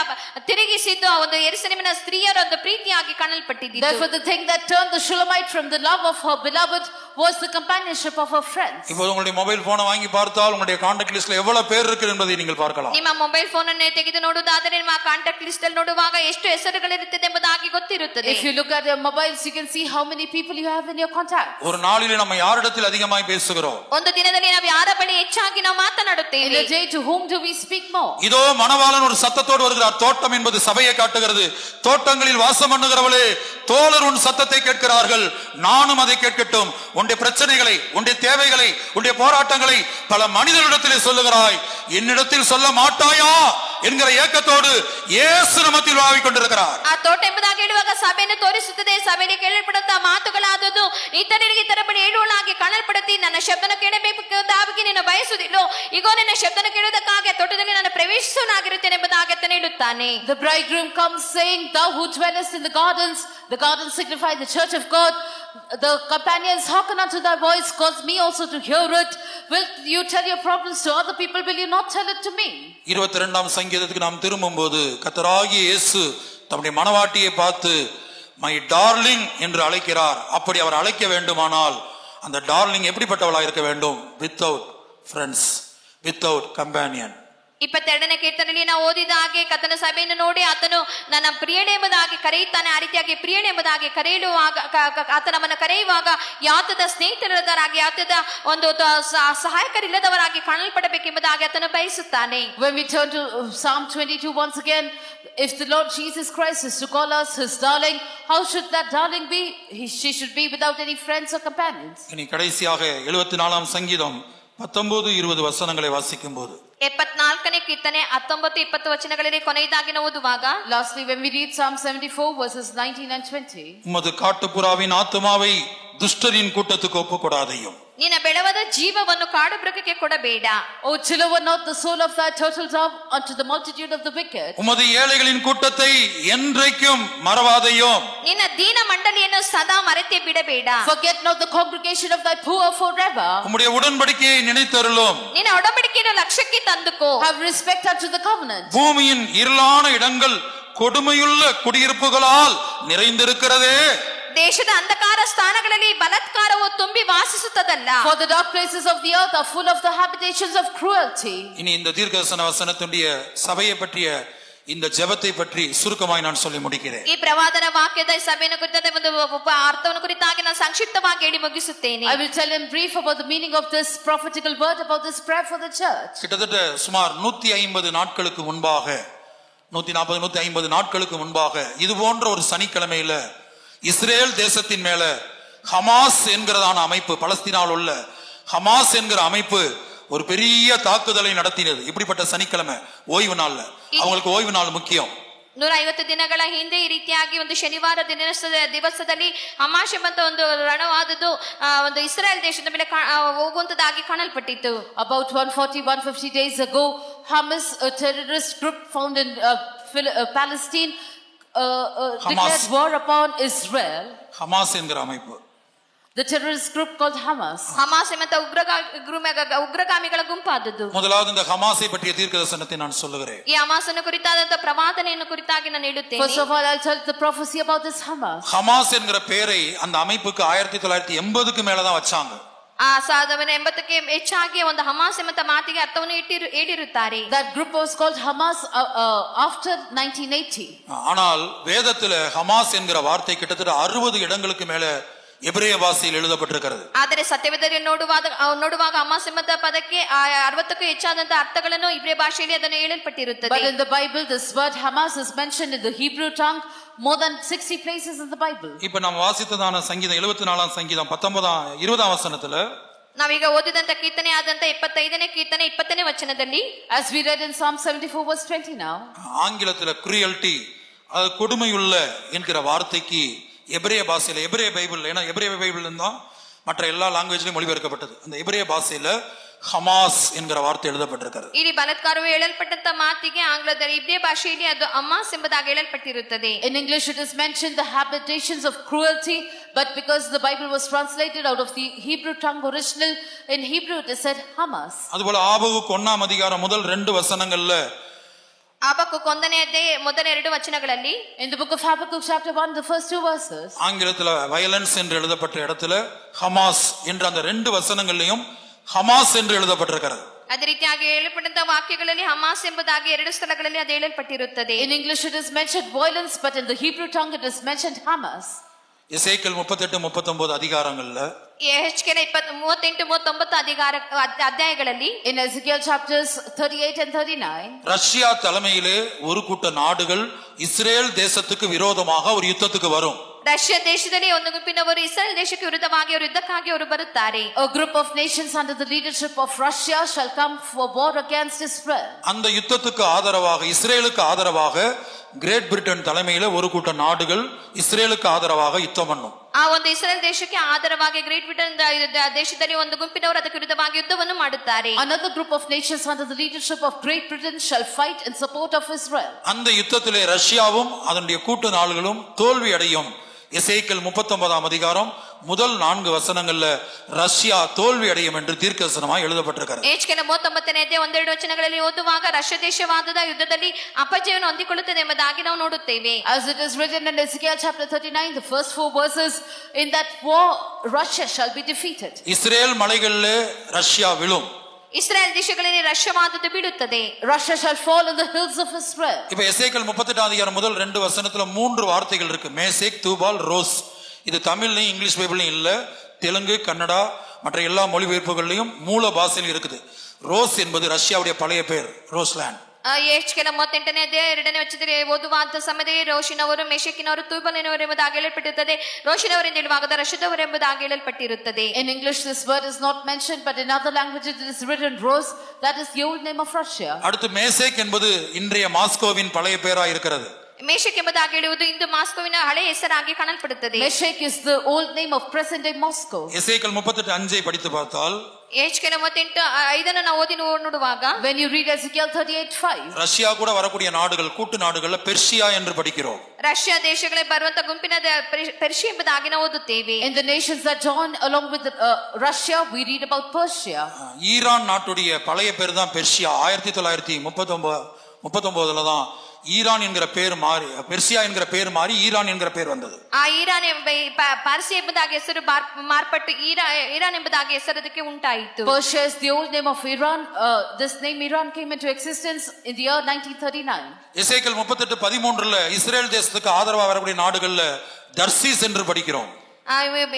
ತಿರುಗಿಸಿದ್ದು ಒಂದು ಯೆರೂಸಲೇಮಿನ ಸ್ತ್ರೀಯರ ಒಂದು ಪ್ರೀತಿಯಾಗಿ ಕಾಣಲ್ಪಟ್ಟಿದ್ದು. Therefore the thing that turned the Shulamite from the love of her beloved was the companionship of her friends. இப்போ உங்களுடைய மொபைல் போனை வாங்கி பார்த்தால் உங்களுடைய கான்டாக்ட் லிஸ்ட்ல எவ்வளவு பேர் இருக்கு என்பதை நீங்கள் பார்க்கலாம். ನಿಮ್ಮ ಮೊಬೈಲ್ ಫೋನ್ ಅನ್ನು ತೆಗೆದು ನೋಡುವುದಾದರೆ ನಿಮ್ಮ ಕಾಂಟ್ಯಾಕ್ಟ್ ಲಿಸ್ಟ್ ಅಲ್ಲಿ ನೋಡುವಾಗ ಎಷ್ಟು ಹೆಸರುಗಳಿರುತ್ತದೆ ಎಂಬುದಾಗಿ ಗೊತ್ತಿರುತ್ತದೆ. If you look at your mobiles you can see how many people you have in your contact. ஒரு நாளிலே நம்ம யாரிடத்தில் அதிகமாய் பேசுகிறோம்? ಒಂದು ದಿನದಲ್ಲಿ ನಾವು ಯಾರ ಬಳಿ ಹೆಚ್ಚಾಗಿ ನಾವು ಮಾತನಾಡುತ್ತೇವೆ? In a day to whom do we speak more? இதோ மணவாளன் ஒரு சத்தத்தோடு வருகிறார். தோட்டம் என்பது சபையை காட்டுகிறது. தோட்டங்களில் வாசம் பண்ணுகிறவளே, தோழர் உன் சத்தத்தை கேட்கிறார்கள், நானும் அதை கேட்கட்டும். உன்னுடைய பிரச்சனைகளை, உன்னுடைய தேவைகளை, உன்னுடைய போராட்டங்களை பல மனிதர்களிடத்திலே சொல்லுகிறாய், என்னிடத்தில் சொல்ல மாட்டாயா என்கிற ஏக்கத்தோடு இயேசு நமத்தில் வாழ்விக் கொண்டிருக்கிறார். ಆ ತೋಟ ಎಂಬುದಾಗಿ ಹೇಳುವಾಗ ಸಭೆಯನ್ನು ತೋರಿಸುತ್ತದೆ. ಸಭೆಯಲ್ಲಿ ಕೇಳಲ್ಪಡುತ್ತಾ ಮಾತುಗಳಾದದ್ದು ಇತರರಿಗೆ ಇತರ ಬಳಿ ಹೇಳುವಳಾಗಿ ಕಾಣಲ್ಪಡುತ್ತಿ. ನನ್ನ ಶಬ್ದನ ಕೇಳಬೇಕೆಂಬುದಾಗಿ ನೀನು ಬಯಸುವುದಿಲ್ಲೋ, ಈಗೋ ನಿನ್ನ ಶಬ್ದನ ಕೇಳುವುದಕ್ಕಾಗಿ ತೋಟದಲ್ಲಿ ನಾನು ಪ್ರವೇಶಿಸುವನಾಗಿರುತ್ತೇನೆ ಎಂಬುದಾಗಿ ಆತನು ಹೇಳುತ್ತಾನೆ. The bridegroom comes saying, thou who dwellest in the gardens signify the church of God. The companions hearken unto thy voice, cause me also to hear it. Will you tell your problems to other people? Will you not tell it to me? 22ஆம் சங்கீதத்துக்கு நாம் திரும்பும்போது கர்த்தராகிய இயேசு தம்முடைய மணவாட்டியை பார்த்து my darling என்று அழைக்கிறார். அப்படி அவர் அழைக்க வேண்டுமானால் அந்த டார்லிங் எப்படிப்பட்டவளாக இருக்க வேண்டும்? Without friends, without companion. 22ನೇ ಕೀರ್ತನೆಯಲ್ಲಿ ನಾವು ಓದಿದ ಹಾಗೆ ಕರ್ತನ ಸಭೆಯನ್ನು ನೋಡಿ ಆತನು ನನ್ನ ಪ್ರಿಯಳೆ ಎಂಬುದಾಗಿ ಕರೆಯುತ್ತಾನೆ. ಆ ರೀತಿಯಾಗಿ ಪ್ರಿಯಳೆ ಎಂಬುದಾಗಿ ಕರೆಯುವಾಗ ಆತ ನಮ್ಮನ್ನು ಕರೆಯುವಾಗ ಯಾತದ ಸ್ನೇಹಿತರಿಲ್ಲದವರಾಗಿ, ಯಾತದ ಒಂದು ಸಹಾಯಕರಿಲ್ಲದವರಾಗಿ ಕಾಣಲ್ಪಡಬೇಕೆಂಬುದಾಗಿ ಆತನು ಬಯಸುತ್ತಾನೆ. When we turn to Psalm 22 once again, if the Lord Jesus Christ is to call us his darling, how should that darling be? She should be without any friends or companions. இனி கடைசியாக 74ஆம் சங்கீதம் 19-20 வசனங்களை வாசிக்கும் போது 74ನೇ ಕೀರ್ತನೆ 19-20 ವಚನಗಳಲ್ಲಿ ಕೊನೆಯದಾಗಿ ಓದುವಾಗ, lastly when we read Psalm 74 verses 19 and 20, உமது காட்டுப்புறாவின் ஆத்துமாவை துஷ்டரின் கூட்டத்துக்கு ஒப்புக்கொடாதையும், ನಿನ್ನ ಬೆಳವದ ಜೀವವನ್ನು ಕಾಡು ಮೃಗಕ್ಕೆ ಕೊಡಬೇಡ. O deliver not the soul of thy turtle dove unto the multitude of the wicked. உமது ஏழைகளின் கூட்டத்தை என்றைக்கும் மறவாதையும், ನಿನ್ನ ದೀನ ಮಂಡಳಿಯನ್ನು ಸದಾ ಮರೆತೇ ಬಿಡಬೇಡ. Forget not the congregation of thy poor forever. உம்முடைய உடன்படிக்கையை நினைத்தருளும். ನಿನ್ನ ಒಡಂಬಡಿಕೆಯನ್ನು ಲಕ್ಷ್ಯಕ್ಕೆ ತಂದುಕೋ. Have respect unto the covenant. பூமியின் இருளான இடங்கள் கொடுமையுள்ள குடியிருப்புகளால் நிறைந்திருக்கிறதே. ದೇಶದ ಅಂಧಕಾರ ಸ್ಥಾನಗಳಲ್ಲಿ ಬಲಾತ್ಕಾರವು ತುಂಬಿ ವಾಸಿಸುತ್ತದಲ್ಲ. For the dark places of the earth are full of the habitations of cruelty. இனி இந்த தீர்க்கதரிசன வசனத்துடைய சபையை பற்றிய இந்த ஜெபத்தை பற்றி சுருக்கமாய் நான் சொல்லி முடிக்கிறேன். ಈ ಪ್ರವಾದನ ವಾಕ್ಯದ ಸಭೆಯನ್ನು ಕುರಿತಾದ ಒಂದು ಅರ್ಥವನ್ನು ಕುರಿತಾಗಿ ನಾನು ಸಂಕ್ಷಿಪ್ತವಾಗಿ ಹೇಳಿ ಮುಗಿಸುತ್ತೇನೆ. I will tell in brief about the meaning of this prophetical word, about this prayer for the church. கிட்டத்தட்ட சுமார் 150 நாட்களுக்கு முன்பாக, 140-150 நாட்களுக்கு முன்பாக இது போன்ற ஒரு சனிக்கிழமையில இஸ்ரேல் தேசத்தின் மேல ஹமாஸ் என்கிறதான அமைப்பு, பலஸ்தீனாவில் உள்ள ஹமாஸ் என்கிற அமைப்பு ஒரு பெரிய தாக்குதலை நடத்தினது. இப்படிப்பட்ட சனிக்கிழமை ஓய்வு நாள்ல, அவங்களுக்கு ஓய்வு நாள் முக்கியம். 150 ದಿನಗಳ ಹಿಂದೆ ಈ ರೀತಿಯಾಗಿ ಒಂದು ಶನಿವಾರ ದಿವಸದಲ್ಲಿ ಹಮಾಸ್ ಎಂಬ ಒಂದು ರಣವಾದದ್ದು ಒಂದು ಇಸ್ರಾಯೇಲ್ ದೇಶದ ಮೇಲೆ ಹೋಗುವಂತದ್ದಾಗಿ ಕಾಣಲ್ಪಟ್ಟಿತ್ತು. About 140-150 days ago, Hamas, a terrorist group found in Palestine, declared war upon Israel. Hamas என்கிற அமைப்பு. The terrorist group called Hamas. Hamas ಎಂಬ ಉಗ್ರಗಾಮಿಗಳ ಗುಂಪಾದದ್ದು. முதலாவது இந்த ஹமாஸை பற்றிய தீர்க்கதரிசனத்தை நான் சொல்லுகிறேன். ಈ ಹಮಾಸನ್ನು ಕುರಿತಾದಂತ ಪ್ರವಾದನೆಯನ್ನು ಕುರಿತಾಗಿ ನಾನು ಹೇಳುತ್ತೇನೆ. First of all, I'll tell the prophecy about this Hamas. Hamas என்கிற பெயரை அந்த அமைப்புக்கு 1980க்கு மேல தான் வச்சாங்க. 1980ಕ್ಕೆ ಹೆಚ್ಚಾಗಿ ಒಂದು ಹಮಾಸ್ ಎಂಬ ಮಾತಿಗೆ ಅರ್ಥವನ್ನು ಹೇಳಿರುತ್ತಾರೆ. That group was called Hamas after 1980. ஆனால் வேதத்துல ஹமாஸ் என்கிற வார்த்தை கிட்டத்தட்ட 60 இடங்களுக்கு மேல எபிரேய பாஷையில் எழுதப்பட்டிருக்கிறது. ಆದರೆ ಸತ್ಯವೇದದಲ್ಲಿ ನೋಡುವಾಗ ಹಮಾಸ್ ಎಂಬ ಪದಕ್ಕೆ 60ಕ್ಕೂ ಹೆಚ್ಚಾದಂತ ಅರ್ಥಗಳನ್ನು ಇಬ್ರಿಯ ಭಾಷೆಯಲ್ಲಿ ಅದನ್ನು ಹೇಳಲ್ಪಟ್ಟಿರುತ್ತದೆ. But in the Bible this word Hamas is mentioned in the Hebrew tongue more than 60 places in the Bible. இப்ப நாம் வாசித்ததான சங்கீதம் 74ஆம் சங்கீதம் 20ஆம் வசனத்துல ನಾವೀಗ ಓದಿದಂತ ಕೀರ್ತನೆ ಆದಂತ 25ನೇ ಕೀರ್ತನೆ 20ನೇ ವಚನದಲ್ಲಿ, as we read in Psalm 74 verse 20 now, ஆங்கிலத்துல cruelty, அது கொடுமையுள்ள என்கிற வார்த்தைக்கு எபிரேய பாஷையில, எபிரேய பைபிள், ஏன்னா எபிரேய பைபிள் தான் மற்ற எல்லா லாங்குவேஜ்லயும் மொழிபெயர்க்கப்பட்டது, அந்த எபிரேய பாஷையில ஹமாஸ் என்கிற வார்த்தை எழுதப்பட்டிருக்கிறது. ಇಲ್ಲಿ ಬಲಾತ್ಕಾರವು ಹೇಳಲ್ಪಟ್ಟಂತ ಮಾತಿಗೆ ಆಂಗ್ಲದಲ್ಲಿ ಇಬ್ರಿಯ ಭಾಷೆಯಲ್ಲಿ ಅದು ಹಮಾಸ್ ಎಂಬುದಾಗಿ ಹೇಳಲ್ಪಟ್ಟಿರುತ್ತದೆ. in English it is mentioned the habitations of cruelty, but because the Bible was translated out of the Hebrew tongue original, in Hebrew it is said Hamas. அதுபோல ஆபகுக்கு 1ஆம் அதிகாரம் முதல் 2 வசனங்கள்ல, ಆಬಕ್ಕೂಕ 1ನೇ ಅಧ್ಯಾಯ ಮೊದಲ 2 ವಚನಗಳಲ್ಲಿ, in the book of Habakkuk chapter 1 the first 2 verses, ஆங்கிலத்துல violence என்று எழுதப்பட்ட இடத்துல ஹமாஸ் என்ற அந்த 2 வசனங்கள்லயும் ஹமாஸ் என்று எழுதப்பட்டிருக்கிறது. ಅದೇ ರೀತಿಯಾಗಿ ಹೇಳಲ್ಪಟ್ಟಂತ ವಾಕ್ಯಗಳಲ್ಲಿ ಹಮಾಸ್ ಎಂಬುದಾಗಿ 2 ಸ್ಥಳಗಳಲ್ಲಿ ಅದು ಹೇಳಲ್ಪಟ್ಟಿರುತ್ತದೆ. in English it is mentioned violence, but in the Hebrew tongue it is mentioned Hamas. Ezekiel 38-39 அதிகாரங்கள்ல, ಯೆಹೆಜ್ಕೇಲ 38-39 ಅಧ್ಯಾಯಗಳಲ್ಲಿ, in Ezekiel chapters 38 and 39, Russia தலைமையிலே ஒரு கூட்ட நாடுகள் இஸ்ரேல் தேசத்துக்கு விரோதமாக ஒரு யுத்தத்துக்கு வரும். ರಷ್ಯಾ ದೇಶದಲ್ಲಿ ಒಂದು ಗುಂಪಿನವರು ಇಸ್ರೇಲ್ ದೇಶಕ್ಕೆ ವಿರುದ್ಧವಾಗಿ ಅವರು ಯುದ್ಧಕ್ಕಾಗಿ ಅವರು ಬರುತ್ತಾರೆ. a group of nations under the leadership of Russia shall come for war against Israel. அந்த யுத்தத்துக்கு ஆதரவாக, இஸ்ரேலுக்கு ஆதரவாக கிரேட் பிரிட்டன் தலைமையில ஒரு கூட்ட நாடுகள் இஸ்ரேலுக்கு ஆதரவாக யுத்தம் பண்ணும். ಆ ಒಂದು ಇಸ್ರೇಲ್ ದೇಶಕ್ಕೆ ಆಧಾರವಾಗಿ ಗ್ರೇಟ್ ಬ್ರಿಟನ್ ದೇಶದಲ್ಲಿ ಒಂದು ಗುಂಪಿನವರು ಅದಕ್ಕೆ ವಿರುದ್ಧವಾಗಿ ಯುದ್ಧವನ್ನು ಮಾಡುತ್ತಾರೆ. another group of nations under the leadership of Great Britain shall fight in support of Israel. அந்த யுத்தத்திலே ரஷ்யாவும் அதனுடைய கூட்டு நாடுகளும் தோல்வி அடையும். எசேக்கியேல் 39ஆம் அதிகாரம் முதல் 4 வசனங்கள்ல ரஷ்யா தோல்வி அடையும் என்று தீர்க்கதரிசனமாய் எழுதப்பட்டிருக்கிறது. ಯೆಹೆಜ್ಕೇಲ 39ನೇ ಅಧ್ಯಾಯ 1-2 ವಚನಗಳಲ್ಲಿ ಓದುವಾಗ ರಷ್ಯಾ ದೇಶವಾದದ ಯುದ್ಧದಲ್ಲಿ ಅಪಜಯವನ್ನು ಹೊಂದಿಕೊಳ್ಳುತ್ತದೆ ಎಂಬುದಾಗಿ ನಾವು ನೋಡುತ್ತೇವೆ. as it is written in Ezekiel chapter 39 the first 4 verses, in that war Russia shall be defeated. Israel மலைகளிலே ரஷ்யா விழும். ಇಸ್ರೇಲ್ ದೇಶಗಳಲ್ಲಿ ರಷ್ಯಾವಾದದ್ದು ಬೀಳುತ್ತದೆ. Russia shall fall in the hills of Israel. இப்ப எசேக்கியேல் 38ஆம் அதிகாரம் முதல் 2 வசனத்துல 3 வார்த்தைகள் இருக்கு. மேசேக், தூபால், ரோஸ். இது தமிழ்லயும் இங்கிலீஷ் பைபிள்லயும் இல்ல, தெலுங்கு, கன்னடா மற்ற எல்லா மொழிபெயர்ப்புகள்லயும் மூல பாஷையில் இருக்குது. ரோஸ் என்பது ரஷ்யாவுடைய பழைய பெயர், ரோஸ்லாண்ட். ಯೆಹೆಜ್ಕೇಲ 38ನೇ ಅಧ್ಯಾಯ 2ನೇ ವಚನದಲ್ಲಿ ಓದುವಂತ ಸಮಯದಲ್ಲಿ ರೋಷಿನವರು, ಮೆಷೆಕಿನವರು, ತೂಬಲಿನವರು ಎಂಬುದಾಗಿ ಹೇಳಲ್ಪಟ್ಟಿರುತ್ತದೆ. ರೋಷಿನವರೆಂದು ಹೇಳುವಾಗ ರಷ್ಯದವರು ಎಂಬುದಾಗಿ ಹೇಳಲ್ಪಟ್ಟಿರುತ್ತದೆ. in English this word is not mentioned, but in other languages it is written rose, that is the old name of Russia. அடுத்து மேசேக் என்பது இன்றைய மாஸ்கோவின் பழைய பெயரா இருக்கிறது. ಮೇಷಕ್ ಎಂಬುದಾಗಿ ಹೇಳುವುದು ಇಂದು ಮಾಸ್ಕೋವಿನ ಹಳೆ ಹೆಸರಾಗಿ ಕಾಣಲ್ಪಡುತ್ತದೆ. Meshech is the old name of present day Moscow. எசேக்கியேல் 38:5 படித்து பார்த்தால், ಯೆಹೆಜ್ಕೇಲ 38:5 ನಾವು ಓದಿ ನೋಡುವಾಗ, when you read Ezekiel 38:5, Russia கூட வரக்கூடிய நாடுகள், கூட்டு நாடுகள்ல பெர்ஷியா என்று படிக்கிறோம். ರಷ್ಯಾ ದೇಶಗಳೇ ಬರುವಂತ ಗುಂಪಿನ ಪರ್ಷಿಯಾ ಎಂಬುದಾಗಿ ನಾವು ಓದುತ್ತೇವೆ. in the nations that join along with Russia we read about Persia. Iran நாட்டுடைய பழைய பேர் தான் பெர்ஷியா. 1939 தான் ஈரான் என்கிற பேர் மாறி, பெர்சியா என்கிற பேர் மாறி ஈரான் என்கிற பேர் வந்தது. ಆ ಈರಾನ್ ಪಾರ್ಸಿ ಎಂಬುದಾಗಿ ಹೆಸರು ಮಾರ್ಪಟ್ಟು ಇರಾನ್ ಎಂಬುದಾಗಿ ಹೆಸರದಕ್ಕೆ ಉಂಟಾಯಿತು. Persia is the old name of Iran. This name Iran came into existence in the year 1939. Ezekiel 38:13 Israel தேசத்துக்கு ஆதரவா வரக்கூடிய நாடுகள்ல தர்சீஸ் என்று படிக்கிறோம்.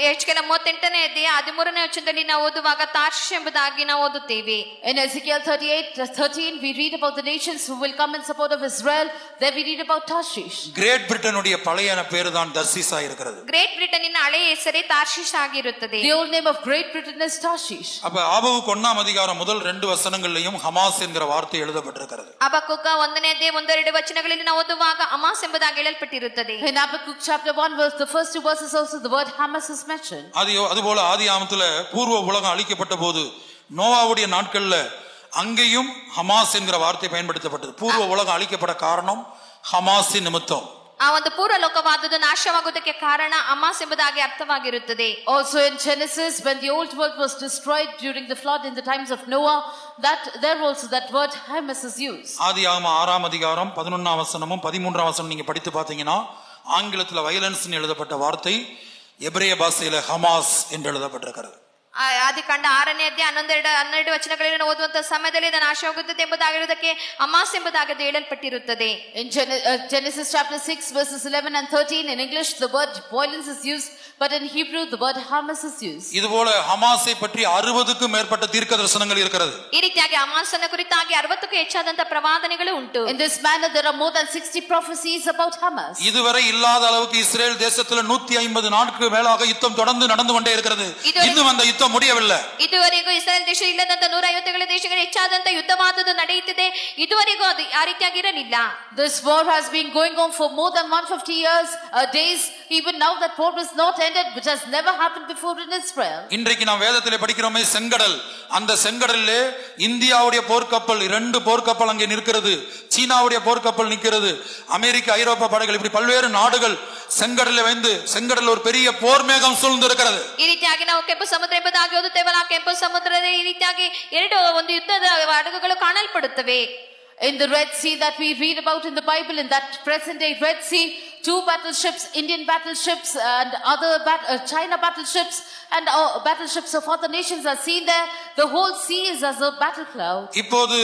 ಯೆಹೆಜ್ಕೇಲ 38ನೇ ಅಧ್ಯಾಯ 13ನೇ ವಚನದಲ್ಲಿ ನಾವು ಓದುವಾಗ ತಾರ್ಷೀಷ್ ಎಂಬುದಾಗಿ ನಾವು ಓದುತ್ತೇವೆ. in Ezekiel 38:13 we read about the nations who will come in support of Israel. There we read about Tarshish. Great பிரிட்டனுடைய பழைய பேர் தான் தர்சீஸா இருக்கிறது. ಗ್ರೇಟ್ ಬ್ರಿಟನ್ನಿನ ಹಳೆಯ ಹೆಸರೇ ತಾರ್ಷೀಷ್ ಆಗಿರುತ್ತದೆ. The old name of Great Britain is Tarshish. அப்ப ஆபகுக்கு 1ஆம் அதிகாரம் முதல் 2 வசனங்கள்லயும் ஹமாஸ் என்கிற வார்த்தை எழுதப்பட்டிருக்கிறது. ಹಬಕ್ಕೂಕ 1ನೇ ಅಧ್ಯಾಯ 1-2 ವಚನಗಳಲ್ಲಿ ನಾವು ಓದುವಾಗ ಹಮಾಸ್ ಎಂಬುದಾಗಿ ಹೇಳಲ್ಪಟ್ಟಿರುತ್ತದೆ. in Habakkuk chapter 1 verse the first 2 verses also the word Hamas is mentioned. அதுபோல ஆதியாகமத்துல பூர்வ உலகம் அழிக்கப்பட்ட போது நோவாவுடைய நாட்கள்ல அங்கேயும் ஹமாஸ் என்கிற வார்த்தை பயன்படுத்தப்பட்டது. பூர்வ உலகம் அழிக்கப்பட காரணம் ஹமாஸின் நிமித்தம். ಆ ಒಂದು ಪೂರ್ವ ಲೋಕವಾದದ್ದು ನಾಶವಾಗುವುದಕ್ಕೆ ಕಾರಣ ಅಮಾಸ್ ಎಂಬುದಾಗಿ ಅರ್ಥವಾಗಿರುತ್ತದೆ. Also in Genesis, when the old world was destroyed during the flood in the times of Noah, that there also that word Hamas is used. ஆதியாகமம் 6ஆம் அதிகாரம் 11ஆம் வசனமும் 13ஆம் வசனம் நீங்க படித்து பாத்தீங்கன்னா ஆங்கிலத்துல வயலன்ஸ் எழுதப்பட்ட வார்த்தை எபிரேய பாஷையில ஹமாஸ் என்று எழுதப்பட்டிருக்கிறது. ಆದಿಕಾಂಡ 6ನೇ ಅಧ್ಯಾಯ 11-12 ವಚನಗಳನ್ನು ಓದುವಂತ ಸಮಯದಲ್ಲಿ ಇದು ನಾಶವಾಗುತ್ತದೆ ಎಂಬುದಾಗಿರುವುದಕ್ಕೆ ಅಮಾಸ್ ಎಂಬುದಾಗಿ ಹೇಳಲ್ಪಟ್ಟಿರುತ್ತದೆ. In Genesis chapter 6 verses 11 and 13, in English the word violence is used, but in Hebrew the word Hamas is used. இதுபோல ஹமாஸை பற்றி 60க்கும் மேற்பட்ட தீர்க்கதரிசனங்கள் இருக்கிறது. ಈ ರೀತಿಯಾಗಿ ಅಮಾಸನ ಕುರಿತಾಗಿ 60ಕ್ಕೂ ಹೆಚ್ಚಾದಂತ ಪ್ರವಾದನೆಗಳು ಉಂಟು. In this manner there are more than 60 prophecies about Hamas. இதுவரை இல்லாத அளவுக்கு இஸ்ரேல் தேசத்துல 150 நாட்களுக்கு மேலாக யுத்தம் தொடர்ந்து நடந்து கொண்டே இருக்கிறது. இன்னும் அந்த யுத்தம் முடியவில்லை. ಇದುವರೆಗೂ ಇಸ್ರೇಲ್ ದೇಶ ಇಲ್ಲದಂತ 150 ದೇಶಗಳ ಹೆಚ್ಚಾದಂತ ಯುದ್ಧವಾದದ್ದು ನಡೆಯುತ್ತಿದೆ. ಇದುವರೆಗೂ ಅದು ಆ ರೀತಿಯಾಗಿ ಇರಲಿಲ್ಲ. This war has been going on for more than 150 years days. Even now that war is not ended, which has never happened before in Israel. இன்றைக்கு நாம் வேதத்திலே படிக்கிறோமே செங்கடல், அந்த செங்கடலிலே இந்தியாவுடைய போர்க்கப்பல் 2 போர்க்கப்பல் அங்கே நிற்கிறது, சீனாவுடைய போர்க்கப்பல் நிற்கிறது, அமெரிக்க ஐரோப்பா படைகள், இப்படி பல்வேறு நாடுகள் செங்கடலில் வந்து செங்கடல் ஒரு பெரிய போர் மேகம் சூழ்ந்து இருக்கிறது. ಈ ರೀತಿಯಾಗಿ ನಾವು ಕೆಂಪು ಸಮುದ್ರ ಎಂಬುದಾಗಿ ಓದುತ್ತೇವಲ್ಲ, ಕೆಂಪು ಸಮುದ್ರದ ಈ ರೀತಿಯಾಗಿ 2 ಒಂದು ಯುದ್ಧದ ಹಡಗುಗಳು ಕಾಣಲ್ಪಡುತ್ತವೆ. In the Red Sea that we read about in the Bible, in that present day Red Sea, 2 battleships, Indian battleships and other China battleships and battleships of other nations are seen there. The whole sea is as a battle cloud. இப்போது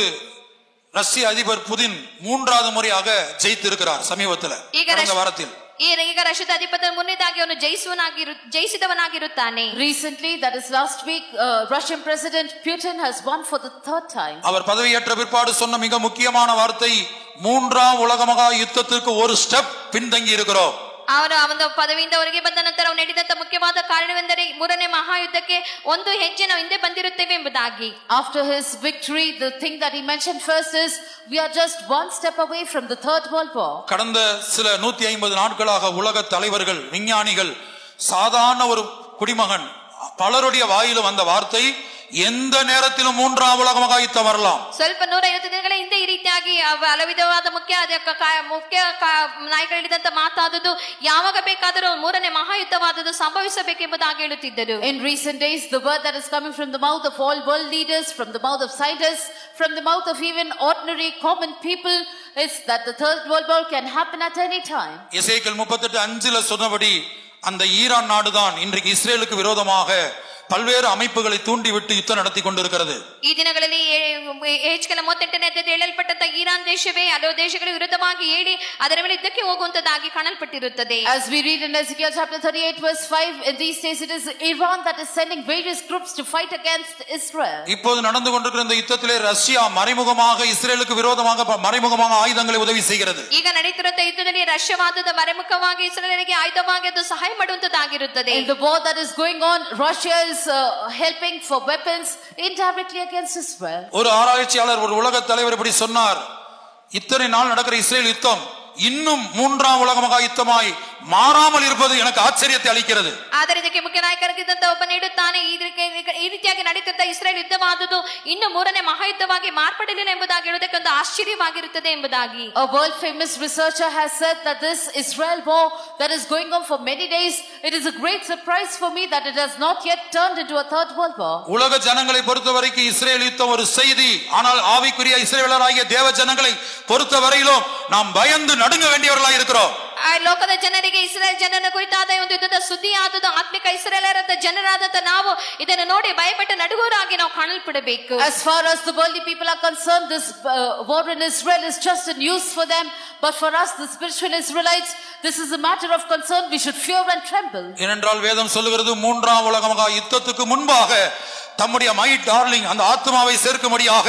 ரஷ்ய அதிபர் Putin 3வது முறையாக ஜெயித்து இருக்கிறார் சமீபத்தில், கடந்த வாரத்தில். ಈಗ ರಷ್ಯಾದ ಅಧಿಪತಿ ಮುನ್ನೇದಾಗಿ ಅವನು ಜಯಿಸಿದವನಾಗಿರುತ್ತಾನೆ. Recently, that is last week, Russian President Putin has won for the 3rd time. அவர் பதவியேற்ற பிற்பாடு சொன்ன மிக முக்கியமான வார்த்தை, 3ஆம் உலக மகா யுத்தத்திற்கு ஒரு ஸ்டெப் பின்தங்கி இருக்கிறோம். ಅವರ ಒಂದು ಪದವಿಯಿಂದ ಹೊರಗೆ ಬಂದ ನಂತರ ಅವರು ನೀಡಿದಂತ ಮುಖ್ಯವಾದ ಕಾರಣವೆಂದರೆ 3ನೇ ಮಹಾಯುದ್ಧಕ್ಕೆ ಒಂದು ಹೆಜ್ಜೆ ನಾವು ಹಿಂದೆ ಬಂದಿರುತ್ತೇವೆ ಎಂಬುದಾಗಿ. After his victory, the thing that he mentioned first is we are just one step away from the 3rd World War. கடந்த சில 150 நாட்களாக உலக தலைவர்கள், விஞ்ஞானிகள், சாதாரண ஒரு குடிமகன் பலருடைய வாயிலும் அந்த வார்த்தை, எந்த நேரத்திலும் 3ஆம் உலக மகா யுத்தம் வரலாம். ಸ್ವಲ್ಪ 150 ದಿನಗಳ ಹಿಂದೆ ಈ ರೀತಿಯಾಗಿ ಹಲವಿಧವಾದ ಮುಖ್ಯ ನಾಯಕರು ಹೇಳಿದಂತ ಮಾತಾದುದು, ಯಾವಾಗ ಬೇಕಾದರೂ 3ನೇ ಮಹಾಯುದ್ಧವಾದದ್ದು ಸಂಭವಿಸಬೇಕೆಂಬುದಾಗಿ ಹೇಳುತ್ತಿದ್ದರು. In recent days, the word that is coming from the mouth of all world leaders, from the mouth of scientists, from the mouth of even ordinary common people is that the 3rd World War can happen at any time. எசேக்கியேல் 38:5 சொன்னபடி அந்த Iran நாடுதான் இன்றைக்கு இஸ்ரேலுக்கு விரோதமாக பல்வேறு அமைப்புகளை தூண்டிவிட்டு யுத்தம் நடத்தி கொண்டிருக்கிறது. ಈ ದಿನಗಳಲ್ಲಿ ಎಹೆಜ್ಕೇಲ 38ನೇ ಅಧ್ಯಾಯದಲ್ಲಿ ಹೇಳಲ್ಪಟ್ಟಂತ ಇರಾನ್ ದೇಶವೇ ಹಲವು ದೇಶಗಳ ವಿರುದ್ಧವಾಗಿ ಹೇಳಿ ಅದರ ಮೇಲೆ ಯುದ್ಧಕ್ಕೆ ಹೋಗುವಂತದ್ದಾಗಿ ಕಾಣಲ್ಪಟ್ಟಿರುತ್ತದೆ. As we read in Ezekiel chapter 38 verse 5, in these days it is Iran that is sending various groups to fight against Israel. இப்போது நடந்து கொண்டிருக்கிற இந்த யுத்தத்திலே ரஷ்யா மறைமுகமாக இஸ்ரேலுக்கு விரோதமாக மறைமுகமாக ஆயுதங்களை உதவி செய்கிறது. ಈಗ ನಡೆಯುತ್ತಿರುವ ಯುದ್ಧದಲ್ಲಿ ರಷ್ಯಾವಾದದ ಮರೆಮುಖವಾಗಿ ಇಸ್ರೇಲರಿಗೆ ಆಯುಧವಾಗಿ ಅದು ಸಹಾಯ ಮಾಡುವಂತದ್ದಾಗಿರುತ್ತದೆ. In the war that is going on, Russia is helping for weapons indirectly against Israel. ஒரு ஆராய்ச்சியாளர், ஒரு உலக தலைவர் இப்படி சொன்னார், இத்தனை நாள் நடக்கிற இஸ்ரேல் யுத்தம் இன்னும் 3ஆம் உலக மகா யுத்தமாய் மாறாமல் இருப்பது எனக்கு ஆச்சரியத்தை அளிக்கிறது. ಆದರೆ ಇದಕ್ಕೆ ಮುಖ್ಯ ನಾಯಕರಾಗಿದ್ದಂತ ಒಬ್ಬ ನೀಡುತ್ತಾನೆ, ಈ ರೀತಿಯಾಗಿ ನಡೆಯುತ್ತಿದ್ದ ಇಸ್ರೇಲ್ ಯುದ್ಧವಾದುದು ಇನ್ನು 3ನೇ ಮಹಾಯುದ್ಧವಾಗಿ ಮಾರ್ಪಡಲಿಲ್ಲ ಎಂಬುದಾಗಿ ಹೇಳುವುದಕ್ಕೆ ಒಂದು ಆಶ್ಚರ್ಯವಾಗಿರುತ್ತದೆ ಎಂಬುದಾಗಿ. A world famous researcher has said that this Israel war that is going on for many days, it is a great surprise for me that it has not yet turned into a 3rd World War. உலக ஜனங்களை பொறுத்தவரைக்கும் Israel யுத்தம் ஒரு செய்தி, ஆனால் ஆவிக்குரிய இஸ்ரவேலராகிய தேவ ஜனங்களை பொறுத்தவரையிலும் நாம் பயந்து நடுங்க வேண்டியவர்களாய் இருக்கிறோம். ಲೋಕದ ಜನರಿಗೆ ಇಸ್ರೇಲ್ ಜನರ ಕುರಿತಾದ ಒಂದು ಯುದ್ಧದ ಸುದ್ದಿ ಆದದ್ದು, ಆತ್ಮಿಕ ಇಸ್ರೇಲರಾದ ಜನರಾದಂತ ನಾವು ಇದನ್ನು ನೋಡಿ ಭಯಪಟ್ಟು ನಡುಗೋರಾಗಿ ನಾವು ಕಾಣಲ್ಪಡಬೇಕು. As far as the worldly people are concerned, this war in Israel is just a news for them, but for us the spiritual Israelites, this is a matter of concern. We should fear and tremble. ஏனென்றால் வேதம் சொல்லுகிறது, 3ஆம் உலக மகா யுத்தத்துக்கு முன்பாக தம்முடைய my darling, அந்த ஆத்மாவை சேர்க்கும்படியாக,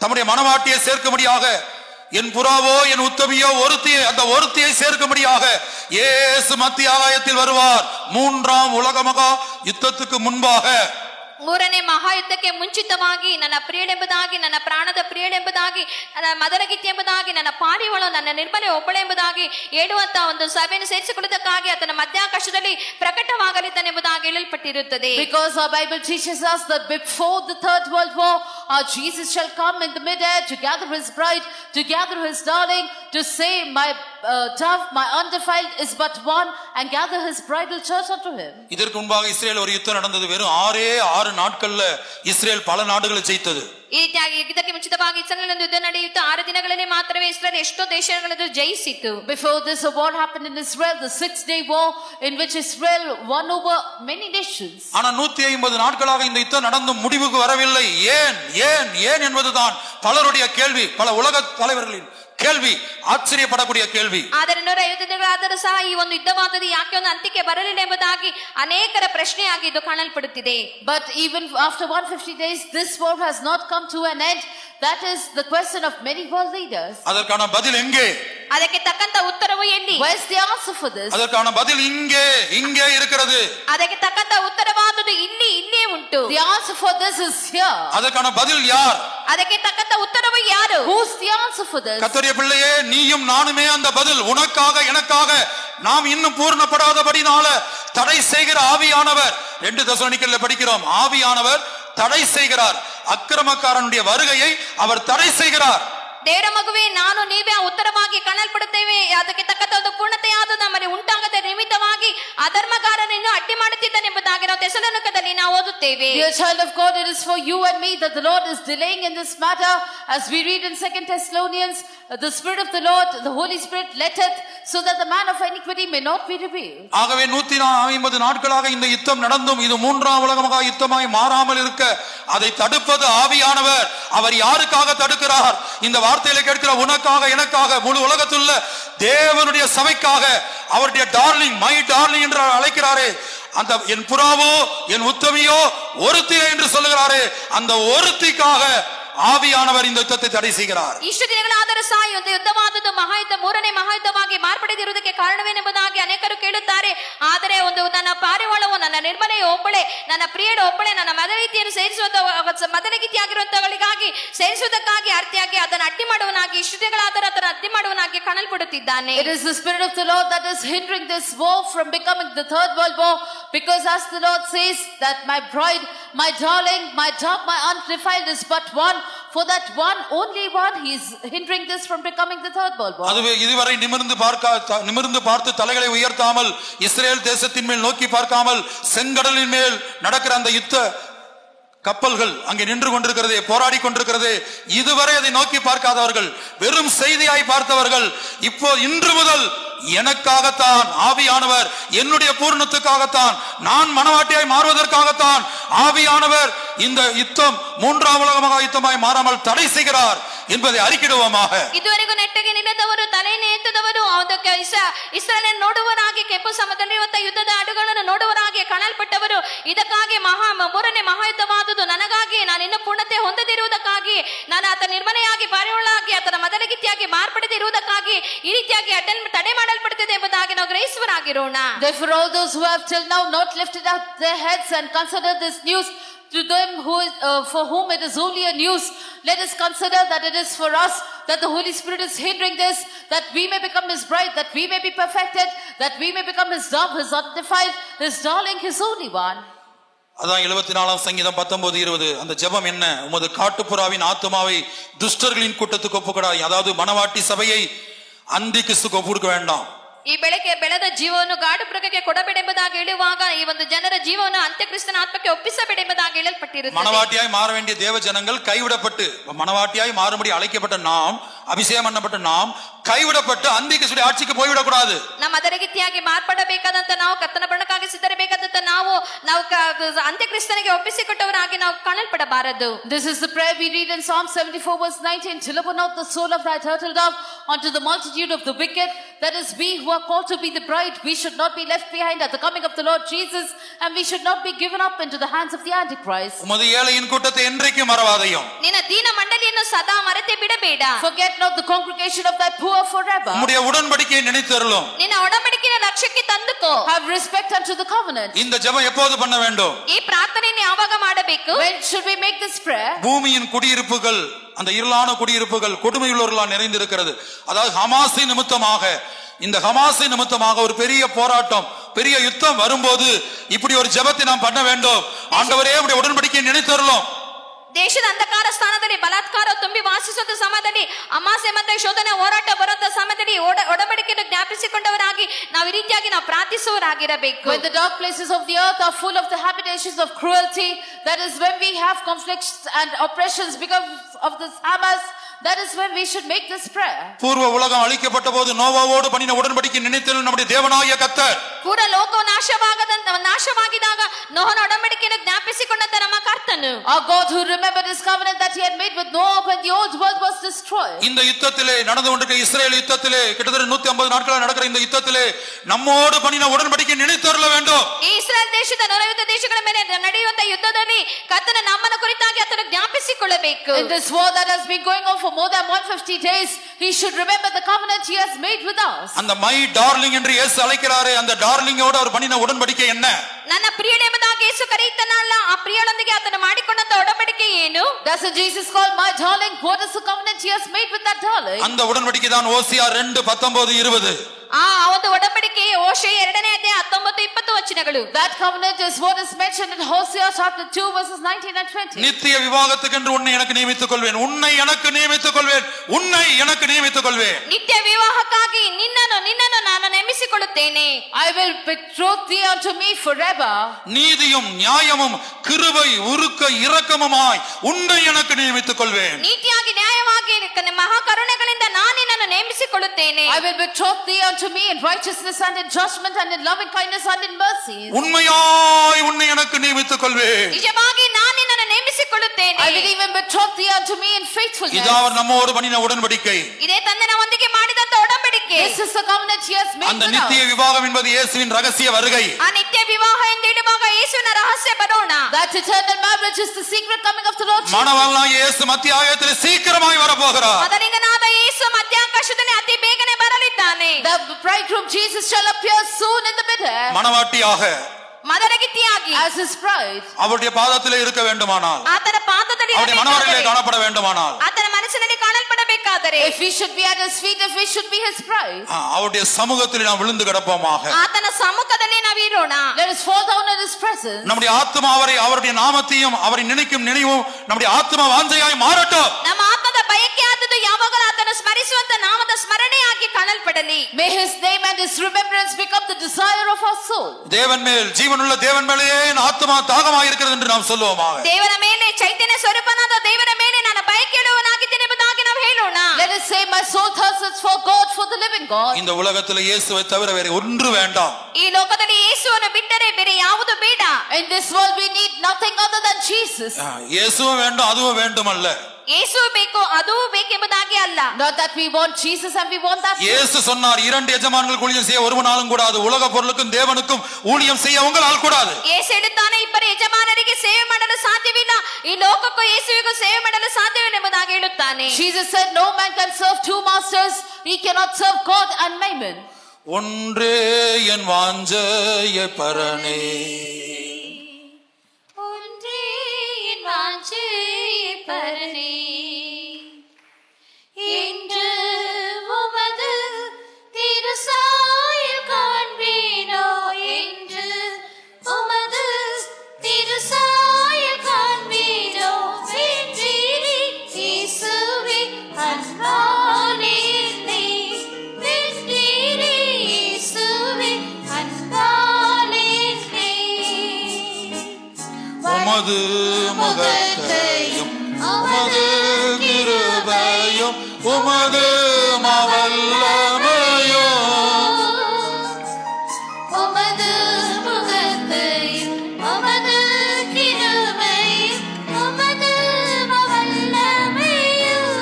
தம்முடைய மனவாட்டியை சேர்க்கும்படியாக, என் புறாவோ என் உத்தமியோ அந்த ஒருத்தியை சேர்க்கும்படியாக இயேசு மத்திய ஆகாயத்தில் வருவார். 3ஆம் உலக மகா யுத்தத்துக்கு முன்பாக, 3ನೇ ಮಹಾಯುದ್ಧಕ್ಕೆ ಮುಂಚಿತವಾಗಿ ನನ್ನ ಪ್ರಿಯಳೆಂಬುದಾಗಿ, ನನ್ನ ಪ್ರಾಣದ ಪ್ರಿಯಳೆಂಬುದಾಗಿ, ನನ್ನ ಮದರಗಿತ್ತಿ ಎಂಬುದಾಗಿ, ನನ್ನ ಪಾರಿವಳು, ನನ್ನ ನಿರ್ಮಲೆ ಒಬ್ಬಳೆ ಎಂಬುದಾಗಿ ಹೇಳುವಂತ ಒಂದು ಸಭೆಯನ್ನು ಸೇರಿಸಿಕೊಳ್ಳುವುದಕ್ಕಾಗಿ ಆತನ ಮಧ್ಯಾಕಾಶದಲ್ಲಿ ಪ್ರಕಟವಾಗಲಿದ್ದಾನೆಂಬುದಾಗಿ ಹೇಳಲ್ಪಟ್ಟಿರುತ್ತದೆ. Because our Bible teaches us that before the 3rd World War, our Jesus shall come in the mid-air to gather his bride, to gather his darling, to say, my dove, my undefiled, is but one, and gather his bridal church unto him. இதற்கு முன்பாக Israel ஒரு யுத்தம் நடந்தது. வெறும் 6 நாட்கள்ல Israel பல நாடுகளை ஜெயித்தது. ಈ ರೀತಿಯಾಗಿ ಇದಕ್ಕೆ ಮುಂಚಿತವಾಗಿ ಇಸ್ರಾಯೇಲ್ ಯುದ್ಧ ನಡೆಯುತ್ತಾ 6 ದಿನಗಳಲ್ಲಿ ಮಾತ್ರವೇ ಇಸ್ರಾಯೇಲ್ ಎಷ್ಟೋ ದೇಶಗಳನ್ನು ಜಯಿಸಿತು. Before this, a war happened in Israel, the 6-day war, in which Israel won over many nations. ஆனா 150 நாட்களாக இந்த யுத்தம் நடந்து முடிவுக்கு வரவில்லை. ஏன் ஏன் ஏன் என்பதுதான் பலருடைய கேள்வி, பல உலக தலைவர்களின் ಕೇಳ್ವಿ, ಆಶ್ಚರ್ಯಪಡக்கூடிய ಕೇಳ್ವಿ. ಆದರೆ 150 ದಿನಗಳಾದರೂ ಸಹ ಈ ಒಂದು ಯುದ್ಧವಾದದ್ದು ಯಾಕೆ ಒಂದು ಅಂತ್ಯಕ್ಕೆ ಬರಲಿಲ್ಲ ಎಂಬುದಾಗಿ ಅನೇಕರ ಪ್ರಶ್ನೆಯಾಗಿ ಇದು ಕಾಣಲ್ಪಡುತ್ತಿದೆ. But even after 150 days, this war has not come to an end. That is the question of many world leaders. ಅದಕ್ಕಾன பதில் எங்கே? ಅದಕ್ಕೆ ತಕ್ಕಂತ ಉತ್ತರವು ಎಲ್ಲಿ? Where is the answer for this? ಅದಕ್ಕಾன பதில் இங்கே இருக்கிறது. ಅದಕ್ಕೆ ತಕ್ಕಂತ ಉತ್ತರವಾದದ್ದು ಇಲ್ಲಿಯೇ ಉಂಟು. The answer for this is here. ಅದಕ್ಕಾன பதில் யார்? ಅದಕ್ಕೆ ತಕ್ಕಂತ ಉತ್ತರವು ಯಾರು? Who's the answer for this? கர்த்தருடைய பிள்ளையே, நீயும் நானுமே அந்த பதில். உனக்காக எனக்காக நாம் இன்னும் பூர்ணப்படாதபடினால தடை செய்கிற ஆவியானவர், 2 தெசலோனிக்கேயர்ல படிக்கிறோம், ஆவியானவர் தடை செய்கிறார். அக்கிரமக்காரனுடைய வருகையை அவர் தடை செய்கிறார். ದೇವರ ಮಗುವೆ, ನಾನು ನೀವೇ ಉತ್ತರವಾಗಿ ಕಾಣಲ್ಪಡುತ್ತೇವೆ. ಅದಕ್ಕೆ ತಕ್ಕಂತ ಒಂದು ಪೂರ್ಣತೆಯಾದ ನಮ್ಮಲ್ಲಿ ಉಂಟಾಗದ ನಿಮಿತ್ತವಾಗಿ ಅಧರ್ಮಗಾರನನ್ನು ಅಡ್ಡಿ ಮಾಡುತ್ತಿದ್ದಾನೆಂಬುದಾಗಿ ನಾವು ಥೆಸಲೋನಿಕದಲ್ಲಿ ನಾವು ಓದುತ್ತೇವೆ. Dear child of God, it is for you and me that the Lord is delaying in this matter. As we read in 2 Thessalonians, the Spirit of the Lord, the Holy Spirit, letteth, so that the man of iniquity may not be revealed. ஆகவே 150 நாட்களாக இந்த யுத்தம் நடந்தும் இது 3ஆம் உலக மகா யுத்தமாய் மாறாமல் இருக்க அதை தடுப்பது ஆவியானவர். அவர் யாருக்காக தடுக்கிறார்? இந்த வார்த்தையில கேட்கிற உனக்காக எனக்காக, முழு உலகத்துள்ள தேவனுடைய சபைக்காக, அவருடைய டார்லிங், மை டார்லிங் என்று அழைக்கிறாரே, அந்த என் புறாவோ என் உத்தமியோ ஒருத்தியே என்று சொல்லுகிறாரே, அந்த ஒருத்திக்காக ஆவியானவர் இந்த யுத்தத்தை தடை செய்கிறார். ಇಷ್ಟು ದಿನಗಳಾದರೂ ಸಹ ಯುದ್ಧವಾದದ್ದು ಮಹಾಯುದ್ಧ, 3ನೇ ಮಹಾಯುದ್ಧವಾಗಿ ಮಾರ್ಪಡೆದಿರುವುದಕ್ಕೆ ಕಾರಣವೇನೆಂಬುದಾಗಿ ಅನೇಕರು ಕೇಳುತ್ತಾರೆ. ಆದರೆ ನನ್ನ ಪಾರಿವಾಳವು, ನನ್ನ ನಿರ್ಮಲೆಯು ಒಬ್ಬಳೆ, ನನ್ನ ಪ್ರಿಯಳು ಒಬ್ಬಳೆ, ನನ್ನ ಮದಲಗೀತಿಯನ್ನು ಮದಲಗೀತಿಯಾಗಿರುವಂತಗಳಿಗಾಗಿ ಸೇರಿಸುವುದಕ್ಕಾಗಿ ಅರ್ಥಿಯಾಗಿ ಅದನ್ನು ಅಡ್ಡಿ ಮಾಡುವನಾಗಿ, ಇಷ್ಟು ದಿನಗಳಾದರೂ ಅದನ್ನು ಅಡ್ಡಿ ಮಾಡುವನಾಗಿ ಕಾಣಲ್ಪಡುತ್ತಿದ್ದಾನೆ. It is the Spirit of the Lord that is hindering this war from becoming the third world war, because as the Lord says that my bride, my darling, my dove, my undefiled is but one. For that one, only one, he is hindering this from becoming the third world war. அதுவே இதுவரை நிமிர்ந்து பார்த்து தலைகளை உயர்த்தாமல், Israel தேசத்தின் மேல் நோக்கி பார்க்காமல், செங்கடலின் மேல் நடக்கிற அந்த யுத்த கப்பல்கள் அங்கே நின்று கொண்டிருக்கிறது, போராடி கொண்டிருக்கிறது. இதுவரை அதை நோக்கி பார்க்காதவர்கள், வெறும் செய்தியாய் பார்த்தவர்கள், இப்போ இன்று முதல் எனக்காகத்தான் ஆவியானவர், என்னுடைய பூர்ணத்துக்காகத்தான், நான் மனவாட்டியாய் மாறுவதற்காகத்தான் ஆவியானவர் இந்த யுத்தம் 3ஆம் உலக மகா யுத்தமாய் மாறாமல் தடை செய்கிறார் என்பதை அறிக்கையிடுவோமாக. ಇದುವರೆಗೂ ನೆಟ್ಟಗೆ ನಿಲ್ಲದವರು, ತಲೆಯನ್ನು ಎತ್ತದವರು, ಅದಕ್ಕೆ ಇಸ್ರಾಯೇಲ್ ನೋಡುವರಾಗಿ, ಕೆಂಪು ಸಮುದ್ರದಲ್ಲಿರುವಂತಹ ಯುದ್ಧದ ಅಡುಗಳನ್ನು ನೋಡುವರಾಗಿ ಕಾಣಲ್ಪಟ್ಟವರು, ಇದಕ್ಕಾಗಿ 3ನೇ ಮಹಾಯುದ್ಧವಾದುದು ನನಗಾಗಿ, ನಾನು ಇನ್ನು ಪೂರ್ಣತೆ ಹೊಂದದಿರುವುದಕ್ಕಾಗಿ, ನಾನು ಆತ ನಿರ್ಮಲೆಯಾಗಿ, ಪಾರಿವಾಳಾಗಿ, ಆತನ ಮದಲಗೀತಿಯಾಗಿ ಮಾರ್ಪಡದಿರುವುದಕ್ಕಾಗಿ ಈ ರೀತಿಯಾಗಿ ತಡೆ ಮಾಡಲ್ಪಡುತ್ತದೆ ಎಂಬುದಾಗಿ ನಾವು ಗ್ರಹಿಸುವರಾಗಿರೋಣ. Therefore all those who have till now not lifted up their heads and considered this news, to them for whom it is only a news, let us consider that it is for us, that the Holy Spirit is hindering this, that we may become his bride, that we may be perfected, that we may become his dove, his undefiled, his darling, his only one. அதான் 74ஆம் சங்கீதம் 19:20. அந்த ஜெபம் என்ன? உமது காட்டுப்புறாவின் ஆத்துமாவை துஷ்டர்களின் கூட்டத்துக்கு ஒப்புக்கொடாய். அதாவது மனவாட்டி சபையை அந்தி கிறிஸ்துக்கு ஒப்புக்க வேண்டாம். ಈ ಬೆಳಗ್ಗೆ ಬೆಳೆದ ಜೀವವನ್ನು ಗಾಡು ಮೃಗಕ್ಕೆ ಕೊಡಬೇಡೆಂಬುದಾಗಿ ಹೇಳುವಾಗ ಈ ಒಂದು ಜನರ ಜೀವವನ್ನು ಅಂತ್ಯಕ್ರಿಸ್ತನ ಆತ್ಮಕ್ಕೆ ಒಪ್ಪಿಸಬೇಡೆಂಬುದಾಗಿ ಹೇಳಲ್ಪಟ್ಟಿರುತ್ತದೆ. மனவாட்டியாய் மாற வேண்டிய தேவ ஜனங்கள் கைவிடப்பட்டு, மனவாட்டியாய் மாறும்படி அழைக்கப்பட்ட நாம், அபிஷேகம் பண்ணப்பட்ட நாம் கைவிடப்பட்டு அந்தி கிறிஸ்துவின் ஆட்சிக்கு போய்விடக் கூடாது. ನಮ್ಮ ಮದಲಗೀತಿಯಾಗಿ ಮಾರ್ಪಡಬೇಕಾದಂತ ನಾವು, ಕರ್ತನ ಬಣ್ಣಕ್ಕಾಗಿ ಸಿದ್ಧರಬೇಕಾದಂತ ನಾವು ಅಂತ್ಯಕ್ರಿಸ್ತನಿಗೆ ಒಪ್ಪಿಸಿಕೊಟ್ಟವರಾಗಿ ನಾವು ಕಾಣಲ್ಪಡಬಾರದು. This is the prayer we read in Psalm 74:19. Deliver not the soul of thy turtle dove unto the multitude of the wicked. That is, we who are called to be the bride, we should not be left behind at the coming of the Lord Jesus, and we should not be given up into the hands of the Antichrist. உமது ஏழையின் கூட்டத்தை என்றைக்கும் மறவாதையும். ನಿನ್ನ ದೀನ ಮಂಡಳಿಯನ್ನು ಸದಾ ಮರೆತೆ ಬಿಡಬೇಡ. Forget not the congregation of thy poor forever. உம்முடைய உடன்படிக்கையை நினைத்தருளும். ನಿನ್ನ ಒಡಂಬಡಿಕೆಯ ಲಕ್ಷ್ಯಕ್ಕೆ ತಂದುಕೋ. Have respect unto the covenant. இந்த ஜெபம் எப்போது பண்ண வேண்டும்? ಈ ಪ್ರಾರ್ಥನೆಯನ್ನು ಯಾವಾಗ ಮಾಡಬೇಕು? When should we make this prayer? பூமியின் குடியிருப்புகள், அந்த இருளான குடியிருப்புகள் கொடுமையுள்ளவர்களால் நிறைந்திருக்கிறது. அதாவது ஹமாஸின் நிமித்தமாக, இந்த ஹமாஸின் நிமித்தமாக ஒரு பெரிய போராட்டம், பெரிய யுத்தம் வரும்போது இப்படி ஒரு ஜெபத்தை நாம் பண்ண வேண்டும். ஆண்டவரே, உம்முடைய உடன்படிக்கையை நினைத்தருளும். ದೇಶದ ಅಂಧಕಾರ ಸ್ಥಾನದಲ್ಲಿ ಬಲಾತ್ಕಾರ ತುಂಬಿ ವಾಸಿಸುವ ಸಮಯದಲ್ಲಿ ಅಮಾಸೆ ಮತ್ತೆ ಶೋಧನೆ ಹೋರಾಟ ಬರುವಂತ ಸಮಯದಲ್ಲಿ ಒಡಂಬಡಿಕೆಯನ್ನು ಜ್ಞಾಪಿಸಿಕೊಂಡವರಾಗಿ ನಾವು ಈ ರೀತಿಯಾಗಿ ನಾವು ಪ್ರಾರ್ಥಿಸುವವರಾಗಿರಬೇಕು. When the dark places of the earth are full of the habitations of cruelty, that is when we have conflicts and oppressions because of this Hamas. That is when we should make this prayer. பூர்வ உலகம் அழிக்கப்பட்ட போது நோவாவோடு பண்ணின உடன்படிக்கை நினைத்தல் நம்முடைய தேவனாகிய கர்த்தர். ಪೂರ್ವ ಲೋಕವು ನಾಶವಾಗಿದಾಗ ನೋಹನ ಒಡಂಬಡಿಕೆಯನ್ನು ಜ್ಞಾಪಿಸಿಕೊಂಡಂತ ನಮ್ಮ ಕರ್ತನು. Our God who remembered his covenant that he had made with Noah when the old world was destroyed. இந்த யுத்தத்திலே நடந்து கொண்டிருக்கிற இஸ்ரேல் யுத்தத்திலே கிட்டத்தட்ட 150 நாட்களா நடக்கிற இந்த யுத்தத்திலே நம்மோடு பண்ணின உடன்படிக்கை நினைத்தருள வேண்டும். ಈ ಇಸ್ರೇಲ್ ದೇಶದ 150 ದೇಶಗಳ ಮೇಲೆ ನಡೆಯುವಂತ ಯುದ್ಧದಲ್ಲಿ ಕರ್ತನ ನಮ್ಮನ ಕುರಿತಾಗಿ ಆತನು ಜ್ಞಾಪಿಸಿಕೊಳ್ಳಬೇಕು. In this war that has been going on for more than 150 days, he should remember the covenant he has made with us. அந்த மை டார்லிங் என்று இயேசு அழைக்கிறாரே, அந்த டார்லிங்கோடு அவர் பண்ணின உடன்படிக்கை என்ன? ನನ್ನ ಪ್ರಿಯಳೆಂಬುದಾಗಿ ಯೇಸು ಕರೆಯುತ್ತಾನಲ್ಲ, ಆ ಪ್ರಿಯಳೊಂದಿಗೆ ಆತನು ಮಾಡಿಕೊಂಡಂತ ಒಡಂಬಡಿಕೆ ಏನು? Doesn't Jesus call my darling? What is the covenant he has made with that darling? அந்த உடன்படிக்கை தான் ஓசியா 2:19-20. ಆ ಒಂದು ಒಡಂಬಡಿಕೆ ಓಶೆಯ 2ನೇ ಅಧ್ಯಾಯ 19-20 ವಚನಗಳು. That covenant is what is mentioned in Hosea chapter 2 verses 19 and 20. நித்திய விவாகத்துக்கென்று உன்னை எனக்கு நியமித்துக் கொள்வேன், உன்னை எனக்கு நியமித்துக் கொள்வேன், உன்னை எனக்கு நியமித்துக் கொள்வேன். ನಿತ್ಯ ವಿವಾಹಕ್ಕಾಗಿ ನಿನ್ನನ್ನು ನಾನು ನೇಮಿಸಿಕೊಳ್ಳುತ್ತೇನೆ. I will betroth thee unto me forever. நீதியும் நியாயமும் கிருபை உருக்க இரக்கமுமாய் உன்னை எனக்கு நியமித்துக் கொள்வேன். ನೀತಿಯಾಗಿ ನ್ಯಾಯವಾಗಿ ಮಹಾ ಕರುಣೆಗಳಿಂದ ನಾನು ನಿನ್ನನ್ನು ನೇಮಿಸಿಕೊಳ್ಳುತ್ತೇನೆ. I will betroth thee unto me in righteousness and in judgment and in loving kindness and in mercy. உண்மையாய் உன்னை எனக்கு நியமித்துக் கொள்வேன். ನಿಜವಾಗಿ ನಾನು ನಿನ್ನನ್ನು ನೇಮಿಸಿಕೊಳ್ಳುತ್ತೇನೆ. I will even betroth thee unto me in faithfulness. இது அவர் நம்மோடு பண்ணின உடன்படிக்கை. ಇದೇ ತಂದೆನೊಂದಿಗೆ ಮಾಡಿದಂತ ಒಡಂಬಡಿಕೆ. This is the covenant he has made அந்த with us. நித்திய விவாகம் என்பது இயேசுவின் ரகசிய வருகை. ಆ ನಿತ್ಯ ವಿವಾಹ ಎಂದಿಡುವಾಗ ಯೇಸುವಿನ ರಹಸ್ಯ ಬರೋಣ. That eternal marriage is the secret coming of the Lord Jesus. மணவாளனாகிய இயேசு மத்திய ஆகாயத்தில் சீக்கிரமாய் வரப்போகிறார். ಮದಲಿಂಗನಾದ ಯೇಸು ಮಧ್ಯಾಕಾಶದಲ್ಲಿ ಅತಿ ಬೇಗನೆ ಬರಲಿದ್ದಾನೆ. The bridegroom Jesus shall appear soon in the midair மணவாட்டியாக ಮದರಗಿತ್ತಿಯಾಗಿ as his bride. அவருடைய பாதத்திலே இருக்க வேண்டுமானால், ಆತನ ಪಾದದಲ್ಲಿ அவருடைய மணவரையிலே காணப்பட வேண்டுமானால், ಆತನ ಮನಸ್ಸಿನಲ್ಲಿ ಕಾಣಲ್ಪಡಬೇಕಾದರೆ, If we should be at his feet, if we should be his bride, அவருடைய சமூகத்தில் நாம் விழுந்து கிடப்போமாக. ಆತನ ಸಮ್ಮುಖದಲ್ಲಿ ನಾವು ಇರೋಣ. let us fall down in his presence. நம்முடைய ஆத்மா அவருடைய நாமத்தையும் அவரை நினைக்கும் நினைவும் நம்முடைய ஆத்மா வாஞ்சையாய் மாறட்டும். ನಮ್ಮ ಆತ್ಮದ ಬಯಕೆ ಆದದ್ದು ಯಾವಾಗಲೂ ಆತನ ಸ್ಮರಿಸುವಂತ ನಾಮದ ಸ್ಮರಣೆಯಾಗಿ ಕಾಣಲ್ಪಡಲಿ. May his name and his remembrance become the desire of our soul. தேவன் மேல், ஜீவனுள்ள தேவன் மேலேயே என் ஆத்மா தாகமாக இருக்கிறது என்று நாம் சொல்லுவோமாக. ದೇವರ ಮೇಲೆ, ಚೈತನ್ಯ ಸ್ವರೂಪನಾದ ದೇವರ ಮೇಲೆ ನಾನು ಬಯಕೆಯುಳ್ಳವನಾಗಿದ್ದೇನೆ ಎಂಬುದಾಗಿ ನಾವು ಹೇಳೋಣ. Let us say, my soul thirsts for God, for the living God. இந்த உலகத்தில் இயேசுவை தவிர வேறு ஒன்று வேண்டாம். ಈ ಲೋಕದಲ್ಲಿ ಯೇಸುವನ್ನು ಬಿಟ್ಟರೆ ಬೇರೆ ಯಾವುದು ಬೇಡ. In this world we need nothing other than Jesus. இயேசுவும் வேண்டும் அதுவும் வேண்டும் அல்ல. ಯೇಸು ಬೇಕು ಅದು ಬೇಕೆಂಬುದಾಗಿ ಅಲ್ಲ. Not that we want Jesus and we want that. இயேசு சொன்னார், 2 எஜமான்கள் ஊழியம் செய்ய ஒருவனாலும் கூடாது, உலக பொருளுக்கும் தேவனுக்கும் ஊழியம் செய்ய உங்களால் கூடாது. ಯೇಸು ಹೇಳುತ್ತಾನೆ, ಇಬ್ಬರು ಯಜಮಾನರಿಗೆ ಸೇವೆ ಮಾಡಲು ಸಾಧ್ಯವಿಲ್ಲ, ಈ ಲೋಕಕ್ಕೂ ಯೇಸುವಿಗೂ ಸೇವೆ ಮಾಡಲು ಸಾಧ್ಯವಿಲ್ಲ ಎಂಬುದಾಗಿ ಹೇಳುತ್ತಾನೆ. Jesus said no man can serve two masters. He cannot serve God and mammon. ஒன்றே என் வாஞ்சைய பரணே, ஒன்றே என் வாஞ்சைய பரணே, இன்று உமது திருசாயல் காண்பேனோ, என்று உமது திருசாயல் காண்பேனோ, வென்றீரே இயேசுவே அன்பாலே என்னை, வென்றீரே இயேசுவே அன்பாலே என்னை. உமது முகத்தையும் உமது கிருபையும் உமது மவல்லமையும், உமது முகத்தையும் உமது கிருபையும் உமது வல்லமையும்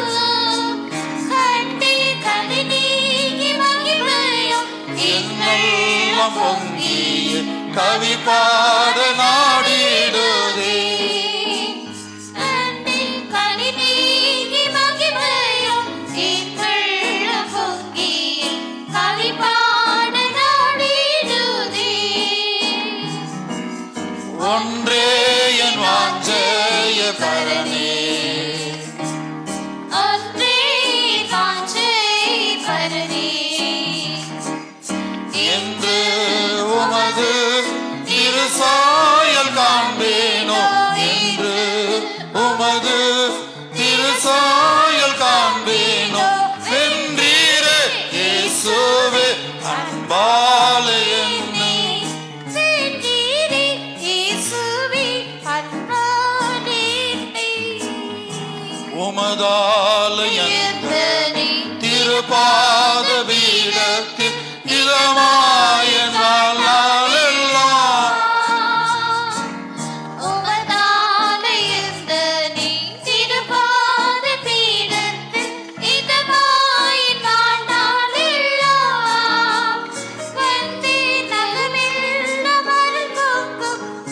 கண்டி கனி நீங்கி மகிமையும் என்னெல்லாம் பொங்கிய கவி பாட நாடிடுதே. கண்டி கனி நீங்கி மகிமையும் எங்கள் பொங்கி கவி பாட நாடிடுதே. ஒன்றே என் வாஞ்சைய பரணே, ஒன்றே வாஞ்சை பரணே, என்று உமது திருசாயல் காண்பேனோ, என்று உமது உமதாலயந்த திருபாத பீடத்தில் இதமாய நாளெல்லாம்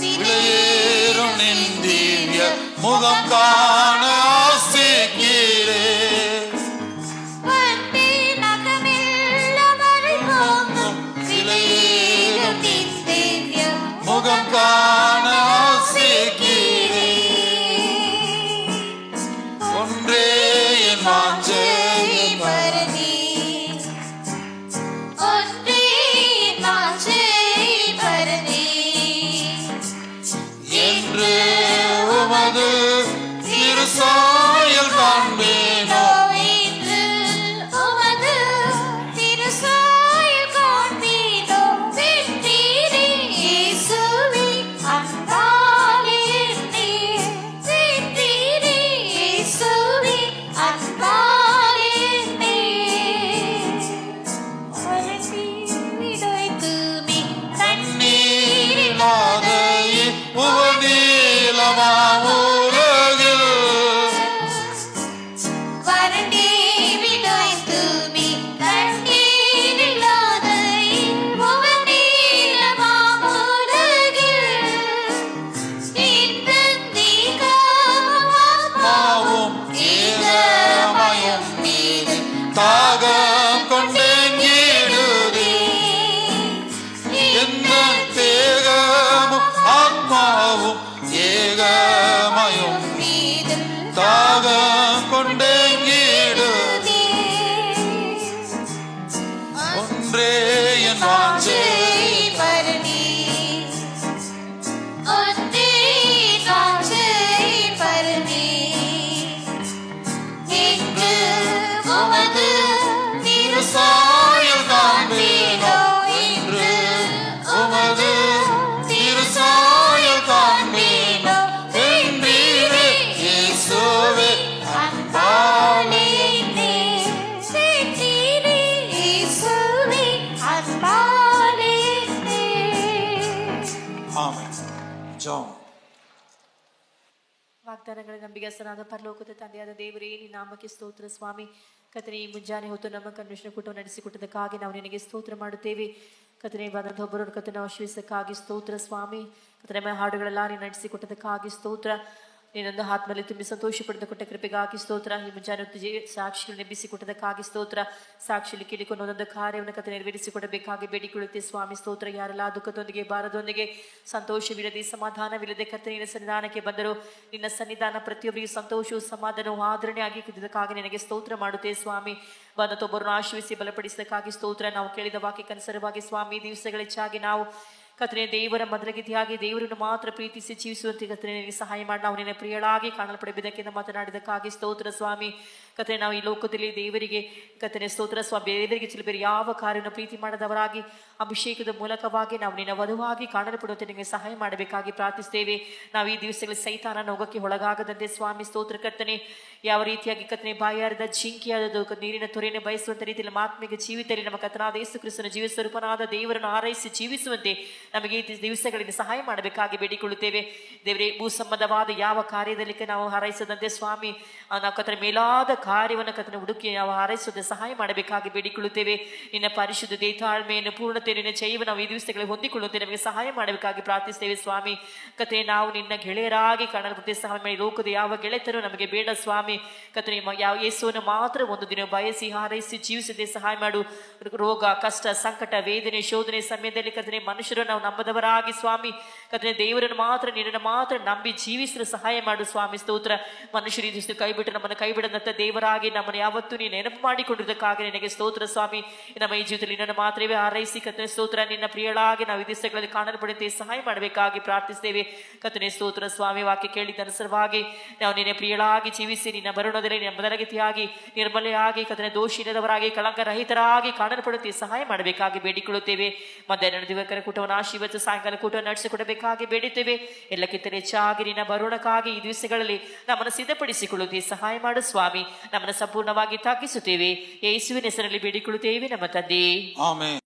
விளையேறும் நின் திவ்ய முகம் காண ஆசைக்கிறே. விளையேறும் நின் திவ்ய முகம் காண ஆசைக்கிறே. ஒன்றே என் வாஞ்சை என்று உமது திருசாயல் காண்பேனோ. தண்ணீரில்லாத உவநீலமா உலகில் மாவும் ஏகமயம் மீது தாகம் கொண்டேங்கிடுதே. எந்த தேகமும் ஆத்மாவும் ஏகமயம் மீது தாகம் கொண்டேங்கிடுதே. ஒன்றே என் வாஞ்சை என்று உமது திருசாயல் காண்பேனோ. என்று உமது திருசாயல் காண்பேனோ. வென்றீரே இயேசுவே அன்பாலே. ஆமென். ஜெபம். ವಾಗ್ದಾನಗಳ ನಂಬಿಗಸ್ತನಾದ ಪರಲೋಕದ ತಂದೆಯಾದ ದೇವರೇ, ನಿನ್ನ ನಾಮಕ್ಕೆ ಸ್ತೋತ್ರ ಸ್ವಾಮಿ. ಕರ್ತನೇ, ಈ ಮುಂಜಾನೆ ಹೊತ್ತು ನಮ್ಮ ಕನ್ವೆನ್ಷನ್ ಕೂಟವನ್ನು ನಡೆಸಿಕೊಟ್ಟದಕ್ಕಾಗಿ ನಾವು ನಿನಗೆ ಸ್ತೋತ್ರ ಮಾಡುತ್ತೇವೆ. ಕರ್ತನೇ, ಬಂದಂಥ ಒಬ್ಬರನ್ನು ಕರ್ತನೆ ಆಶೀರ್ವದಿಸಕ್ಕಾಗಿ ಸ್ತೋತ್ರ ಸ್ವಾಮಿ. ಕರ್ತನೆ, ಹಾಡುಗಳೆಲ್ಲ ನೀನು ನಡೆಸಿಕೊಟ್ಟದಕ್ಕಾಗಿ ಸ್ತೋತ್ರ. ನೀನೊಂದು ಆತ್ಮಲ್ಲಿ ತುಂಬಿ ಸಂತೋಷ ಪಡೆದ ಕೊಟ್ಟ ಕೃಪೆಗಾಗಿ ಸ್ತೋತ್ರ. ಈ ಮುಂಜಾನೆ ಹೊತ್ತು ಸಾಕ್ಷಿಗಳು ನೆಬ್ಬಿಸಿಕೊಟ್ಟದಕ್ಕಾಗಿ ಸ್ತೋತ್ರ. ಸಾಕ್ಷಿಯಲ್ಲಿ ಕೇಳಿಕೊಂಡು ಒಂದೊಂದು ಕಾರ್ಯವನ್ನು ಕತೆ ನೆರವೇರಿಸಿಕೊಡಬೇಕಾಗಿ ಬೇಡಿಕೊಳ್ಳುತ್ತೆ ಸ್ವಾಮಿ. ಸ್ತೋತ್ರ. ಯಾರೆಲ್ಲ ದುಃಖದೊಂದಿಗೆ ಭಾರದೊಂದಿಗೆ ಸಂತೋಷವಿಲ್ಲದೆ ಸಮಾಧಾನವಿಲ್ಲದೆ ಕರ್ತನೆ ನಿನ್ನ ಸನ್ನಿಧಾನಕ್ಕೆ ಬಂದರು, ನಿನ್ನ ಸನ್ನಿಧಾನ ಪ್ರತಿಯೊಬ್ಬರಿಗೆ ಸಂತೋಷವು ಸಮಾಧಾನವು ಆದರಣೆ ಆಗಿ ಕುದಿದಕ್ಕಾಗಿ ನಿನಗೆ ಸ್ತೋತ್ರ ಮಾಡುತ್ತೆ ಸ್ವಾಮಿ. ಬಂದೊಬ್ಬರನ್ನು ಆಶೀರ್ವಿಸಿ ಬಲಪಡಿಸದಕ್ಕಾಗಿ ಸ್ತೋತ್ರ. ನಾವು ಕೇಳಿದ ವಾಕ್ಯಕ್ಕನುಸಾರವಾಗಿ ಸ್ವಾಮಿ, ದಿವಸಗಳ ಹೆಚ್ಚಾಗಿ ನಾವು ಕರ್ತನೆ ದೇವರ ಮೊದಲಗಿತಿಯಾಗಿ ದೇವರನ್ನು ಮಾತ್ರ ಪ್ರೀತಿಸಿ ಜೀವಿಸುವಂತೆ ಕರ್ತನೆ ನಿನಗೆ ಸಹಾಯ ಮಾಡಿ ನಾವು ನಿನ್ನ ಪ್ರಿಯಳಾಗಿ ಕಾಣಲ್ಪಡಬೇಕೆಂದು ಮಾತನಾಡಿದಕ್ಕಾಗಿ ಸ್ತೋತ್ರ ಸ್ವಾಮಿ. ಕರ್ತನೆ, ನಾವು ಈ ಲೋಕದಲ್ಲಿ ದೇವರಿಗೆ ಕರ್ತನೆ ಸ್ತೋತ್ರ ಸ್ವಾಮಿ, ದೇವರಿಗೆ ಬೇರೆ ಯಾವ ಕಾರ್ಯವನ್ನು ಪ್ರೀತಿ ಮಾಡದವರಾಗಿ ಅಭಿಷೇಕದ ಮೂಲಕವಾಗಿ ನಾವು ನಿನ್ನ ವಧುವಾಗಿ ಕಾಣಲ್ಪಡುವಂತೆ ನಿಮಗೆ ಸಹಾಯ ಮಾಡಬೇಕಾಗಿ ಪ್ರಾರ್ಥಿಸ್ತೇವೆ. ನಾವು ಈ ದಿವಸಗಳ ಸೈತಾನ ನೋಗಕ್ಕೆ ಒಳಗಾಗದಂತೆ ಸ್ವಾಮಿ ಸ್ತೋತ್ರ. ಕರ್ತನೆ, ಯಾವ ರೀತಿಯಾಗಿ ಕರ್ತನೆ ಬಾಯಾರದ ಜಿಂಕಿಯಾದದು ನೀರಿನ ತೊರೆಯನ್ನು ಬಯಸುವಂತ ರೀತಿಯಲ್ಲಿ ಆತ್ಮಿಕ ಜೀವಿತದಲ್ಲಿ ನಮ್ಮ ಕರ್ತನಾದ ಯೇಸು ಕ್ರಿಸ್ತನ ಜೀವ ಸ್ವರೂಪನಾದ ದೇವರನ್ನು ಆರೈಸಿ ಜೀವಿಸುವಂತೆ ನಮಗೆ ಈ ದಿವಸಗಳಲ್ಲಿ ಸಹಾಯ ಮಾಡಬೇಕಾಗಿ ಬೇಡಿಕೊಳ್ಳುತ್ತೇವೆ. ದೇವರೇ, ಭೂ ಸಂಬಂಧವಾದ ಯಾವ ಕಾರ್ಯದಲ್ಲಿ ನಾವು ಹಾರೈಸದಂತೆ ಸ್ವಾಮಿ, ನಾವು ಕರ್ತನೆ ಮೇಲಾದ ಕಾರ್ಯವನ್ನು ಕರ್ತನೆ ಹುಡುಕಿ ನಾವು ಹಾರೈಸೋದೇ ಸಹಾಯ ಮಾಡಬೇಕಾಗಿ ಬೇಡಿಕೊಳ್ಳುತ್ತೇವೆ. ನಿನ್ನ ಪರಿಶುದ್ಧತೆ, ತಾಳ್ಮೆಯನ್ನು, ಪೂರ್ಣತೆ, ನಿನ್ನ ಜೈವ ನಾವು ಈ ದಿವಸಗಳಲ್ಲಿ ಹೊಂದಿಕೊಳ್ಳುವಂತೆ ನಮಗೆ ಸಹಾಯ ಮಾಡಬೇಕಾಗಿ ಪ್ರಾರ್ಥಿಸ್ತೇವೆ ಸ್ವಾಮಿ. ಕರ್ತನೆ, ನಾವು ನಿನ್ನ ಗೆಳೆಯರಾಗಿ ಕಾಣಲ್ಪಡುತ್ತೆ ಸಹಾಯ ಮಾಡಿ. ಲೋಕದ ಯಾವ ಗೆಳೆತರು ನಮಗೆ ಬೇಡ ಸ್ವಾಮಿ. ಕರ್ತನೆ, ಯಾವ ಯೇಸುವನ್ನು ಮಾತ್ರ ಒಂದು ದಿನ ಬಯಸಿ ಹಾರೈಸಿ ಜೀವಿಸದೆ ಸಹಾಯ ಮಾಡು. ರೋಗ, ಕಷ್ಟ, ಸಂಕಟ, ವೇದನೆ, ಶೋಧನೆ ಸಮಯದಲ್ಲಿ ಕರ್ತನೆ ಮನುಷ್ಯರು ನಾವು ನಂಬದವರಾಗಿ ಸ್ವಾಮಿ ಕರ್ತನೆ ದೇವರನ್ನು ಮಾತ್ರ ನಿನ್ನನ್ನು ಮಾತ್ರ ನಂಬಿ ಜೀವಿಸಲು ಸಹಾಯ ಮಾಡು ಸ್ವಾಮಿ. ಸ್ತೋತ್ರ. ಮನುಷ್ಯರು ಈ ದಿವಸ ಕೈಬಿಟ್ಟು ನಮ್ಮನ್ನು ಕೈಬಿಡದಂತ ದೇವರಾಗಿ ನಮ್ಮನ್ನು ಯಾವತ್ತೂ ನೀನು ನೆನಪು ಮಾಡಿಕೊಂಡಿದ್ದಕ್ಕಾಗಿ ನಿನಗೆ ಸ್ತೋತ್ರ ಸ್ವಾಮಿ. ನಮ್ಮ ಈ ಜೀವಿತದಲ್ಲಿ ನಿನ್ನನ್ನು ಮಾತ್ರವೇ ಹಾರೈಸಿ ಕರ್ತನೆ ಸ್ತೋತ್ರ, ನಿನ್ನ ಪ್ರಿಯಳಾಗಿ ನಾವು ಈ ದಿವಸಗಳಲ್ಲಿ ಕಾಣಲ್ಪಡುತ್ತೆ ಸಹಾಯ ಮಾಡಬೇಕಾಗಿ ಪ್ರಾರ್ಥಿಸ್ತೇವೆ ಕರ್ತನೆ ಸ್ತೋತ್ರ ಸ್ವಾಮಿ. ವಾಕ್ಯ ಕೇಳಿದ ಅನುಸಾರವಾಗಿ ನಾವು ನಿನ್ನ ಪ್ರಿಯಳಾಗಿ ಜೀವಿಸಿ ನಿನ್ನ ಬರುಣದಲ್ಲಿ ನಿನ್ನ ಮೊದಲಗತಿಯಾಗಿ ನಿರ್ಮಲೆಯಾಗಿ ಕರ್ತನೆ ದೋಷಿಲ್ಲದವರಾಗಿ ಕಳಂಕರಹಿತರಾಗಿ ಕಾಣಲ್ಪಡುತ್ತೆ ಸಹಾಯ ಮಾಡಬೇಕಾಗಿ ಬೇಡಿಕೊಳ್ಳುತ್ತೇವೆ. ಮಧ್ಯಾಹ್ನ ದಿವಕರ ಕೂಟವನ್ನು ಆಶೀರ್ವದಿಸಿ ಸಾಯಂಕಾಲ ಕೂಟವನ್ನು ನಡೆಸಿಕೊಡಬೇಕು ಬರಬೇಕಾಗಿ ಬೇಡುತ್ತೇವೆ. ಎಲ್ಲಕ್ಕಿಂತ ಹೆಚ್ಚಾಗಿ ನಿನ್ನ ಬರೋಣಕ್ಕಾಗಿ ಈ ದಿವಸಗಳಲ್ಲಿ ನಮ್ಮನ್ನು ಸಿದ್ಧಪಡಿಸಿಕೊಳ್ಳುತ್ತೇವೆ. ಸಹಾಯ ಮಾಡು ಸ್ವಾಮಿ. ನಮ್ಮನ್ನು ಸಂಪೂರ್ಣವಾಗಿ ತಾಕಿಸುತ್ತೇವೆ. ಯೇಸುವಿನ ಹೆಸರಲ್ಲಿ ಬೇಡಿಕೊಳ್ಳುತ್ತೇವೆ ನಮ್ಮ ತಂದೆ. ಆಮೆನ್.